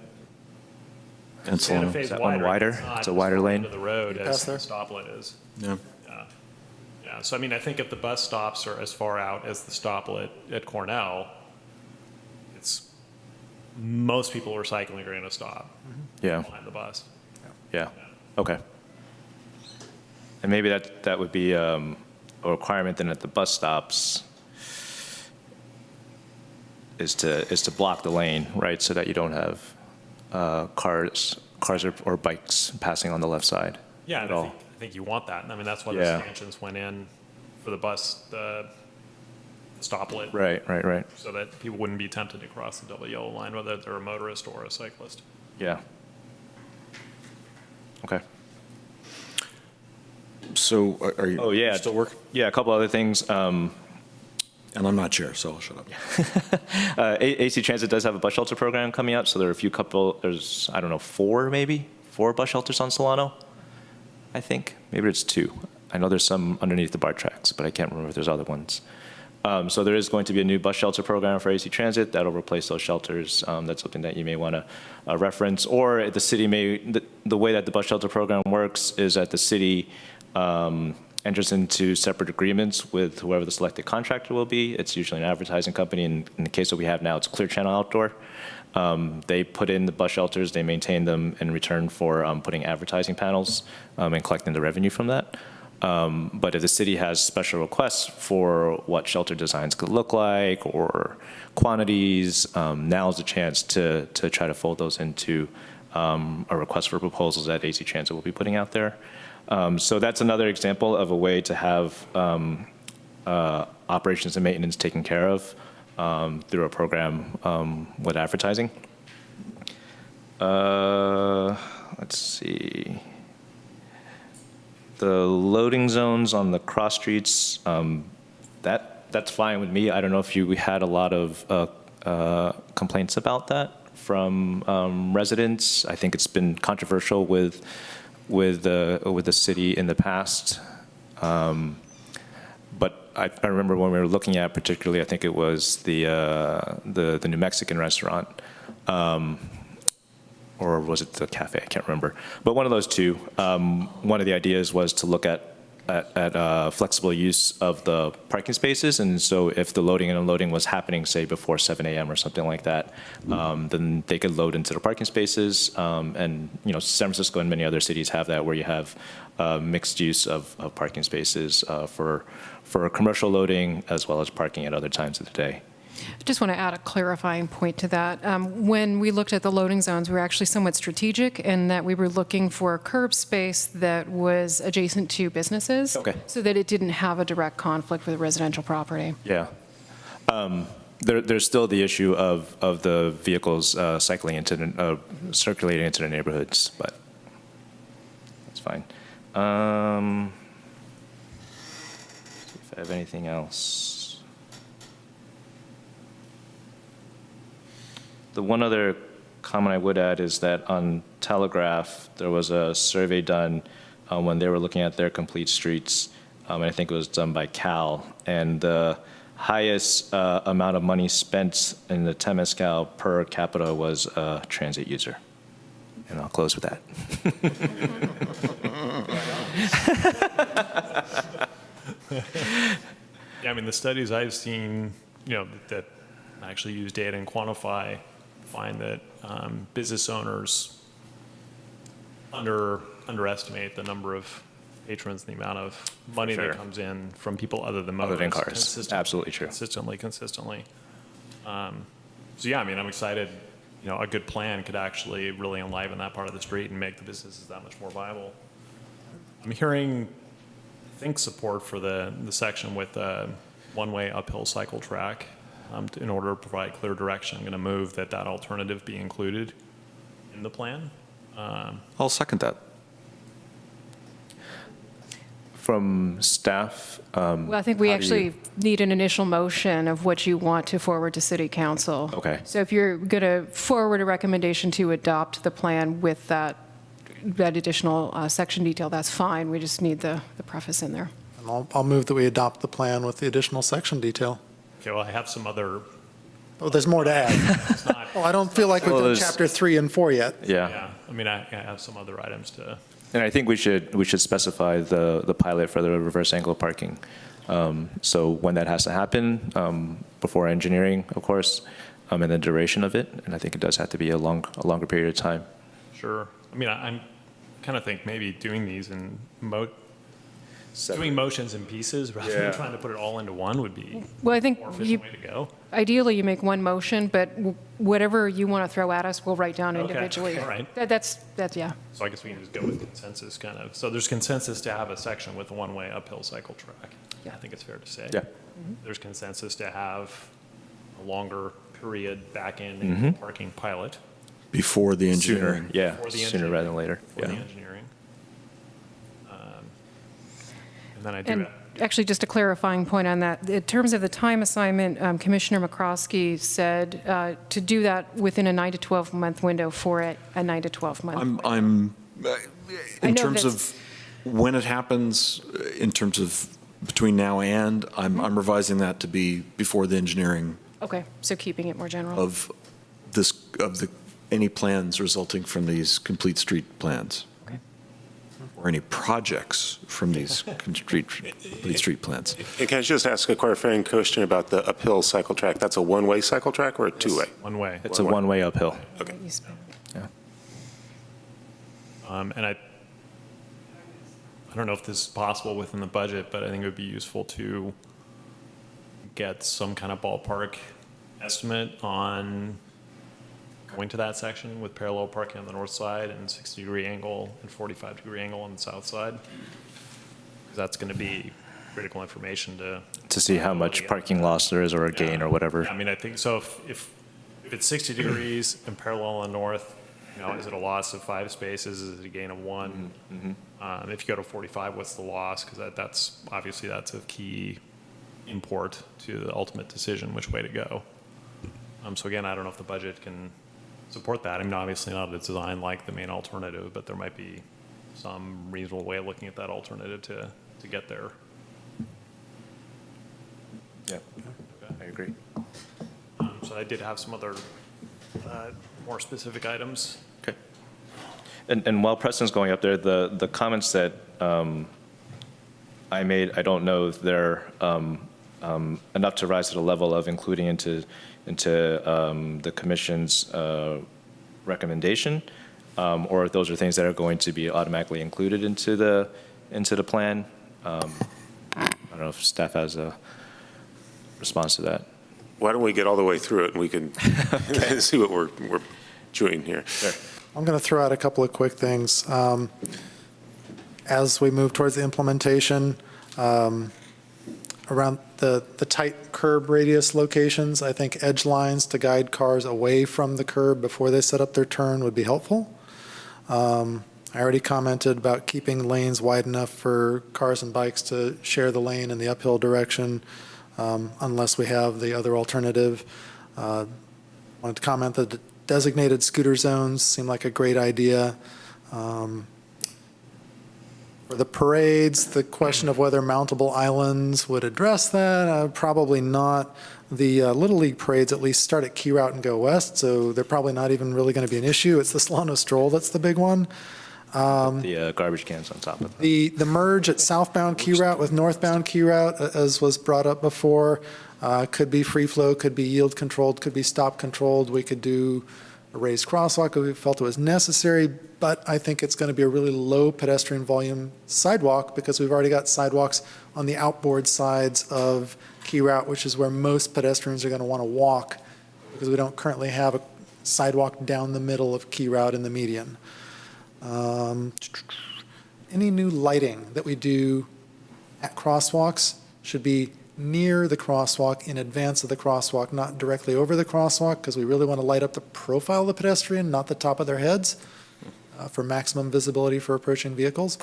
And Santa Solano? Fe's Is that one wider. wider? It's It's a wider as far lane? into the road Pass as the there? stoplet is. Yeah. Yeah, so I mean, I think if the bus stops are as far out as the stoplet at Cornell, most people who are cycling are going to stop Yeah, behind the bus. yeah. Okay. And maybe that would be a requirement then at the bus stops is to block the lane, right? So that you don't have cars or bikes passing on the left side. Yeah, at and I all. think you want that. I mean, that's why Yeah. the stanchions went in for the bus, the stoplet. Right. So that people wouldn't be tempted to cross the double yellow line, whether they're a motorist or a cyclist. Yeah. Okay. So are you Oh, yeah. still working? Yeah, a couple other things. And I'm not chair, so I'll shut up. AC Transit does have a bus shelter program coming up, so there are there's, I don't know, four bus shelters on Solano, I think. Maybe it's 2. I know there's some underneath the BART tracks, but I can't remember if there's other ones. So there is going to be a new bus shelter program for AC Transit that'll replace those shelters. That's something that you may want to reference. Or the city the way that the bus shelter program works is that the city enters into separate agreements with whoever the selected contractor will be. It's usually an advertising company. In the case that we have now, it's Clear Channel Outdoor. They put in the bus shelters, they maintain them in return for putting advertising panels and collecting the revenue from that. But if the city has special requests for what shelter designs could look like or quantities, now's the chance to try to fold those into a request for proposals that AC Transit will be putting out there. So that's another example of a way to have operations and maintenance taken care of through a program with advertising. Let's see. The loading zones on the cross streets, that's fine with me. I don't know if we had a lot of complaints about that from residents. I think it's been controversial with the city in the past. But I remember when we were looking at, particularly, I think it was the New Mexican restaurant, or was it the cafe? I can't remember. But one of those two. One of the ideas was to look at flexible use of the parking spaces, and so if the loading and unloading was happening, say, before 7 a.m. or something like that, then they could load into the parking spaces. And San Francisco and many other cities have that, where you have mixed use of parking spaces for commercial loading as well as parking at other times of the day. I just want to add a clarifying point to that. When we looked at the loading zones, we were actually somewhat strategic in that we were looking for curb space that was adjacent to businesses, so that it didn't have a direct conflict with residential property. Yeah. There's still the issue of the vehicles circulating into the neighborhoods, but that's fine. See if I have anything else. The one other comment I would add is that on Telegraph, there was a survey done when they were looking at their complete streets, and I think it was done by KALB, and the highest amount of money spent in the Temescal per capita was a transit user. And I'll close with that. Yeah, I mean, the studies I've seen, that actually use data and quantify, find that business owners underestimate the number of patrons and the amount of money that comes in from people other than motorists. Other than cars. Absolutely true. Consistently. So yeah, I mean, I'm excited. A good plan could actually really enliven that part of the street and make the businesses that much more viable. I'm hearing, I think, support for the section with a one-way uphill cycle track. In order to provide clear direction, I'm going to move that alternative be included in the plan. I'll second that. From staff, Well, I think we actually need an initial motion of what you want to forward to City Council. Okay. So if you're going to forward a recommendation to adopt the plan with that additional section detail, that's fine. We just need the preface in there. And I'll move that we adopt the plan with the additional section detail. Okay, well, I have some other. Oh, there's more to add. Well, I don't feel like we've done chapter 3 and 4 yet. Yeah. I mean, I have some other items to. And I think we should specify the pilot for the reverse angle parking. So when that has to happen, before engineering, of course, and the duration of it. And I think it does have to be a longer period of time. Sure. I mean, I'm kind of think maybe doing these in doing motions in pieces rather than trying to put it all into one would be Well, I think more efficient way to go. Ideally, you make one motion, but whatever you want to throw at us, we'll write down individually. All right. That's yeah. So I guess we can just go with consensus kind of. So there's consensus to have a section with a one-way uphill cycle track. Yeah. I think it's fair to say. Yeah. There's consensus to have a longer period back in parking pilot. Before the engineering. Sooner, yeah, Before the sooner engineering. rather than later. For the Yeah. engineering. And then I do. Actually, just a clarifying point on that. In terms of the time assignment, Commissioner McCroskey said to do that within a 9 to 12 month window for it, a 9 to 12 month. I'm in know terms that's- of when it happens, in terms of between now and, I'm revising that to be before the engineering Okay, so keeping it more general. of any plans resulting from these complete street plans. or any projects from these complete street plans. And can I just ask a clarifying question about the uphill cycle track? That's a one-way cycle track or a two-way? One way. It's a one-way uphill. Okay. Yeah. And I don't know if this is possible within the budget, but I think it would be useful to get some kind of ballpark estimate on going to that section with parallel parking on the north side and 60-degree angle and 45-degree angle on the south side. Because that's going to be critical information To see how much parking loss there is or a gain or whatever. I mean, I think so. If it's 60 degrees and parallel on the north, you know, is it a loss of 5 spaces? Is it a gain of 1? If you go to 45, what's the loss? Because that's obviously that's a key import to the ultimate decision which way to go. So again, I don't know if the budget can support that. I mean, obviously not a design like the main alternative, but there might be some reasonable way of looking at that alternative to get there. Yeah, I agree. So I did have some other more specific items. Okay. And while Preston's going up there, the comments that I made, I don't know if they're enough to rise to the level of including into the commission's recommendation, or if those are things that are going to be automatically included into the plan. I don't know if staff has a response to that. Why don't we get all the way through it and we can see what we're doing here. Sure. I'm going to throw out a couple of quick things. As we move towards the implementation, around the tight curb radius locations, I think edge lines to guide cars away from the curb before they set up their turn would be helpful. I already commented about keeping lanes wide enough for cars and bikes to share the lane in the uphill direction, unless we have the other alternative. Wanted to comment that the designated scooter zones seem like a great idea. For the parades, the question of whether mountable islands would address that, probably not. The Little League parades at least start at Key Route and go west, so they're probably not even really going to be an issue. It's the Solano Stroll that's the big one. The garbage cans on top of that. The merge at southbound Key Route with northbound Key Route, as was brought up before, could be free flow, could be yield controlled, could be stop controlled. We could do a raised crosswalk if we felt it was necessary, but I think it's going to be a really low pedestrian volume sidewalk because we've already got sidewalks on the outboard sides of Key Route, which is where most pedestrians are going to want to walk because we don't currently have a sidewalk down the middle of Key Route in the median. Any new lighting that we do at crosswalks should be near the crosswalk, in advance of the crosswalk, not directly over the crosswalk, because we really want to light up the profile of the pedestrian, not the top of their heads, for maximum visibility for approaching vehicles.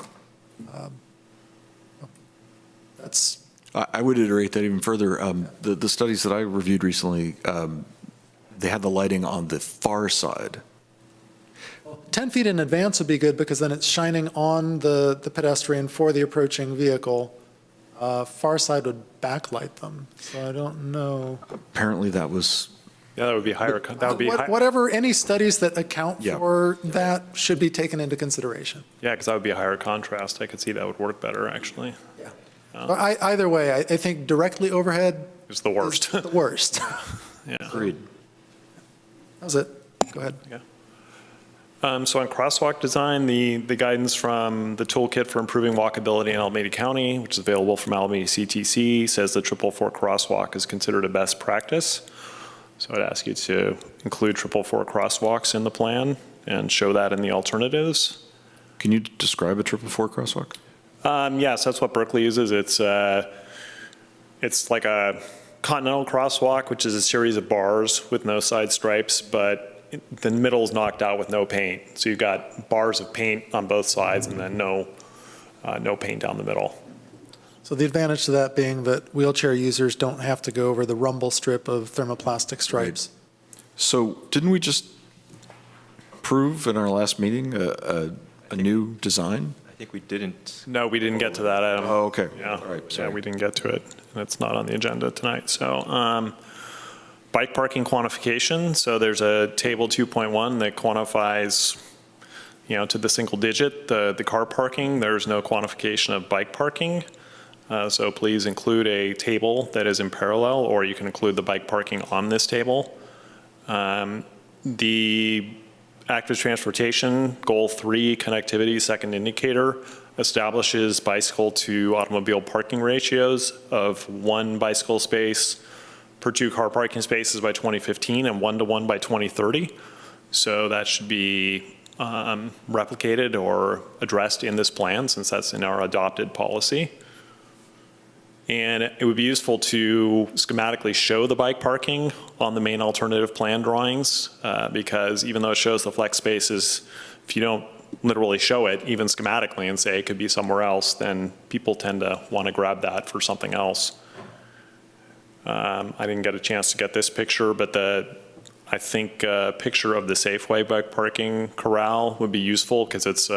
That's. I would iterate that even further. The studies that I reviewed recently, they had the lighting on the far side. 10 feet in advance would be good because then it's shining on the pedestrian for the approaching vehicle. Far side would backlight them, so I don't know. Apparently that was. Yeah, that would be higher. That would be whatever, any studies that account for that should be taken into consideration. Yeah, because that would be a higher contrast. I could see that would work better, actually. Yeah. Either way, I think directly overhead is the worst. The worst. Yeah. Agreed. That was it. Go ahead. Yeah. So on crosswalk design, the guidance from the toolkit for improving walkability in Alameda County, which is available from Albany CTC, says the triple fork crosswalk is considered a best practice. So I'd ask you to include triple fork crosswalks in the plan and show that in the alternatives. Can you describe a triple fork crosswalk? Yes, that's what Berkeley uses. It's like a continental crosswalk, which is a series of bars with no side stripes, but the middle is knocked out with no paint. So you've got bars of paint on both sides and then no paint down the middle. So the advantage to that being that wheelchair users don't have to go over the rumble strip of thermoplastic stripes. Right. So didn't we just approve in our last meeting a new design? I think we didn't. No, we didn't get to that item. Oh, okay. Yeah, all right, sorry. Yeah, we didn't get to it. And it's not on the agenda tonight. So bike parking quantification. So there's a table 2.1 that quantifies, to the single digit, the car parking. There's no quantification of bike parking. So please include a table that is in parallel, or you can include the bike parking on this table. The active transportation, goal 3, connectivity, second indicator, establishes bicycle to automobile parking ratios of 1 bicycle space per 2 car parking spaces by 2015 and 1-to-1 by 2030. So that should be replicated or addressed in this plan, since that's in our adopted policy. And it would be useful to schematically show the bike parking on the main alternative plan drawings, because even though it shows the flex spaces, if you don't literally show it, even schematically, and say it could be somewhere else, then people tend to want to grab that for something else. I didn't get a chance to get this picture, but I think a picture of the Safeway bike parking corral would be useful, because it's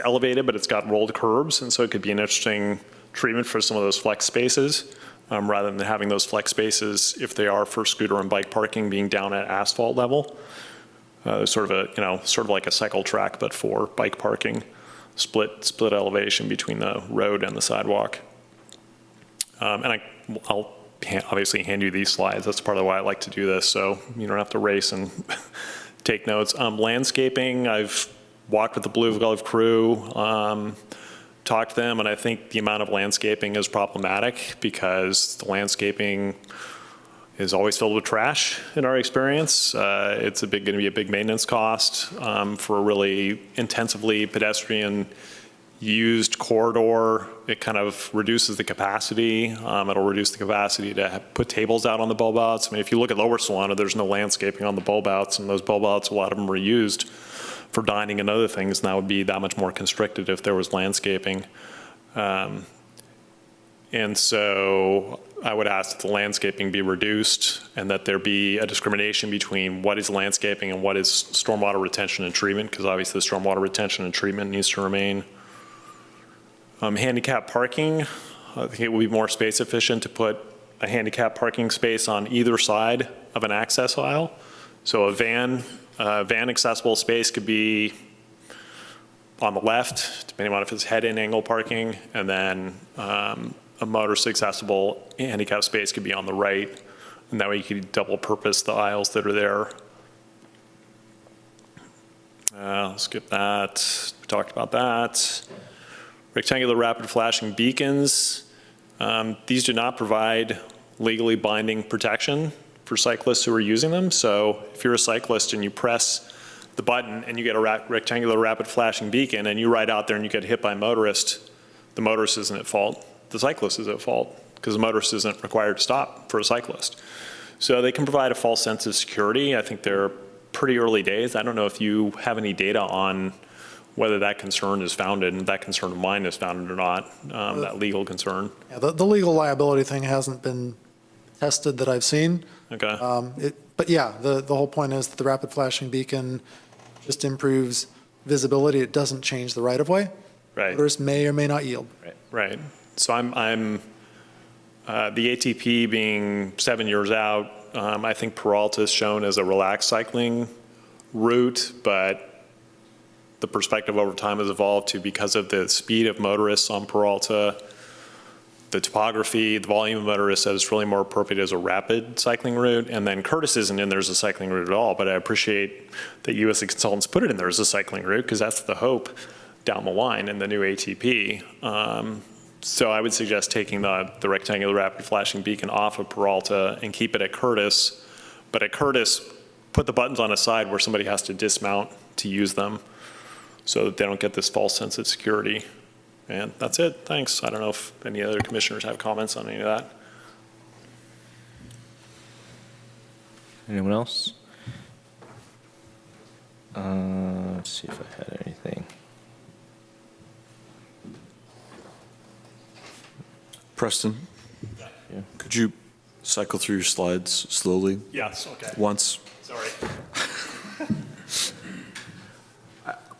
elevated, but it's got rolled curbs, and so it could be an interesting treatment for some of those flex spaces, rather than having those flex spaces, if they are for scooter and bike parking, being down at asphalt level. Sort of like a cycle track, but for bike parking, split elevation between the road and the sidewalk. And I'll obviously hand you these slides. That's part of why I like to do this, so you don't have to race and take notes. Landscaping, I've walked with the Blue Glove crew, talked to them, and I think the amount of landscaping is problematic, because the landscaping is always filled with trash in our experience. It's going to be a big maintenance cost for a really intensively pedestrian used corridor. It kind of reduces the capacity. It'll reduce the capacity to put tables out on the bulb outs. I mean, if you look at Lower Solano, there's no landscaping on the bulb outs, and those bulb outs, a lot of them were used for dining and other things, and that would be that much more constricted if there was landscaping. And so I would ask that the landscaping be reduced, and that there be a discrimination between what is landscaping and what is stormwater retention and treatment, because obviously the stormwater retention and treatment needs to remain. Handicap parking, I think it would be more space efficient to put a handicap parking space on either side of an access aisle. So a van accessible space could be on the left, depending on if it's head-in angle parking, and then a motorist accessible handicap space could be on the right, and that way you could double purpose the aisles that are there. I'll skip that. We talked about that. Rectangular rapid flashing beacons. These do not provide legally binding protection for cyclists who are using them. So if you're a cyclist and you press the button and you get a rectangular rapid flashing beacon and you ride out there and you get hit by a motorist, the motorist isn't at fault. The cyclist is at fault, because the motorist isn't required to stop for a cyclist. So they can provide a false sense of security. I think they're pretty early days. I don't know if you have any data on whether that concern is founded, and that concern of mine is founded or not, that legal concern. Yeah, the legal liability thing hasn't been tested that I've seen. Okay. But yeah, the whole point is that the rapid flashing beacon just improves visibility. It doesn't change the right-of-way. Right. Motorists may or may not yield. Right. So I'm the ATP being 7 years out, I think Peralta is shown as a relaxed cycling route, but the perspective over time has evolved to, because of the speed of motorists on Peralta, the topography, the volume of motorists, that it's really more appropriate as a rapid cycling route. And then Curtis isn't in there as a cycling route at all, but I appreciate that you as the consultants put it in there as a cycling route, because that's the hope down the line in the new ATP. So I would suggest taking the rectangular rapid flashing beacon off of Peralta and keep it at Curtis. But at Curtis, put the buttons on a side where somebody has to dismount to use them, so that they don't get this false sense of security. And that's it. Thanks. I don't know if any other commissioners have comments on any of that. Anyone else? Let's see if I had anything. Preston, Yeah. could you cycle through your slides slowly? Yes, okay. Once. Sorry.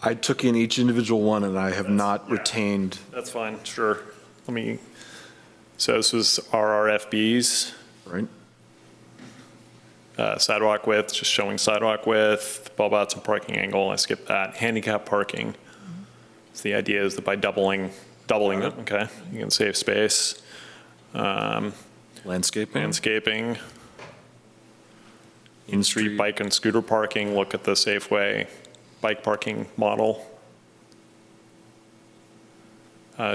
I took in each individual one, and I have not retained. That's fine, sure. So this was our RFBs. Right. Sidewalk width, just showing sidewalk width, bulb outs and parking angle, I skipped that. Handicap parking. So the idea is that by doubling it, okay, you can save space. Landscaping. In-street bike and scooter parking, look at the Safeway bike parking model.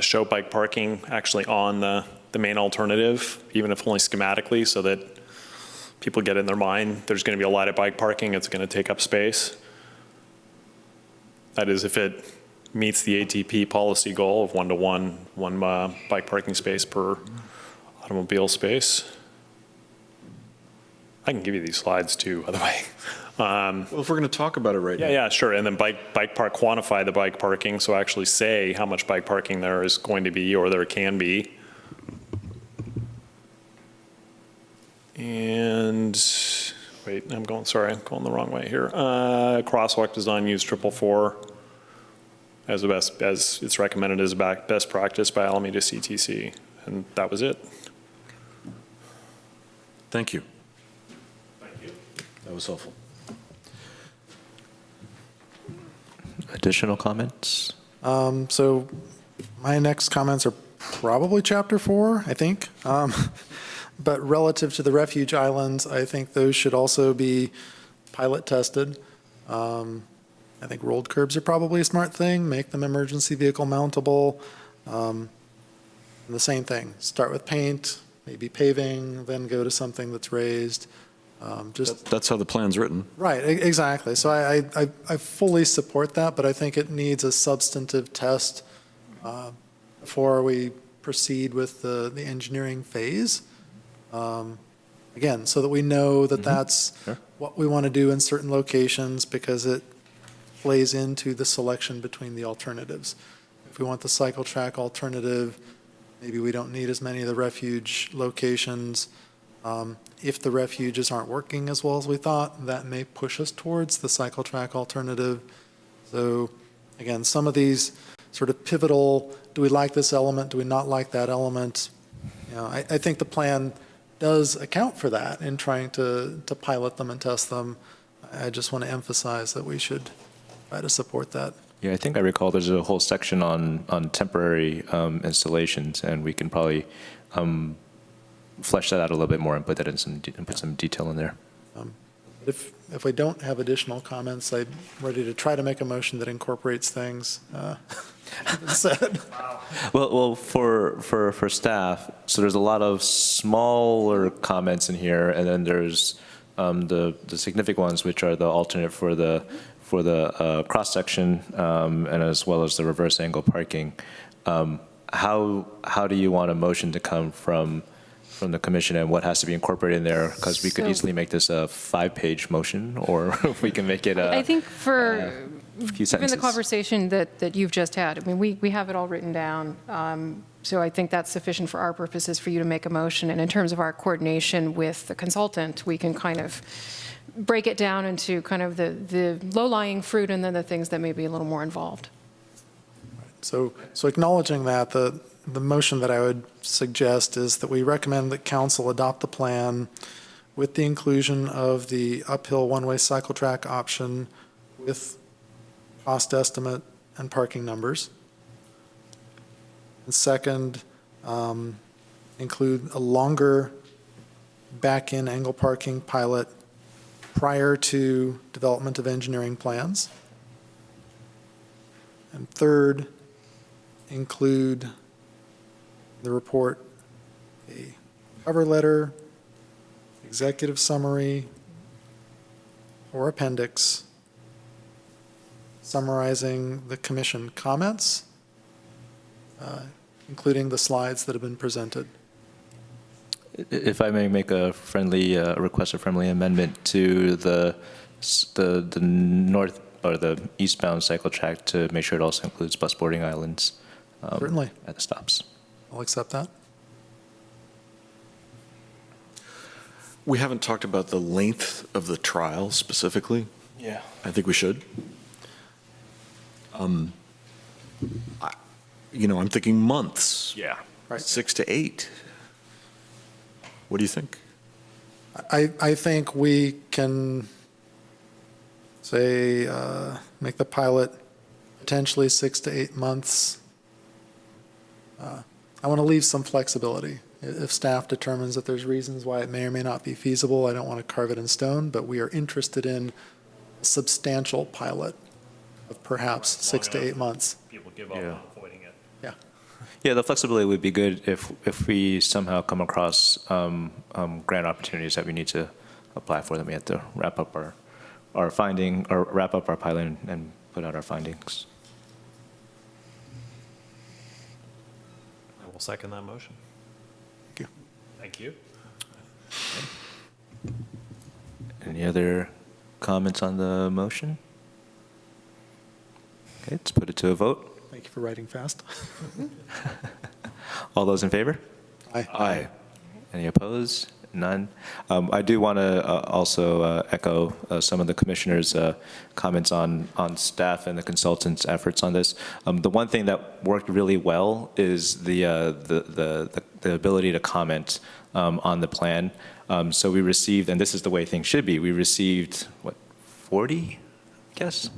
Show bike parking actually on the main alternative, even if only schematically, so that people get in their mind, there's going to be a lot of bike parking, it's going to take up space. That is if it meets the ATP policy goal of 1-to-1, one bike parking space per automobile space. I can give you these slides too, by the way. Well, if we're going to talk about it right now. Yeah, sure. And then bike park, quantify the bike parking. So actually say how much bike parking there is going to be or there can be. And wait, I'm going the wrong way here. Crosswalk design, use 444 as it's recommended as best practice by Alameda CTC. And that was it. Thank you. That was helpful. Additional comments? So my next comments are probably chapter 4, I think. But relative to the refuge islands, I think those should also be pilot tested. I think rolled curbs are probably a smart thing. Make them emergency vehicle mountable. And the same thing, start with paint, maybe paving, then go to something that's raised. That's how the plan's written. Right, exactly. So I fully support that, but I think it needs a substantive test before we proceed with the engineering phase. Again, so that we know that that's what we want to do in certain locations because it plays into the selection between the alternatives. If we want the cycle track alternative, maybe we don't need as many of the refuge locations. If the refuges aren't working as well as we thought, that may push us towards the cycle track alternative. So again, some of these sort of pivotal, do we like this element, do we not like that element? You know, I think the plan does account for that in trying to pilot them and test them. I just want to emphasize that we should try to support that. Yeah, I think I recall there's a whole section on temporary installations, and we can probably flesh that out a little bit more and put that in put some detail in there. If we don't have additional comments, I'm ready to try to make a motion that incorporates things said. Well, for staff, so there's a lot of smaller comments in here, and then there's the significant ones, which are the alternate for the cross section, and as well as the reverse angle parking. How do you want a motion to come from the commission, and what has to be incorporated in there? Because we could easily make this a 5-page motion, or we can make it I think for a few given sentences. the conversation that you've just had, I mean, we have it all written down. So I think that's sufficient for our purposes for you to make a motion. And in terms of our coordination with the consultant, we can kind of break it down into kind of the low-lying fruit and then the things that may be a little more involved. So acknowledging that, the motion that I would suggest is that we recommend that council adopt the plan with the inclusion of the uphill one-way cycle track option with cost estimate and parking numbers. And second, include a longer back-in angle parking pilot prior to development of engineering plans. And third, include the report a cover letter, executive summary, or appendix summarizing the commission comments, including the slides that have been presented. If I may make a friendly request, a friendly amendment to the north or the eastbound cycle track to make sure it also includes bus boarding islands. Certainly. At the stops. I'll accept that. We haven't talked about the length of the trial specifically. Yeah. I think we should. I'm thinking months. Yeah. Right. 6 to 8. What do you think? I think we can say, make the pilot potentially 6 to 8 months. I want to leave some flexibility. If staff determines that there's reasons why it may or may not be feasible, I don't want to carve it in stone, but we are interested in a substantial pilot of perhaps 6 to 8 months. People give up on avoiding it. Yeah. Yeah, the flexibility would be good if we somehow come across grant opportunities that we need to apply for, then we have to wrap up our finding, or wrap up our pilot and put out our findings. I will second that motion. Thank you. Thank you. Any other comments on the motion? Okay, let's put it to a vote. Thank you for writing fast. All those in favor? Aye. Aye. Any opposed? None. I do want to also echo some of the commissioners' comments on staff and the consultants' efforts on this. The one thing that worked really well is the ability to comment on the plan. So we received, and this is the way things should be, we received, what, 40, I guess?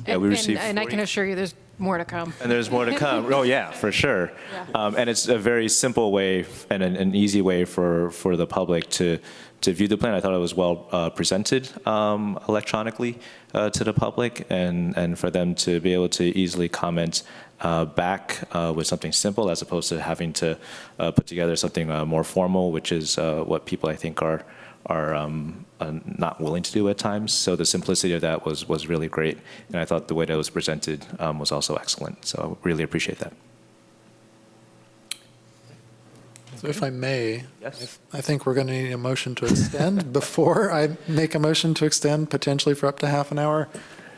Yeah, we received 40. And I can assure you there's more to come. And there's more to come. Oh, yeah, for sure. Yeah. And it's a very simple way and an easy way for the public to view the plan. I thought it was well presented electronically to the public, and for them to be able to easily comment back with something simple as opposed to having to put together something more formal, which is what people, I think, are not willing to do at times. So the simplicity of that was really great. And I thought the way that was presented was also excellent. So I really appreciate that. So if I may, Yes. I think we're going to need a motion to extend. Before I make a motion to extend potentially for up to half an hour,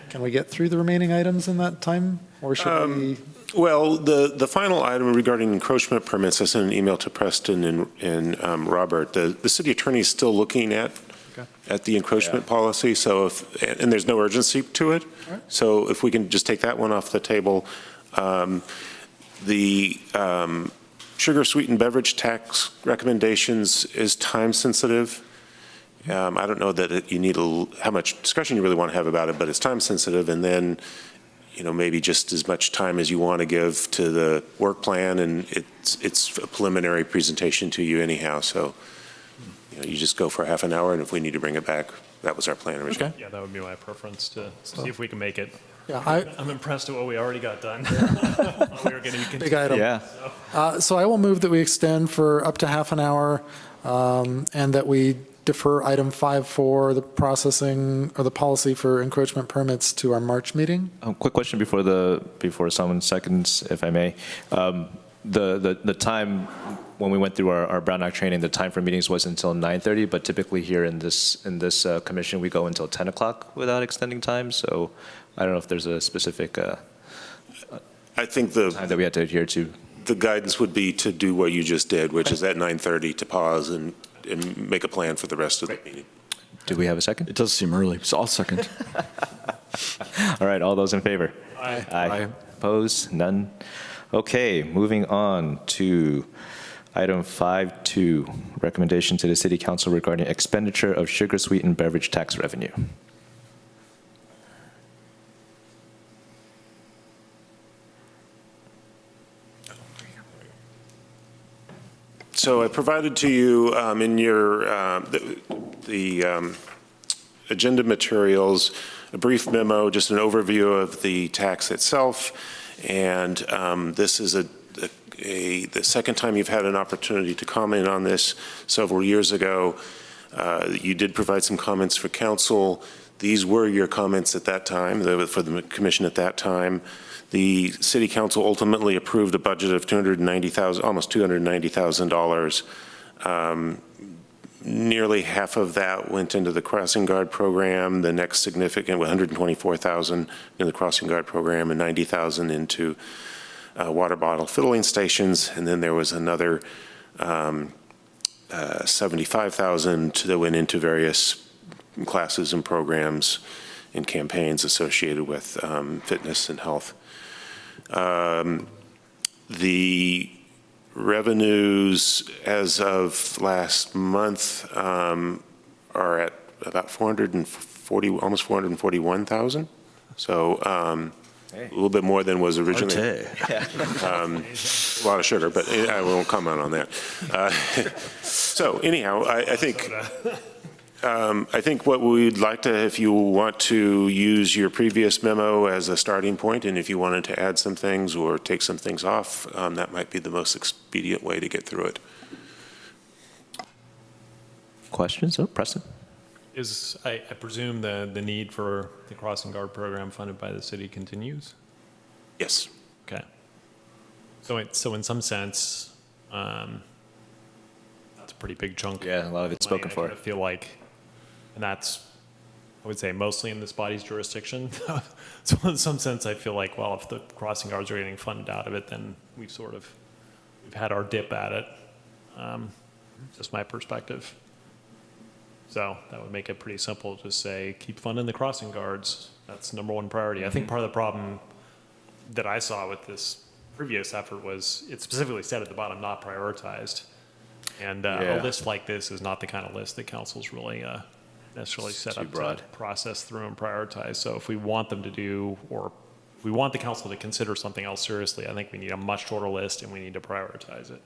can we get through the remaining items in that time? Or should we? Well, the final item regarding encroachment permits, I sent an email to Preston and Robert. The city attorney is still looking at the encroachment policy, so and there's no urgency to it. Right. So if we can just take that one off the table. The sugar sweetened beverage tax recommendations is time sensitive. I don't know that you need how much discussion you really want to have about it, but it's time sensitive, and then maybe just as much time as you want to give to the work plan, and it's a preliminary presentation to you anyhow. So, you just go for half an hour, and if we need to bring it back, that was our plan originally. Okay. Yeah, that would be my preference to see if we can make it. Yeah, I'm impressed at what we already got done. We were going to be big item. Yeah. So I will move that we extend for up to half an hour, and that we defer item 5.4, the processing or the policy for encroachment permits, to our March meeting. Quick question before someone seconds, if I may. The time when we went through our Brown Act training, the time for meetings was until 9:30, but typically here in this commission, we go until 10 o'clock without extending time. So I don't know if there's a specific I think time that we had to adhere to. the guidance would be to do what you just did, which is at 9:30 to pause and make a plan for the rest of the meeting. Do we have a second? It does seem early, so I'll second. All right, all those in favor? Aye. Aye. Opposed? None? Okay, moving on to item 5.2, recommendation to the City Council regarding expenditure of sugar-sweetened beverage tax revenue. So I provided to you in your agenda materials a brief memo, just an overview of the tax itself, and this is the second time you've had an opportunity to comment on this. Several years ago, you did provide some comments for council. These were your comments at that time, for the commission at that time. The city council ultimately approved a budget of almost $290,000. Nearly half of that went into the crossing guard program. The next significant, $124,000 in the crossing guard program, and $90,000 into water bottle filling stations. And then there was another $75,000 that went into various classes and programs and campaigns associated with fitness and health. The revenues as of last month are at about 440, almost 441,000. So a little bit more than was originally. A lot of sugar, but I won't comment on that. So anyhow, I think what we'd like to, if you want to use your previous memo as a starting point, and if you wanted to add some things or take some things off, that might be the most expedient way to get through it. Questions? Oh, Preston. I presume the need for the crossing guard program funded by the city continues? Yes. Okay. So in some sense, that's a pretty big chunk. Yeah, a lot of it's spoken for. I feel like, and that's, I would say, mostly in this body's jurisdiction. So in some sense, I feel like, well, if the crossing guards are getting funded out of it, then we've had our dip at it. Just my perspective. So that would make it pretty simple to say, keep funding the crossing guards. That's number one priority. I think part of the problem that I saw with this previous effort was it specifically said at the bottom, not prioritized. And a list like this is not the kind of list that council's really necessarily set up to process through and prioritize. So if we want them to do, or if we want the council to consider something else seriously, I think we need a much shorter list and we need to prioritize it.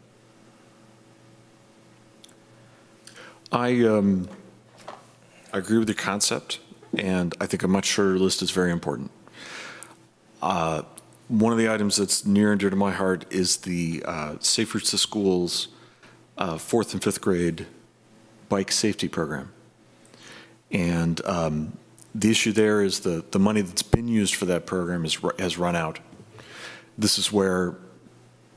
I agree with the concept, and I think a much shorter list is very important. One of the items that's near and dear to my heart is the Safe Routes to Schools 4th and 5th grade bike safety program. And the issue there is the money that's been used for that program has run out. This is where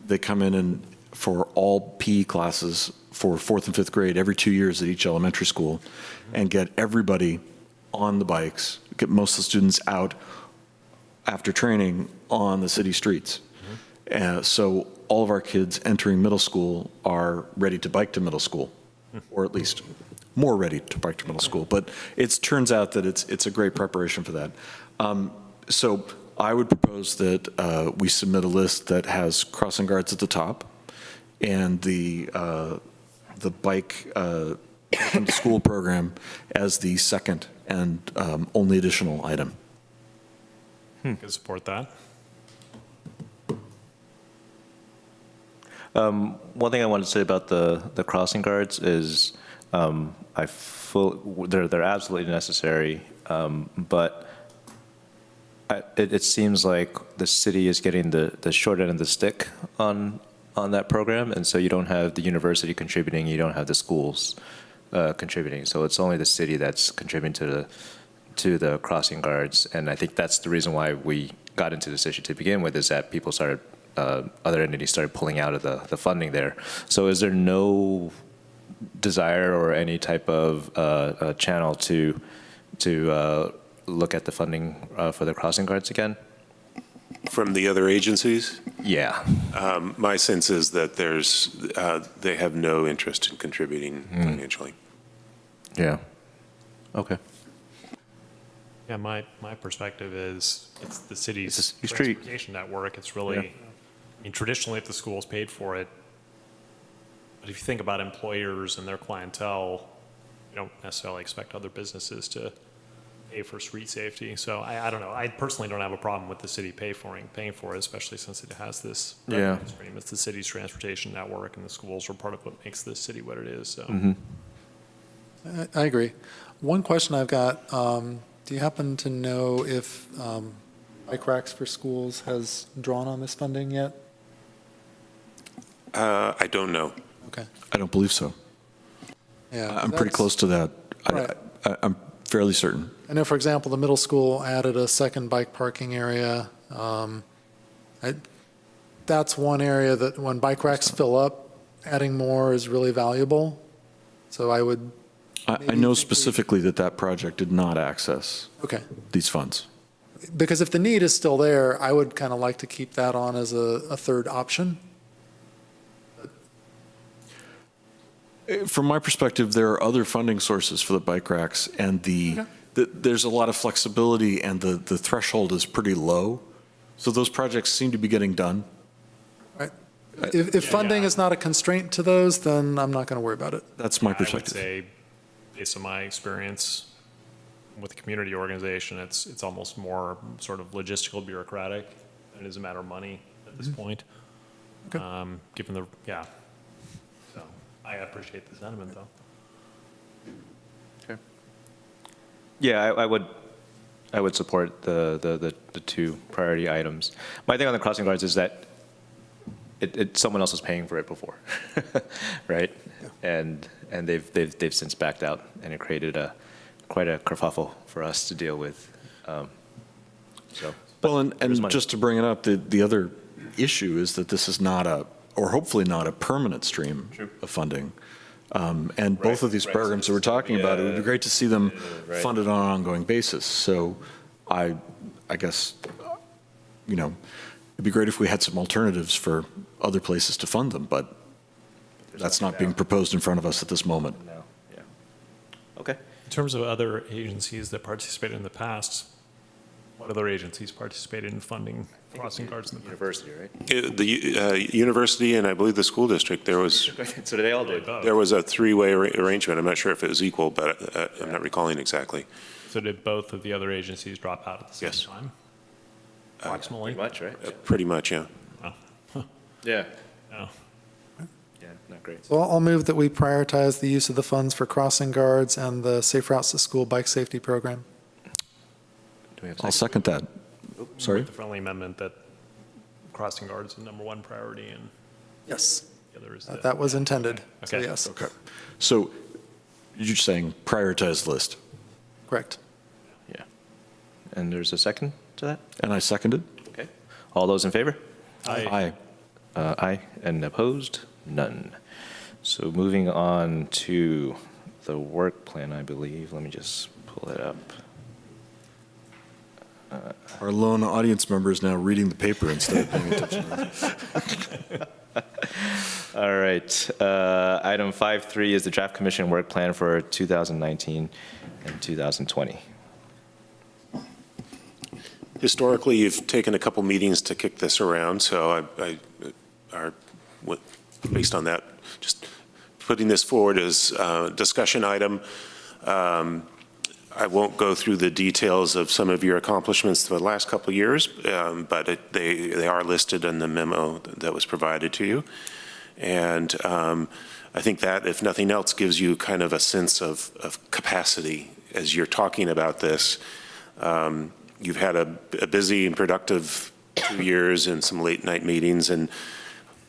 they come in and for all PE classes for 4th and 5th grade every 2 years at each elementary school and get everybody on the bikes, get most of the students out after training on the city streets. So all of our kids entering middle school are ready to bike to middle school, or at least more ready to bike to middle school. But it turns out that it's a great preparation for that. So I would propose that we submit a list that has crossing guards at the top and the bike to school program as the second and only additional item. Can support that. One thing I wanted to say about the crossing guards is they're absolutely necessary, but it seems like the city is getting the short end of the stick on that program, and so you don't have the university contributing, you don't have the schools contributing, so it's only the city that's contributing to the crossing guards, and I think that's the reason why we got into this issue to begin with, is that people started, other entities started pulling out of the funding there. So is there no desire or any type of channel to look at the funding for the crossing guards again? From the other agencies? Yeah. My sense is that they have no interest in contributing financially. Yeah. Okay. Yeah, my perspective is it's the city's It's a street. transportation network. It's really, I mean, traditionally if the schools paid for it, but if you think about employers and their clientele, you don't necessarily expect other businesses to pay for street safety. So I don't know. I personally don't have a problem with the city paying for it, especially since it has this revenue stream. It's the city's transportation network, and the schools are part of what makes this city what it is. So. I agree. One question I've got, do you happen to know if Bike Racks for Schools has drawn on this funding yet? I don't know. Okay. I don't believe so. Yeah, I'm pretty close to that. Right. I'm fairly certain. I know, for example, the middle school added a second bike parking area. That's one area that when bike racks fill up, adding more is really valuable. So I would. I know specifically that project did not access these funds. Because if the need is still there, I would kind of like to keep that on as a third option. From my perspective, there are other funding sources for the bike racks, and there's a lot of flexibility, and the threshold is pretty low. So those projects seem to be getting done. Right. If funding is not a constraint to those, then I'm not going to worry about it. That's my I would perspective. say, based on my experience with the community organization, it's almost more sort of logistical bureaucratic than it is a matter of money at this point. Okay. Given the, yeah. So I appreciate the sentiment, though. Yeah, I would support the two priority items. My thing on the crossing guards is that someone else was paying for it before, right? And they've since backed out, and it created quite a kerfuffle for us to deal with. Well, and just to bring it up, the other issue is that this is not or hopefully not a permanent stream of funding. And both of these programs that we're talking about, it would be great to see them funded on an ongoing basis. So I guess, it'd be great if we had some alternatives for other places to fund them, but that's not being proposed in front of us at this moment. No, yeah. Okay. In terms of other agencies that participated in the past, what other agencies participated in funding crossing guards in the past? University, right? The university and I believe the school district, there was, So they all did. there was a three-way arrangement. I'm not sure if it was equal, but I'm not recalling exactly. So did both of the other agencies drop out at the same Yes. time? Approximately? Pretty much, right? Pretty much, yeah. Yeah. No. Yeah, not great. So I'll move that we prioritize the use of the funds for crossing guards and the Safe Routes to School bike safety program. Do we have a I'll second? second that. Sorry? With the friendly amendment that crossing guards is the number one priority and Yes, the other is that was intended. So Okay. yes, Okay. So you're saying prioritize list, correct. Yeah. And there's a second to that? and I seconded? Okay. All those in favor? Aye. Aye. And opposed? None. So moving on to the work plan, I believe. Let me just pull it up. Our lone audience member is now reading the paper instead of paying attention. All right. Item 5.3 is the draft commission work plan for 2019 and 2020. Historically, you've taken a couple meetings to kick this around, so based on that, just putting this forward as a discussion item. I won't go through the details of some of your accomplishments for the last couple of years, but they are listed in the memo that was provided to you. And I think that, if nothing else, gives you kind of a sense of capacity as you're talking about this. You've had a busy and productive 2 years and some late night meetings, and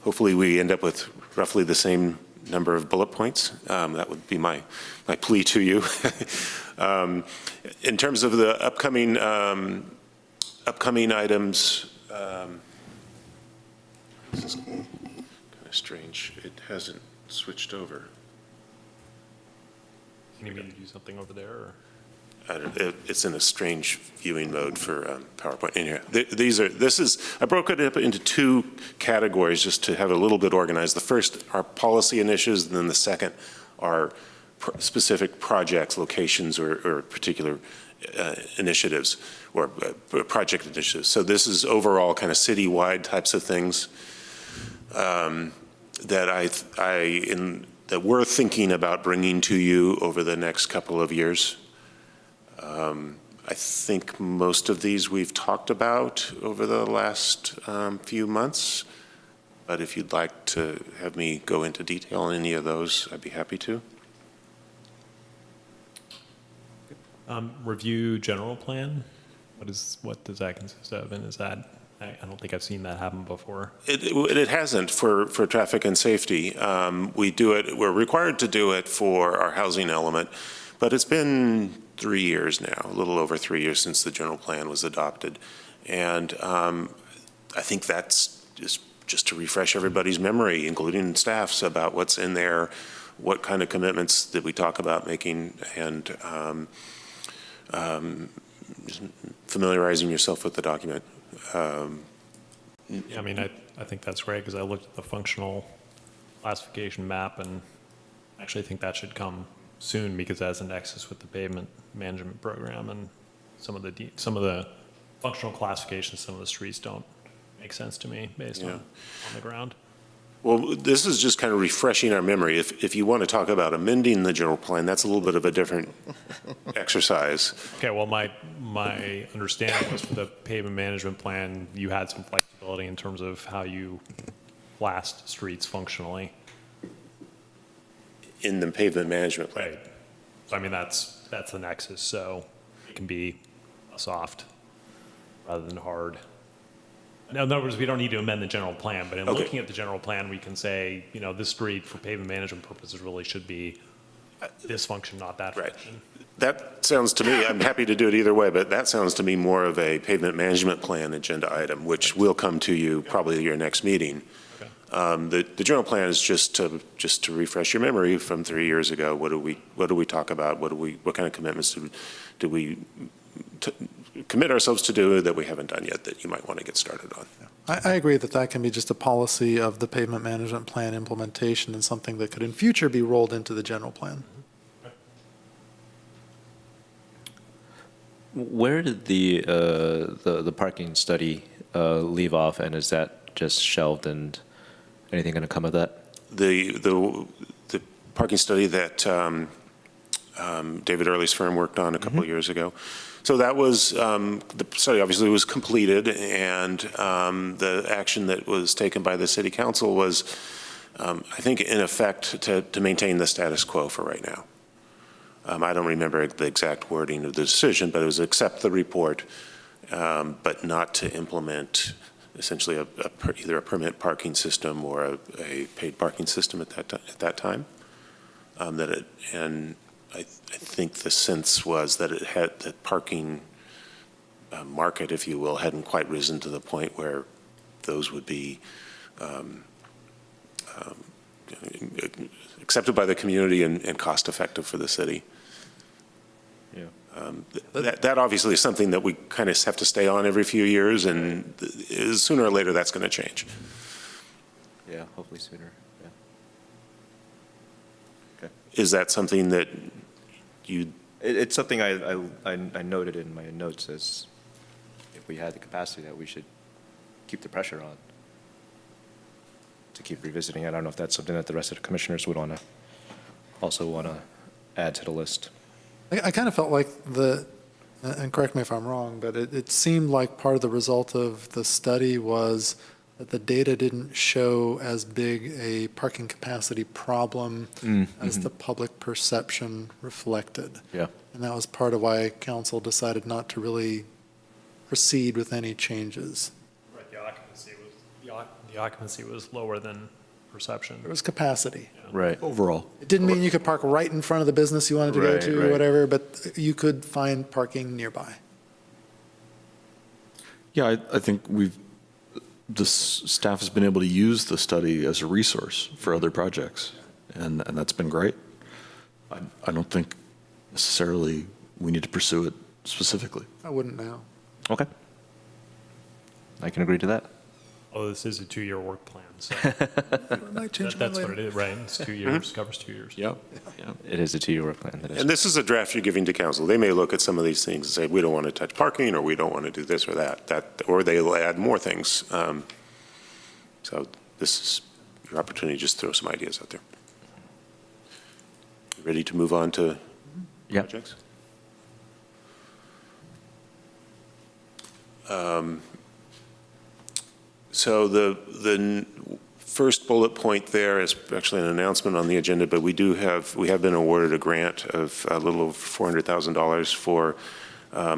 hopefully we end up with roughly the same number of bullet points. That would be my plea to you. In terms of the upcoming items, this is kind of strange. It hasn't switched over. Can you maybe do something over there? Or? It's in a strange viewing mode for PowerPoint. Anyway, I broke it up into two categories just to have it a little bit organized. The first are policy initiatives, and then the second are specific projects, locations, or particular initiatives or project initiatives. So this is overall kind of citywide types of things that we're thinking about bringing to you over the next couple of years. I think most of these we've talked about over the last few months, but if you'd like to have me go into detail on any of those, I'd be happy to. Review general plan. What does that consist of? And is that, I don't think I've seen that happen before. It hasn't for traffic and safety. We're required to do it for our housing element, but it's been 3 years now, a little over 3 years since the general plan was adopted. And I think that's just to refresh everybody's memory, including staff's, about what's in there, what kind of commitments did we talk about making, and just familiarizing yourself with the document. Yeah, I mean, I think that's great because I looked at the functional classification map and actually think that should come soon because it has a nexus with the pavement management program and some of the functional classifications, some of the streets don't make sense to me based on the ground. Well, this is just kind of refreshing our memory. If you want to talk about amending the general plan, that's a little bit of a different exercise. Okay, well, my understanding was for the pavement management plan, you had some flexibility in terms of how you blast streets functionally. In the pavement management plan. Right. So I mean, that's the nexus, so it can be soft rather than hard. In other words, we don't need to amend the general plan, but in looking at the general plan, we can say, you know, this street for pavement management purposes really should be this function, not that function. That sounds to me, I'm happy to do it either way, but that sounds to me more of a pavement management plan agenda item, which will come to you probably at your next meeting. The general plan is just to refresh your memory from 3 years ago. What do we talk about? What kind of commitments do we commit ourselves to do that we haven't done yet that you might want to get started on? I agree that that can be just a policy of the pavement management plan implementation and something that could in future be rolled into the general plan. Where did the parking study leave off, and is that just shelved, and anything going to come of that? The parking study that David Early's firm worked on a couple of years ago. So that was, the study obviously was completed, and the action that was taken by the city council was, I think, in effect, to maintain the status quo for right now. I don't remember the exact wording of the decision, but it was accept the report, but not to implement essentially either a permanent parking system or a paid parking system at that time. And I think the sense was that it had the parking market, if you will, hadn't quite risen to the point where those would be accepted by the community and cost effective for the city. That obviously is something that we kind of have to stay on every few years, and sooner or later that's going to change. Yeah, hopefully sooner. Yeah. Okay. Is that something that you? It's something I noted in my notes as if we had the capacity that we should keep the pressure on to keep revisiting it. I don't know if that's something that the rest of the commissioners would also want to add to the list. I kind of felt like and correct me if I'm wrong, but it seemed like part of the result of the study was that the data didn't show as big a parking capacity problem as the public perception reflected. Yeah. And that was part of why council decided not to really proceed with any changes. Right, the occupancy was lower than perception. There was capacity. Yeah. Right. Overall. It didn't mean you could park right in front of the business you wanted to go to or whatever, but you could find parking nearby. Yeah, I think the staff has been able to use the study as a resource for other projects, and that's been great. I don't think necessarily we need to pursue it specifically. I wouldn't now. Okay. I can agree to that. Oh, this is a 2-year work plan, so That's what it is, right? It's 2 years, covers 2 years. Yep. It is a 2-year work plan. And this is a draft you're giving to council. They may look at some of these things and say, we don't want to touch parking, or we don't want to do this or that, or they'll add more things. So this is your opportunity to just throw some ideas out there. Ready to move on to projects? So the first bullet point there is actually an announcement on the agenda, but we have been awarded a grant of a little over $400,000 for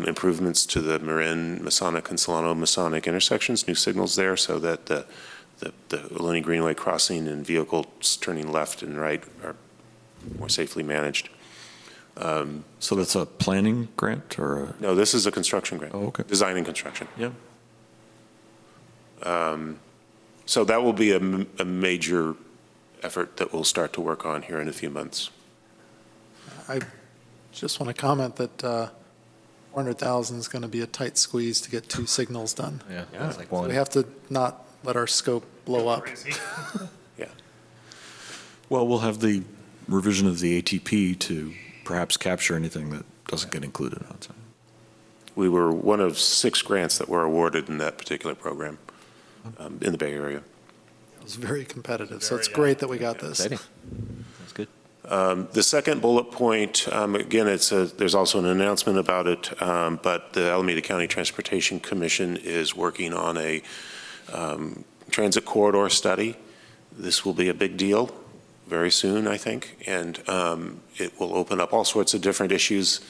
improvements to the Marin, Masonic, and Solano Masonic intersections, new signals there, so that the Albany Greenway crossing and vehicles turning left and right are more safely managed. So that's a planning grant or? No, this is a construction grant. Oh, okay. Design and construction. Yeah. So that will be a major effort that we'll start to work on here in a few months. I just want to comment that 400,000 is going to be a tight squeeze to get 2 signals done. Yeah. It's like So one. we have to not let our scope blow up. Yeah. Well, we'll have the revision of the ATP to perhaps capture anything that doesn't get included on time. We were one of 6 grants that were awarded in that particular program in the Bay Area. was very competitive. So it's great that we got this. Exciting. That's good. The second bullet point, again, there's also an announcement about it, but the Alameda County Transportation Commission is working on a transit corridor study. This will be a big deal very soon, I think, and it will open up all sorts of different issues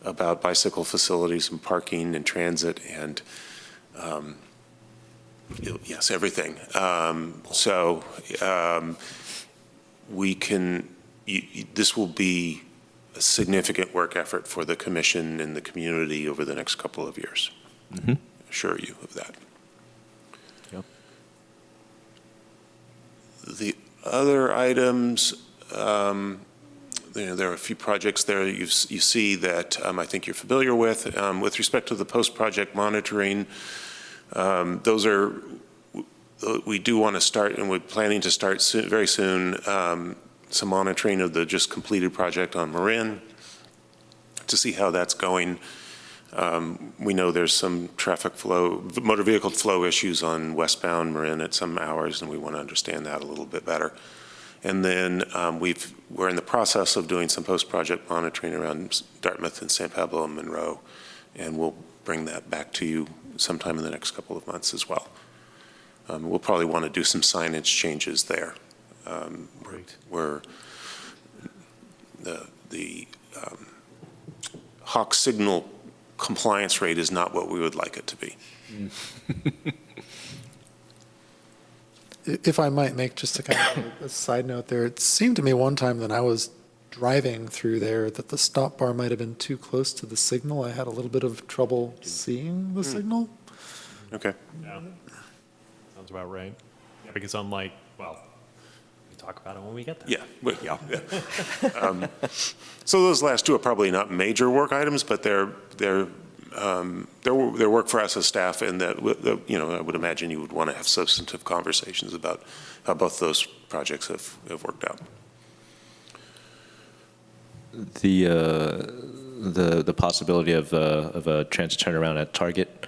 about bicycle facilities and parking and transit and yes, everything. This will be a significant work effort for the commission and the community over the next couple of years. Mm-hmm. Assure you of that. Yep. The other items, there are a few projects there that you see that I think you're familiar with. With respect to the post-project monitoring, we do want to start, and we're planning to start very soon, some monitoring of the just completed project on Marin to see how that's going. We know there's some motor vehicle flow issues on westbound Marin at some hours, and we want to understand that a little bit better. And then we're in the process of doing some post-project monitoring around Dartmouth and San Pablo and Monroe, and we'll bring that back to you sometime in the next couple of months as well. We'll probably want to do some signage changes there. Great. Where the Hawk signal compliance rate is not what we would like it to be. If I might make just a kind of a side note there, it seemed to me one time that I was driving through there that the stop bar might have been too close to the signal. I had a little bit of trouble seeing the signal. Okay. Yeah. Sounds about right. Yeah, because unlike, well, we talk about it when we get there. Yeah. So those last two are probably not major work items, but they're work for us as staff, and that I would imagine you would want to have substantive conversations about how both those projects have worked out. The possibility of a transit turnaround at Target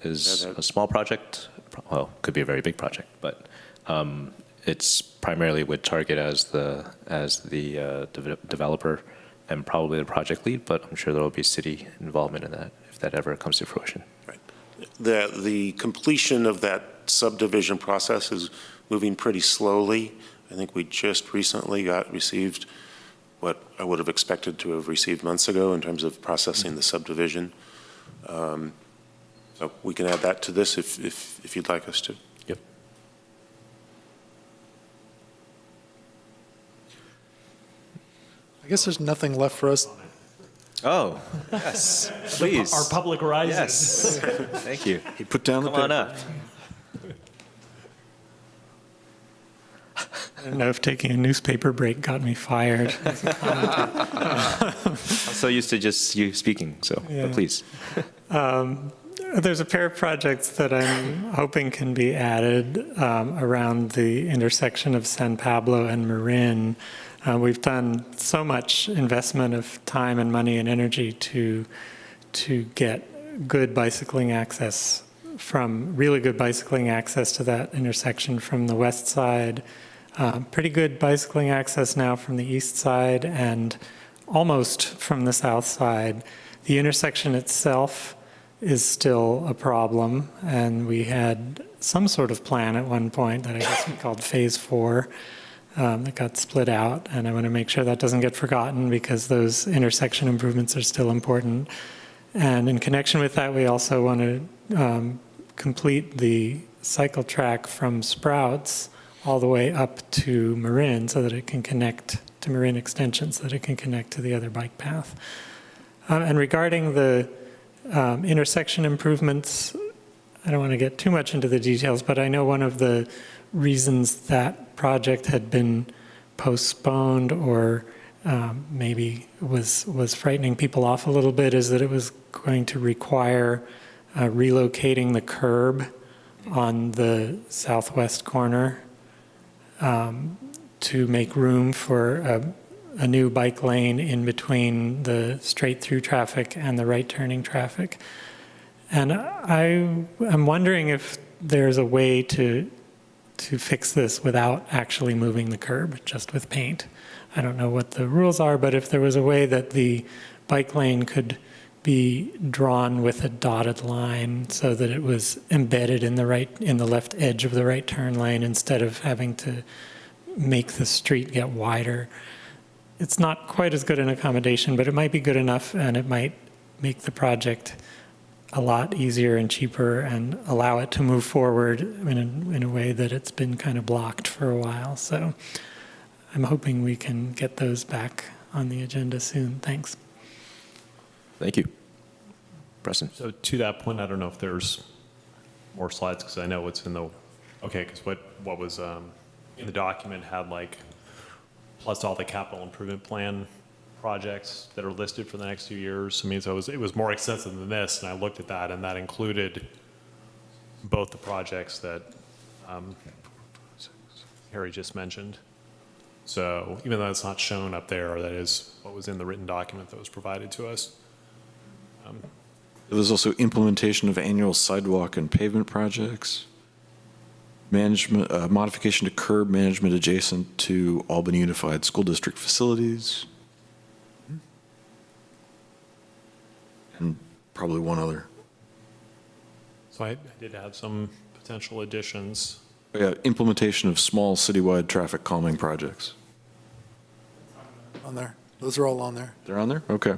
is a small project. Well, could be a very big project, but it's primarily with Target as the developer and probably the project lead, but I'm sure there will be city involvement in that if that ever comes to fruition. Right. The completion of that subdivision process is moving pretty slowly. I think we just recently received what I would have expected to have received months ago in terms of processing the subdivision. So we can add that to this if you'd like us to. Yep. I guess there's nothing left for us. Oh, yes, please. Our public rises. Yes, thank you. He put down the Come on paper. up. I don't know if taking a newspaper break got me fired. I'm so used to just you speaking, so Yeah. but please. There's a pair of projects that I'm hoping can be added around the intersection of San Pablo and Marin. We've done so much investment of time and money and energy to get good bicycling access really good bicycling access to that intersection from the west side. Pretty good bicycling access now from the east side and almost from the south side. The intersection itself is still a problem, and we had some sort of plan at one point that I guess we called Phase 4 that got split out, and I want to make sure that doesn't get forgotten because those intersection improvements are still important. And in connection with that, we also want to complete the cycle track from Sprouts all the way up to Marin so that it can connect to Marin Extension, so that it can connect to the other bike path. And regarding the intersection improvements, I don't want to get too much into the details, but I know one of the reasons that project had been postponed or maybe was frightening people off a little bit is that it was going to require relocating the curb on the southwest corner to make room for a new bike lane in between the straight-through traffic and the right-turning traffic. And I'm wondering if there's a way to fix this without actually moving the curb, just with paint. I don't know what the rules are, but if there was a way that the bike lane could be drawn with a dotted line so that it was embedded in the left edge of the right turn lane instead of having to make the street get wider. It's not quite as good an accommodation, but it might be good enough, and it might make the project a lot easier and cheaper and allow it to move forward in a way that it's been kind of blocked for a while. So I'm hoping we can get those back on the agenda soon. Thanks. Thank you. Preston. So to that point, I don't know if there's more slides, because I know what's in the, okay, because what was in the document had like, plus all the capital improvement plan projects that are listed for the next 2 years. I mean, so it was more extensive than this, and I looked at that, and that included both the projects that Harry just mentioned. So even though it's not shown up there, that is what was in the written document that was provided to us. There's also implementation of annual sidewalk and pavement projects, management, modification to curb management adjacent to Albany Unified School District facilities, and probably one other. So I did have some potential additions. Yeah, implementation of small citywide traffic calming projects. On there. Those are all on there. They're on there? Okay.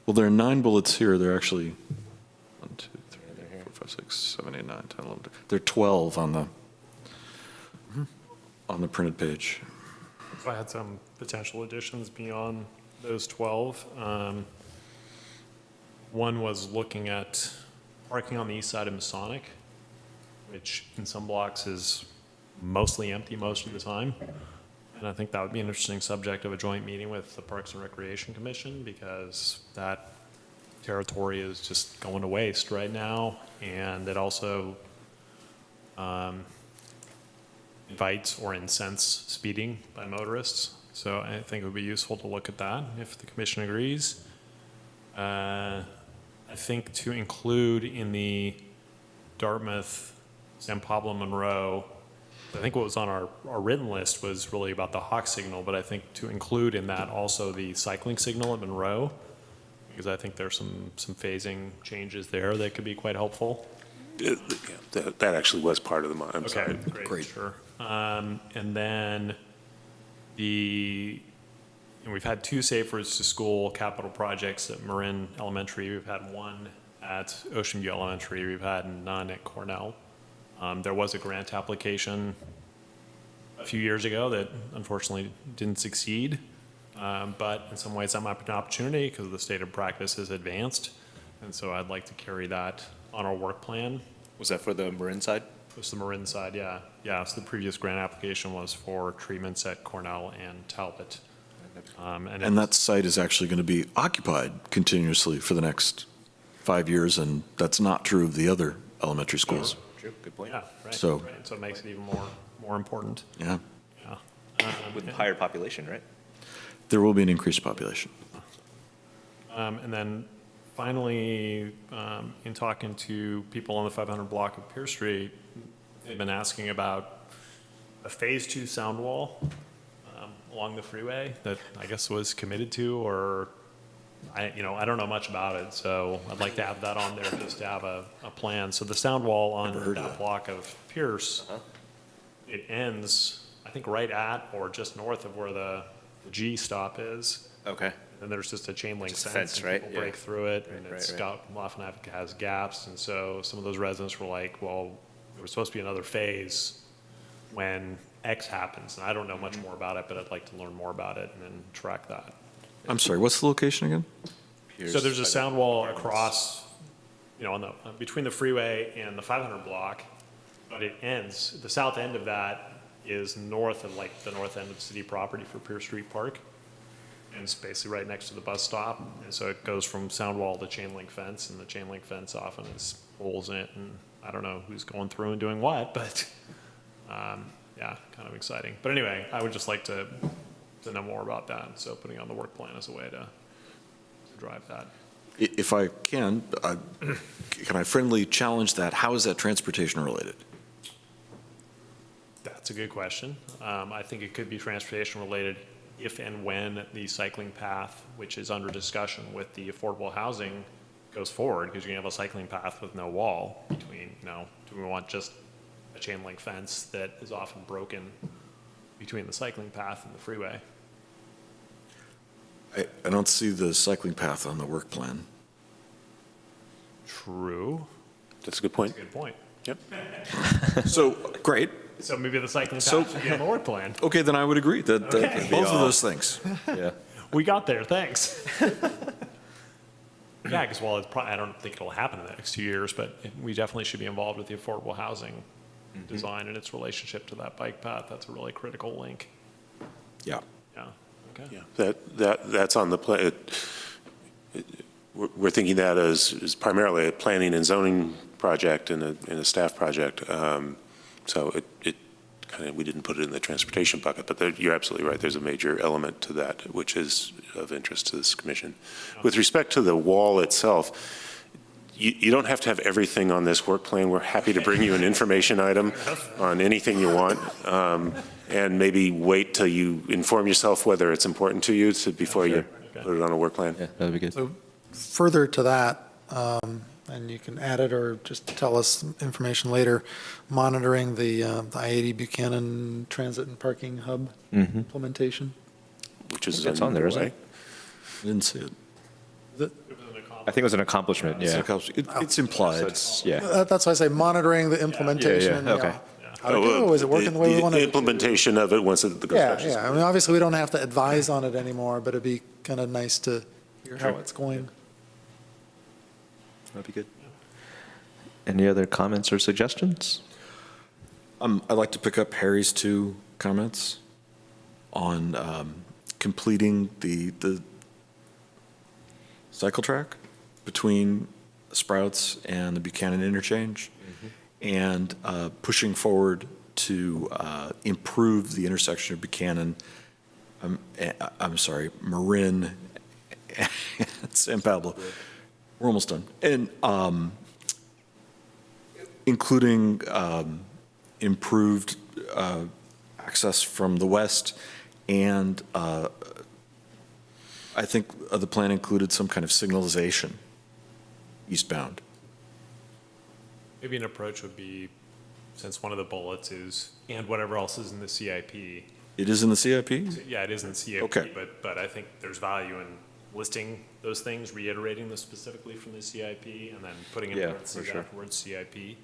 Well, there are 9 bullets here. They're actually 1, 2, 3, 4, 5, 6, 7, 8, 9, 10, 11. They're 12 on the printed page. So I had some potential additions beyond those 12. One was looking at parking on the east side of Masonic, which in some blocks is mostly empty most of the time. And I think that would be an interesting subject of a joint meeting with the Parks and Recreation Commission, because that territory is just going to waste right now. And it also invites or incents speeding by motorists. So I think it would be useful to look at that if the commission agrees. I think to include in the Dartmouth, San Pablo, Monroe, I think what was on our written list was really about the hawk signal, but I think to include in that also the cycling signal at Monroe, because I think there's some phasing changes there that could be quite helpful. That actually was part of the mine. Okay, great. Sure. And then we've had 2 Safe Routes to School capital projects at Marin Elementary. We've had 1 at Ocean View Elementary. We've had none at Cornell. There was a grant application a few years ago that unfortunately didn't succeed, but in some ways that might be an opportunity because the state of practice has advanced, and so I'd like to carry that on our work plan. Was that for the Marin side? It was the Marin side, yeah. Yeah, so the previous grant application was for treatments at Cornell and Talbot. And that site is actually going to be occupied continuously for the next 5 years, and that's not true of the other elementary schools. True, good point. Yeah, right. So- right. So it makes it even more important. Yeah. Yeah. With higher population, right? There will be an increased population. And then finally, in talking to people on the 500 block of Pierce Street, they've been asking about a phase 2 sound wall along the freeway that I guess was committed to, or I don't know much about it, so I'd like to have that on there just to have a plan. So the sound wall on that block of Pierce, it ends, I think, right at or just north of where the G stop is. Okay. And there's just a chain link Just a fence, fence, and right? people break Yeah. through it, and Right, it's right. got often has gaps, and so some of those residents were like, well, there was supposed to be another phase when X happens, and I don't know much more about it, but I'd like to learn more about it and then track that. I'm sorry, what's the location again? So there's a sound wall across, on the between the freeway and the 500 block, but it ends. The south end of that is north of the north end of the city property for Pierce Street Park, and it's basically right next to the bus stop. And so it goes from sound wall to chain link fence, and the chain link fence often has holes in it, and I don't know who's going through and doing what, but yeah, kind of exciting. But anyway, I would just like to know more about that. So putting on the work plan as a way to drive that. If I can I friendly challenge that? How is that transportation related? That's a good question. I think it could be transportation related if and when the cycling path, which is under discussion with the affordable housing, goes forward, because you're gonna have a cycling path with no wall between, do we want just a chain link fence that is often broken between the cycling path and the freeway? I don't see the cycling path on the work plan. True. That's a good point. That's a good point. Yep. So, great. So maybe the cycling path So- should be on the work plan. Okay, then I would agree that Okay. both of those things. Yeah. We got there, thanks. Yeah, because while it's I don't think it'll happen in the next 2 years, but we definitely should be involved with the affordable housing design and its relationship to that bike path. That's a really critical link. Yeah. Yeah, okay. Yeah, that's on the plan. We're thinking that as primarily a planning and zoning project and a staff project. So it kind of, we didn't put it in the transportation bucket, but you're absolutely right. There's a major element to that, which is of interest to this commission. With respect to the wall itself, you don't have to have everything on this work plan. We're happy to bring you an information item on anything you want, and maybe wait till you inform yourself whether it's important to you before you put it on a work plan. Yeah, that would be good. So further to that, and you can add it or just tell us information later, monitoring the I-80 Buchanan Transit and Parking Hub implementation. Which is It's on there, isn't it? I didn't see it. I think it was an accomplishment, yeah. It's implied. So it's, yeah. That's why I say monitoring the implementation. Yeah, okay. How'd it go? Is it working the way we want The it? implementation of it once the construction. Yeah. I mean, obviously, we don't have to advise on it anymore, but it'd be kind of nice to hear how it's going. That'd be good. Any other comments or suggestions? I'd like to pick up Harry's two comments on completing the cycle track between Sprouts and the Buchanan interchange, and pushing forward to improve the intersection of Buchanan, Marin and San Pablo. We're almost done. And including improved access from the west, and I think the plan included some kind of signalization eastbound. Maybe an approach would be, since one of the bullets is, and whatever else is in the CIP. It is in the CIP? Yeah, it is in the CIP, Okay. but I think there's value in listing those things, reiterating them specifically from the CIP, and then putting in parentheses afterwards CIP,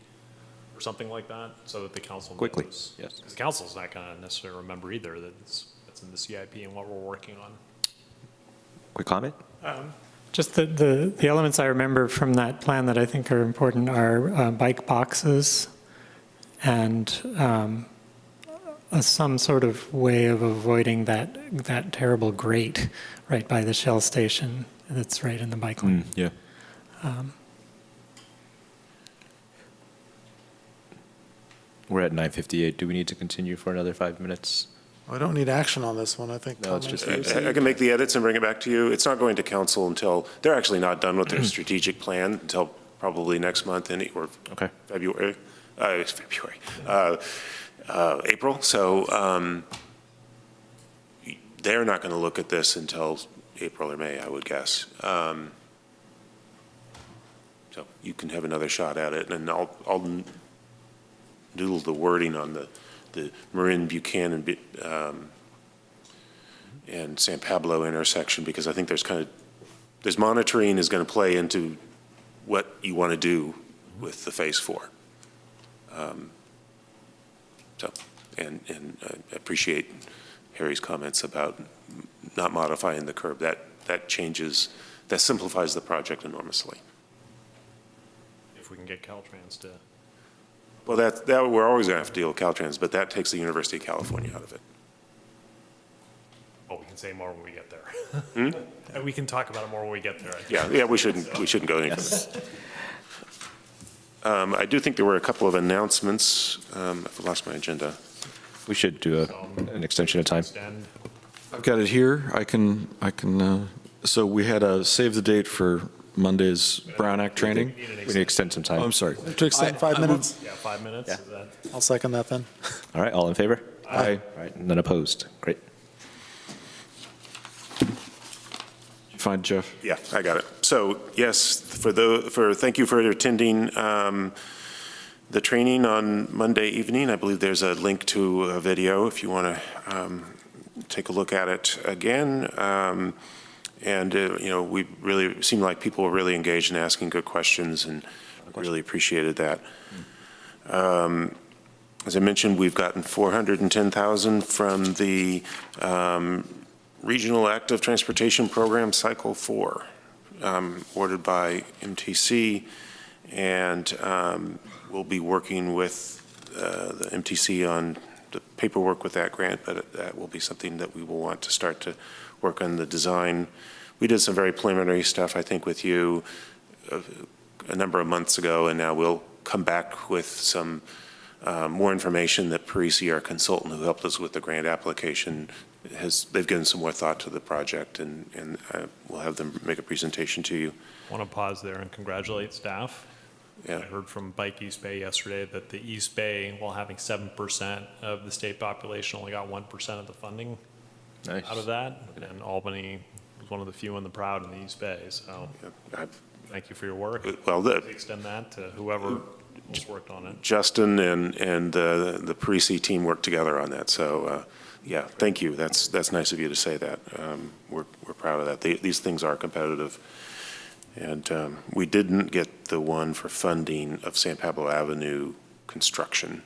or something like that, so that the council Quickly, knows. yes. Because the council's not going to necessarily remember either that it's in the CIP and what we're working on. Quick comment? Just the elements I remember from that plan that I think are important are bike boxes and some sort of way of avoiding that terrible grate right by the Shell station that's right in the bike lane. Yeah. We're at 9:58. Do we need to continue for another 5 minutes? I don't need action on this one, I think. No, it's comments just- are received. I can make the edits and bring it back to you. It's not going to council until, they're actually not done with their strategic plan until probably next month, or Okay. February, April. So they're not going to look at this until April or May, I would guess. So you can have another shot at it, and I'll noodle the wording on the Marin Buchanan and San Pablo intersection, because I think there's monitoring is going to play into what you want to do with the Phase 4. And I appreciate Harry's comments about not modifying the curb. That simplifies the project enormously. If we can get Caltrans to. Well, that we're always going to have to deal with Caltrans, but that takes the University of California out of it. Oh, we can say more when we get there. We can talk about it more when we get there. I think. Yeah, we shouldn't go any further. I do think there were a couple of announcements. I've lost my agenda. We should do an extension of time. I've got it here. I can. So we had a save the date for Monday's Brown Act training? We need to extend some time. Oh, I'm sorry. To extend 5 minutes? Yeah, 5 minutes? Yeah. Is that? I'll second that then. All right, all in favor? Aye. All right, none opposed. Great. Did you find Jeff? Yeah, I got it. So yes, thank you for attending the training on Monday evening. I believe there's a link to a video if you want to take a look at it again. We really seemed like people were really engaged in asking good questions, and really appreciated that. As I mentioned, we've gotten $410,000 from the Regional Active Transportation Program Cycle 4, ordered by MTC, and we'll be working with the MTC on the paperwork with that grant, but that will be something that we will want to start to work on the design. We did some very preliminary stuff, I think, with you a number of months ago, and now we'll come back with some more information that Parisi, our consultant who helped us with the grant application, they've given some more thought to the project, and we'll have them make a presentation to you. I want to pause there and congratulate staff. Yeah. I heard from Bike East Bay yesterday that the East Bay, while having 7% of the state population, only got 1% of the funding out of that. And Albany was one of the few in the proud in the East Bay. So thank you for your work. Well, Extend that to whoever just worked on it. Justin and the Parisi team worked together on that. So, yeah, thank you. That's nice of you to say that. We're proud of that. These things are competitive. And we didn't get the one for funding of San Pablo Avenue construction,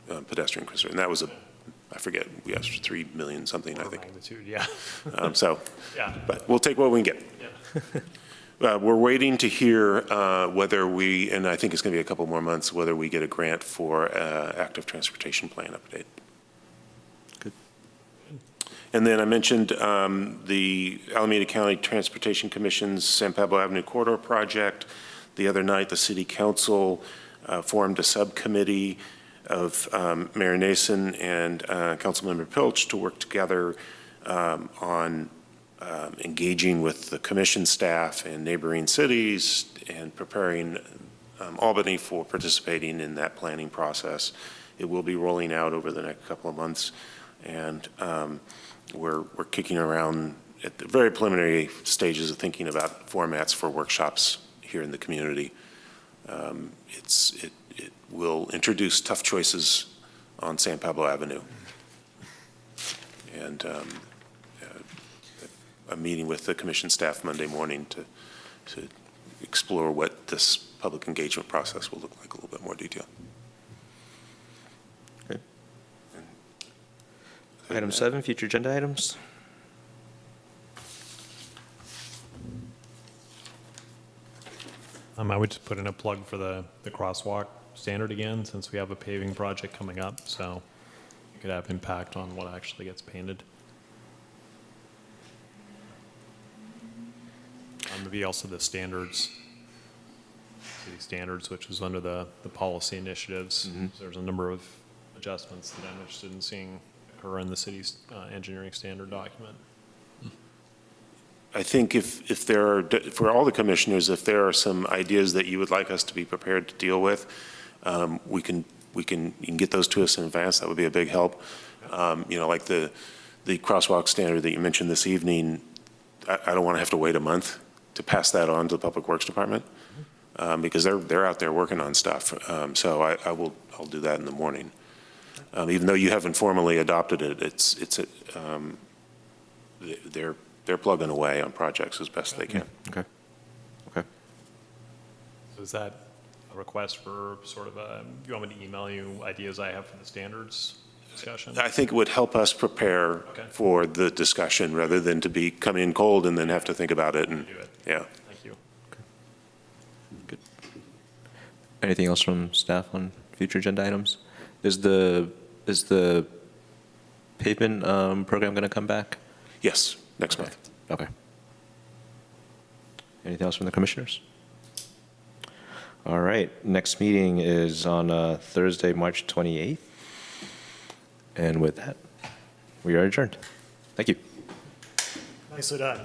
pedestrian construction. And that was I forget, we asked for 3 million something, I think. Magnitude, yeah. Yeah. But we'll take what we can get. Yeah. We're waiting to hear whether we, and I think it's going to be a couple more months, whether we get a grant for active transportation plan update. Good. And then I mentioned the Alameda County Transportation Commission's San Pablo Avenue Corridor Project. The other night, the City Council formed a subcommittee of Mayor Nason and Councilmember Pilch to work together on engaging with the commission staff and neighboring cities and preparing Albany for participating in that planning process. It will be rolling out over the next couple of months, and we're kicking around at the very preliminary stages of thinking about formats for workshops here in the community. It will introduce tough choices on San Pablo Avenue. And a meeting with the commission staff Monday morning to explore what this public engagement process will look like a little bit more detail. Okay. Item 7, future agenda items. I would just put in a plug for the crosswalk standard again, since we have a paving project coming up, so it could have impact on what actually gets painted. Maybe also the standards, city standards, which is under the policy initiatives. Mm-hmm. So there's a number of adjustments that I'm interested in seeing occur in the city's engineering standard document. I think if there are, for all the commissioners, if there are some ideas that you would like us to be prepared to deal with, you can get those to us in advance. That would be a big help. Like the crosswalk standard that you mentioned this evening, I don't want to have to wait a month to pass that on to the Public Works Department, because they're out there working on stuff. So I'll do that in the morning. Even though you haven't formally adopted it, they're plugging away on projects as best they can. Okay. So is that a request for sort of you want me to email you ideas I have for the standards discussion? I think it would help us prepare for the discussion rather than to come in cold and then have to think about it. And yeah. Thank you. Okay. Good. Anything else from staff on future agenda items? Is the pavement program going to come back? Yes, next month. Okay. Anything else from the commissioners? All right. Next meeting is on Thursday, March 28th. And with that, we are adjourned. Thank you. Nicely done.